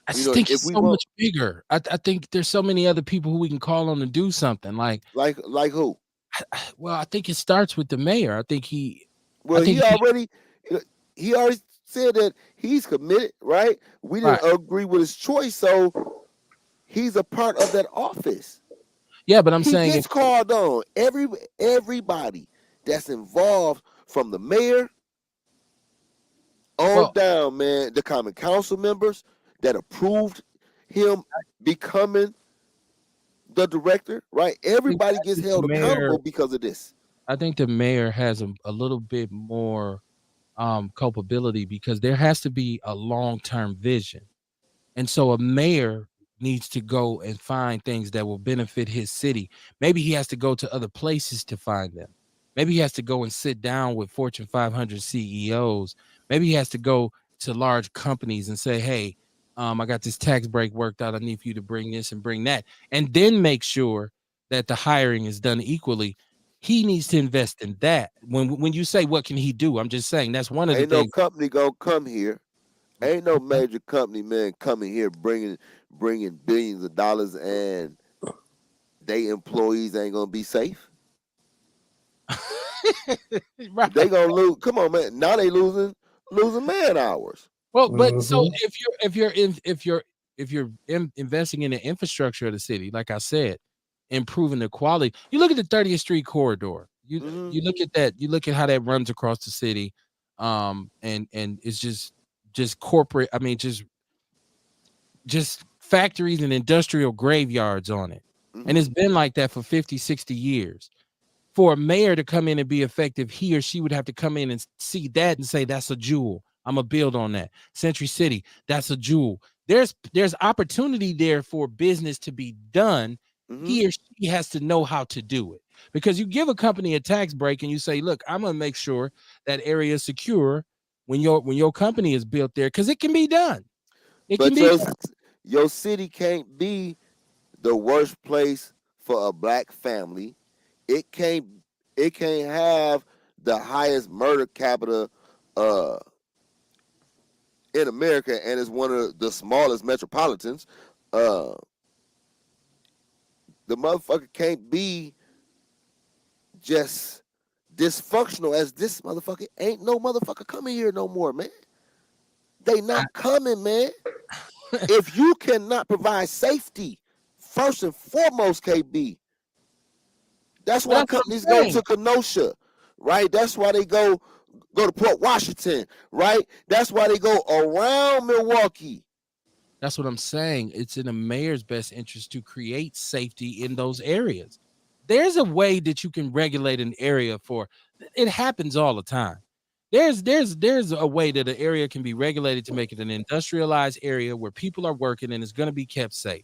I just think If it's we so want, much bigger. I think there's so many other people who we can call on to do something. like who? Well, I think it starts with the mayor. I Well, think he already said that he's committed, right? We right. didn't agree with his choice, so he's a part of that office. Yeah, but I'm He saying gets called on. Everybody that's involved, from the mayor on well, down, man, the common council members that approved him becoming the director, right? Everybody I gets think the held mayor, accountable because of this. has a little bit more culpability because there has to be a long-term vision. And so a mayor needs to go and find things that will benefit his city. Maybe he has to go to other places to find them. Maybe he has to go and sit down with Fortune 500 CEOs. Maybe he has to go to large companies and say, hey, I got this tax break worked out. I need for you to bring this and bring that. And then make sure that the hiring is done equally. He needs to invest in that. When you say what can he do, I'm just saying that's one of the Ain't no things. company gonna come here. Ain't no major company, man, coming here bringing billions of dollars, and they employees ain't gonna be safe. Right. They gonna lose. Come on, man. Now they losing man hours. Well, but so Mhm. if you're investing in the infrastructure of the city, like I said, improving the quality. You look at the 30th Street corridor. You look at that. You look at how that runs across the city, and it's just corporate. I mean, just factories and industrial graveyards on it, and it's been like that for 50, 60 years. For a mayor to come in and be effective, he or she would have to come in and see that and say, that's a jewel. I'm gonna build on that. Century City, that's a jewel. There's opportunity there for business to be done. He or she has to know how to do it. Because you give a company a tax break and you say, look, I'm gonna make sure that area is secure when your company is built there, because it can be done. It can But be your city can't be the worst place for a black family. It can't have the highest murder capita uh in America, and it's one of the smallest metropolitans. Uh the motherfucker can't be just dysfunctional as this motherfucker. Ain't no motherfucker coming here no more, man. They not coming, man. If you cannot provide safety, first and foremost, KB, that's but why that's what companies I'm go saying. to Kenosha, right? That's why they go to Port Washington, right? That's why they go around Milwaukee. That's what I'm saying. It's in the mayor's best interest to create safety in those areas. There's a way that you can regulate an area for it happens all the time. There's a way that an area can be regulated to make it an industrialized area where people are working and it's going to be kept safe.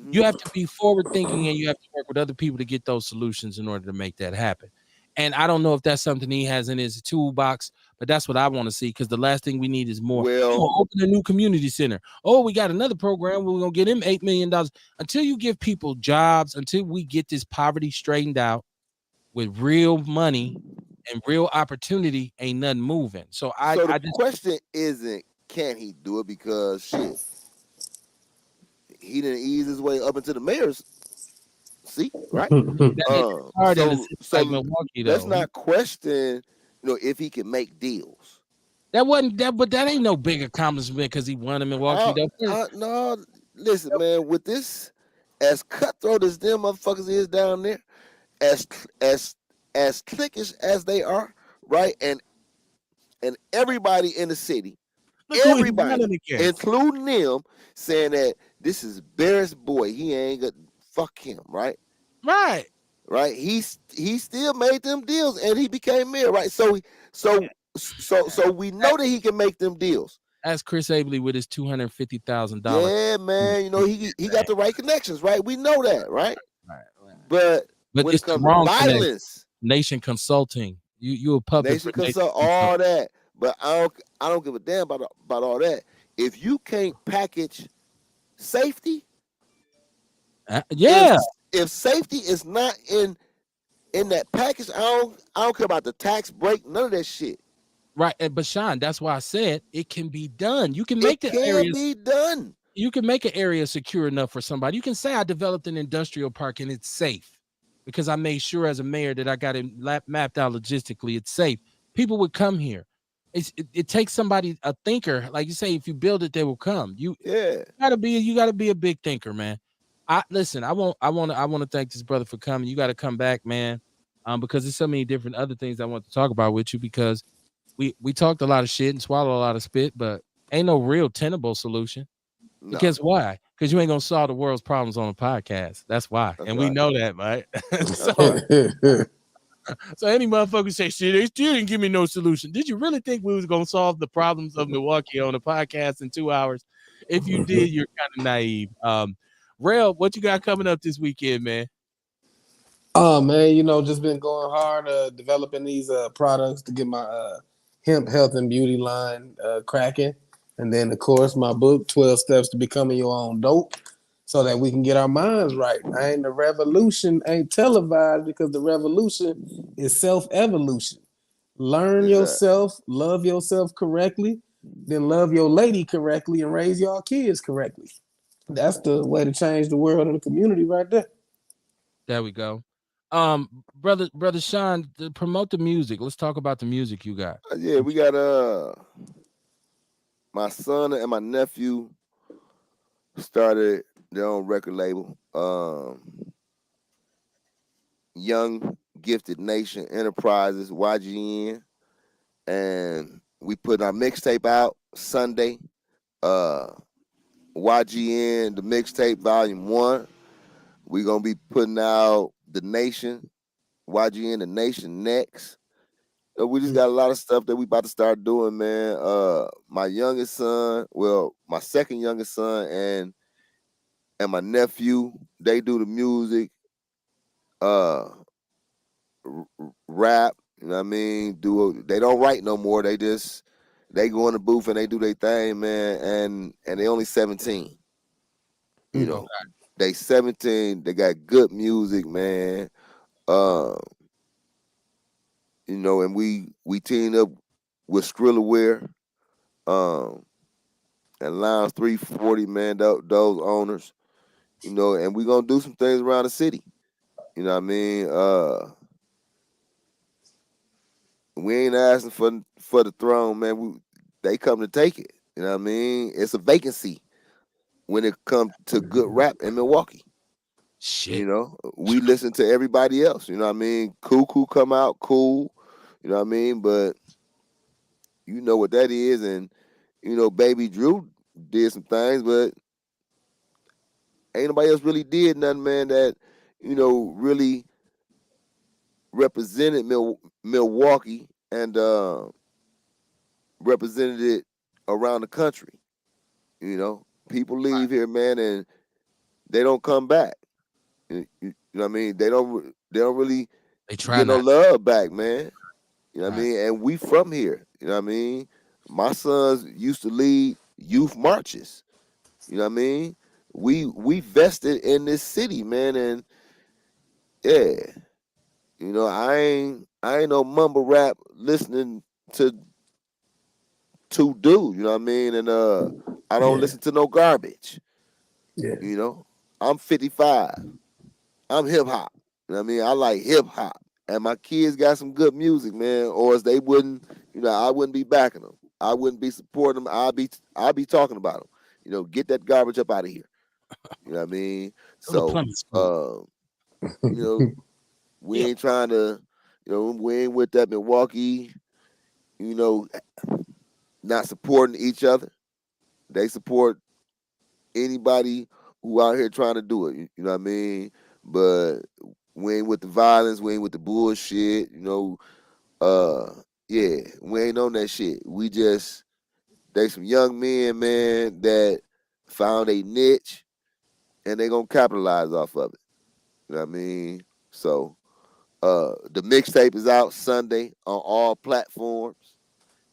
You have to be forward thinking and you have to work with other people to get those solutions in order to make that happen. And I don't know if that's something he has in his toolbox, but that's what I want to see, because the last thing we need is more. Well, Oh, open a new community center. Oh, we got another program. We're going to get him $8 million. Until you give people jobs, until we get this poverty straightened out with real money and real opportunity, ain't nothing moving. So so the I just, question isn't can he do it, because shit, he didn't ease his way up into the mayor's seat, right? it's hard in a city like So Milwaukee, let's though. not question, if he can make deals. That wasn't that, but that ain't no big accomplishment because he won in Milwaukee. Though. No, listen, man. With this, as cutthroat as them motherfuckers is down there, as as cliquish as they are, right? And everybody in the city, Look who he's everybody, running against. including them, saying that this is Barrett's boy. He ain't gonna fuck him, right? Right. Right. He still made them deals, and he became mayor, right? So we know that he can make them deals. That's Chris Abley with his $250,000. Yeah, man. He got the right connections, right? We know that, right? Right. But But when it it's the comes to wrong connection. violence, Nation Consulting. You a puppet Nation for Nation consult, all that. But I don't give a damn about all that. If you can't package safety, yeah. if safety is not in that package, I don't care about the tax break, none of that shit. Right. But Sean, that's why I said it can be done. You can make the areas be done. You can make an area secure enough for somebody. You can say I developed an industrial park and it's safe because I made sure as a mayor that I got it mapped out logistically. It's safe. People would come here. It takes somebody, a thinker, like you say. If you build it, they will come. You gotta be a big thinker, man. I want to thank this brother for coming. You got to come back, man. Because there's so many different other things I want to talk about with you, because we talked a lot of shit and swallowed a lot of spit, but ain't no real tenable solution. No. Guess why? Because you ain't gonna solve the world's problems on a podcast. That's why. That's and right. we know that, right? Right. So any motherfucker say, shit, they still didn't give me no solution. Did you really think we was gonna solve the problems of Milwaukee on a podcast in 2 hours? If you did, you're kind of naive. Rel, what you got coming up this weekend, man? Oh man, just been going hard developing these products to get my hemp health and beauty line cracking. And then of course my book, 12 Steps to Becoming Your Own Dope, so that we can get our minds right. The revolution ain't televised because the revolution is self-evolution. Learn Exactly. yourself, love yourself correctly, then love your lady correctly and raise your kids correctly. That's the way to change the world and the community right there. There we go. Brother Sean, promote the music. Let's talk about the music you got. Yeah, we got my son and my nephew started their own record label. Young Gifted Nation Enterprises, YGN, and we put our mixtape out Sunday. Uh, YGN, the mixtape volume 1. We're gonna be putting out the Nation, YGN, the Nation next. We just got a lot of stuff that we about to start doing, man. My youngest son, well, my second youngest son, and my nephew, they do the music. Uh, Rap, you know what I mean? They don't write no more. They go in the booth and they do their thing, man. And they only 17. You Mm. know, they 17. They got good music, man. Uh, and we teamed up with Skrillaware, um, and Lounge 340, man. Those owners, and we gonna do some things around the city. You know what I mean? We ain't asking for the throne, man. They come to take it. You know what I mean? It's a vacancy when it comes to good rap in Milwaukee. Shit. We listen to everybody else. You know what I mean? Cuckoo come out, cool. You know what I mean? But you know what that is, and Baby Drew did some things, but ain't nobody else really did nothing, man. That really represented Milwaukee and represented it around the country. People leave here, man, and they don't come back. You know what I mean? They don't really They try get no not. love back, man. You know what I Right. mean? And we from here. You know what I mean? My sons used to lead youth marches. You know what I mean? We vested in this city, man, and yeah, I ain't no mumble rap listening to do. You know what I mean? And I don't Yeah, listen to no garbage. yeah. You know, I'm 55. I'm hip hop. You know what I mean? I like hip hop. And my kids got some good music, man. Or else they wouldn't, I wouldn't be backing them. I wouldn't be supporting them. I'll be talking about them. Get that garbage up out of here. You know what I mean? Go to So, Plymouth School. you know, we Yeah. ain't trying to, we ain't with that Milwaukee, you know, not supporting each other. They support anybody who out here trying to do it. You know what I mean? But we ain't with the violence. We ain't with the bullshit. Uh, yeah, we ain't on that shit. They some young men, man, that found a niche and they gonna capitalize off of it. You know what I mean? So, the mixtape is out Sunday on all platforms,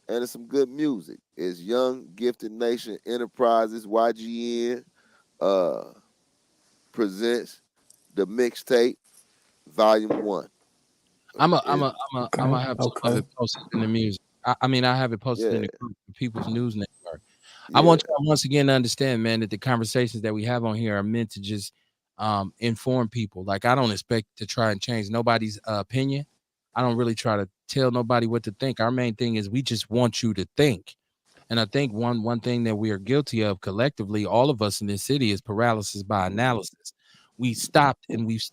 and it's some good music. It's Young Gifted Nation Enterprises, YGN. Uh, presents the mixtape volume 1. I'm a I'm It, a I'm a I'm Okay, gonna have some of okay. it posted in the music. I mean, I have it posted in yeah, the group, the People's News Network. I yeah. want y'all once again to understand, man, that the conversations that we have on here are meant to just inform people. Like I don't expect to try and change nobody's opinion. I don't really try to tell nobody what to think. Our main thing is we just want you to think. And I think one thing that we are guilty of collectively, all of us in this city, is paralysis by analysis. We stopped and we've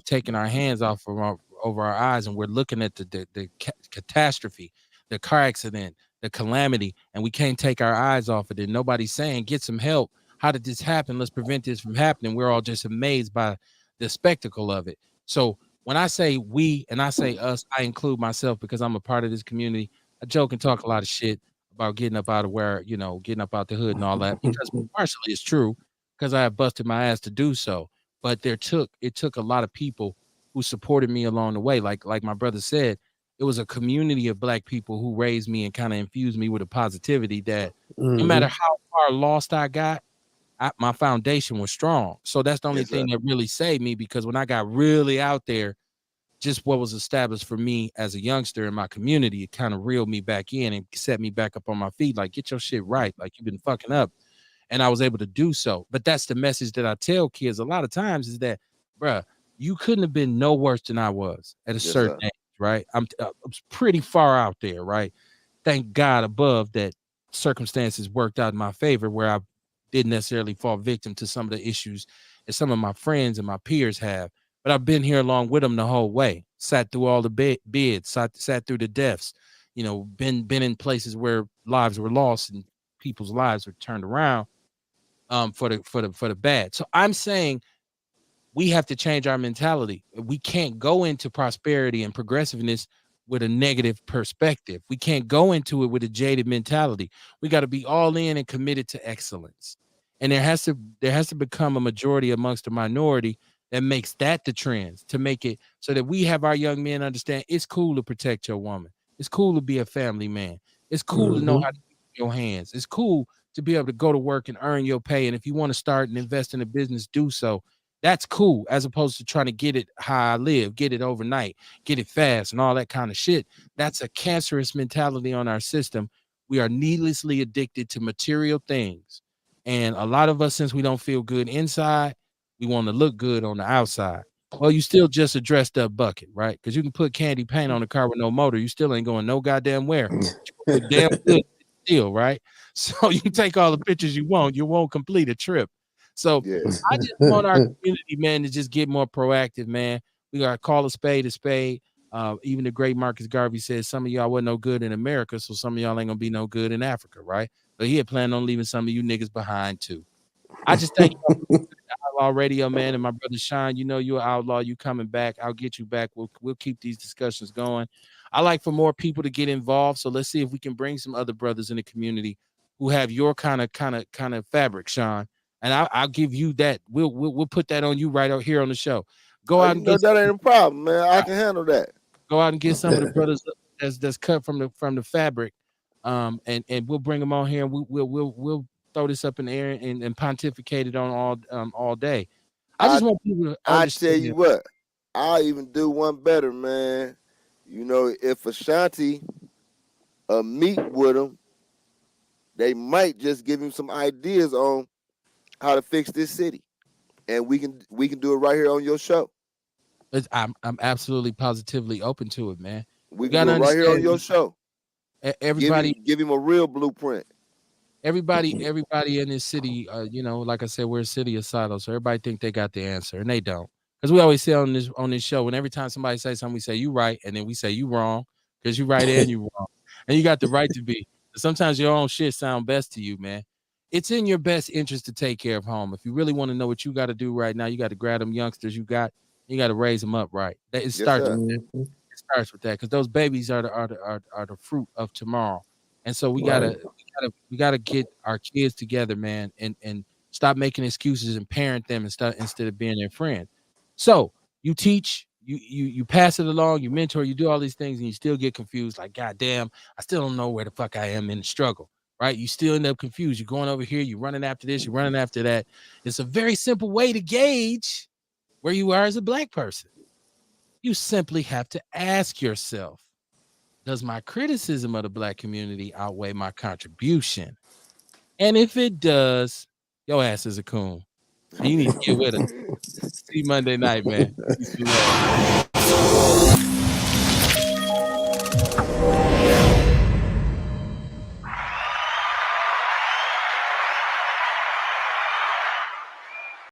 taken our hands off of over our eyes, and we're looking at the catastrophe, the car accident, the calamity, and we can't take our eyes off it. And nobody's saying, "Get some help. How did this happen? Let's prevent this from happening." We're all just amazed by the spectacle of it. So when I say we and I say us, I include myself because I'm a part of this community. I joke and talk a lot of shit. about getting up out of where, getting up out the hood and all that, because partially it's true, because I have busted my ass to do so. But it took a lot of people who supported me along the way. Like my brother said, it was a community of black people who raised me and kind of infused me with a positivity that no matter how far lost I got, my foundation was strong. So that's the only Yes, sir. thing that really saved me, because when I got really out there, just what was established for me as a youngster in my community, it kind of reeled me back in and set me back up on my feet. Like, get your shit right. Like, you've been fucking up. And I was able to do so. But that's the message that I tell kids a lot of times, is that, bruh, you couldn't have been no worse than I was at a Yes, certain sir. age, right? I'm pretty far out there, right? Thank God above that circumstances worked out in my favor, where I didn't necessarily fall victim to some of the issues that some of my friends and my peers have. But I've been here along with them the whole way, sat through all the bids, sat through the deaths, been in places where lives were lost and people's lives were turned around for the bad. So I'm saying we have to change our mentality. We can't go into prosperity and progressiveness with a negative perspective. We can't go into it with a jaded mentality. We got to be all in and committed to excellence. And there has to become a majority amongst the minority that makes that the trends, to make it so that we have our young men understand it's cool to protect your woman. It's cool to be a family man. It's cool to know how to use your hands. It's cool to be able to go to work and earn your pay. And if you want to start and invest in a business, do so. That's cool, as opposed to trying to get it how I live, get it overnight, get it fast, and all that kind of shit. That's a cancerous mentality on our system. We are needlessly addicted to material things. And a lot of us, since we don't feel good inside, we want to look good on the outside. Well, you still just a dressed up bucket, right? Because you can put candy paint on a car with no motor. You still ain't going no goddamn where. You look damn good still, right? So you can take all the pictures you won't complete a trip. So Yeah. I just want our community, man, to just get more proactive, man. We got to call a spade a spade. Even the great Marcus Garvey says some of y'all wasn't no good in America, so some of y'all ain't gonna be no good in Africa, right? But he had planned on leaving some of you niggas behind too. I just thank y'all for listening to Outlaw Radio, man, and my brother Sean. You know you're an outlaw. You coming back? I'll get you back. We'll keep these discussions going. I like for more people to get involved, so let's see if we can bring some other brothers in the community who have your kind of fabric, Sean. And I'll give you that. We'll put that on you right out here on the show. Go Oh, out you and know get that some, ain't a problem, man. I can handle that. go out and get some of the brothers that's cut from the fabric, and we'll bring them on here, and we'll throw this up in the air and pontificate it on all day. I I just want people to I tell understand. you what, I'll even do one better, man. You know, if Ashanti meet with him, they might just give him some ideas on how to fix this city, and we can do it right here on your show. I'm absolutely positively open to it, man. We You can do gotta it right here on understand, your show. Give everybody him give him a real blueprint. everybody in this city, like I said, we're a city of silos, so everybody think they got the answer, and they don't. Because we always say on this show, and every time somebody says something, we say you right, and then we say you wrong, because you right and you wrong, and you got the right to be. Sometimes your own shit sound best to you, man. It's in your best interest to take care of home. If you really want to know what you got to do right now, you got to grab them youngsters you got to raise them up right. It Yes, starts sir. with that. It starts with that, because those babies are the fruit of tomorrow, and so we Right. gotta get our kids together, man, and stop making excuses and parent them instead of being their friend. So you teach, you pass it along, you mentor, you do all these things, and you still get confused. Like, God damn, I still don't know where the fuck I am in the struggle. Right? You still end up confused. You're going over here, you're running after this, you're running after that. It's a very simple way to gauge where you are as a black person. You simply have to ask yourself, does my criticism of the black community outweigh my contribution? And if it does, your ass is a coon. And you need to get with us. See you Monday night, man. Peace and love.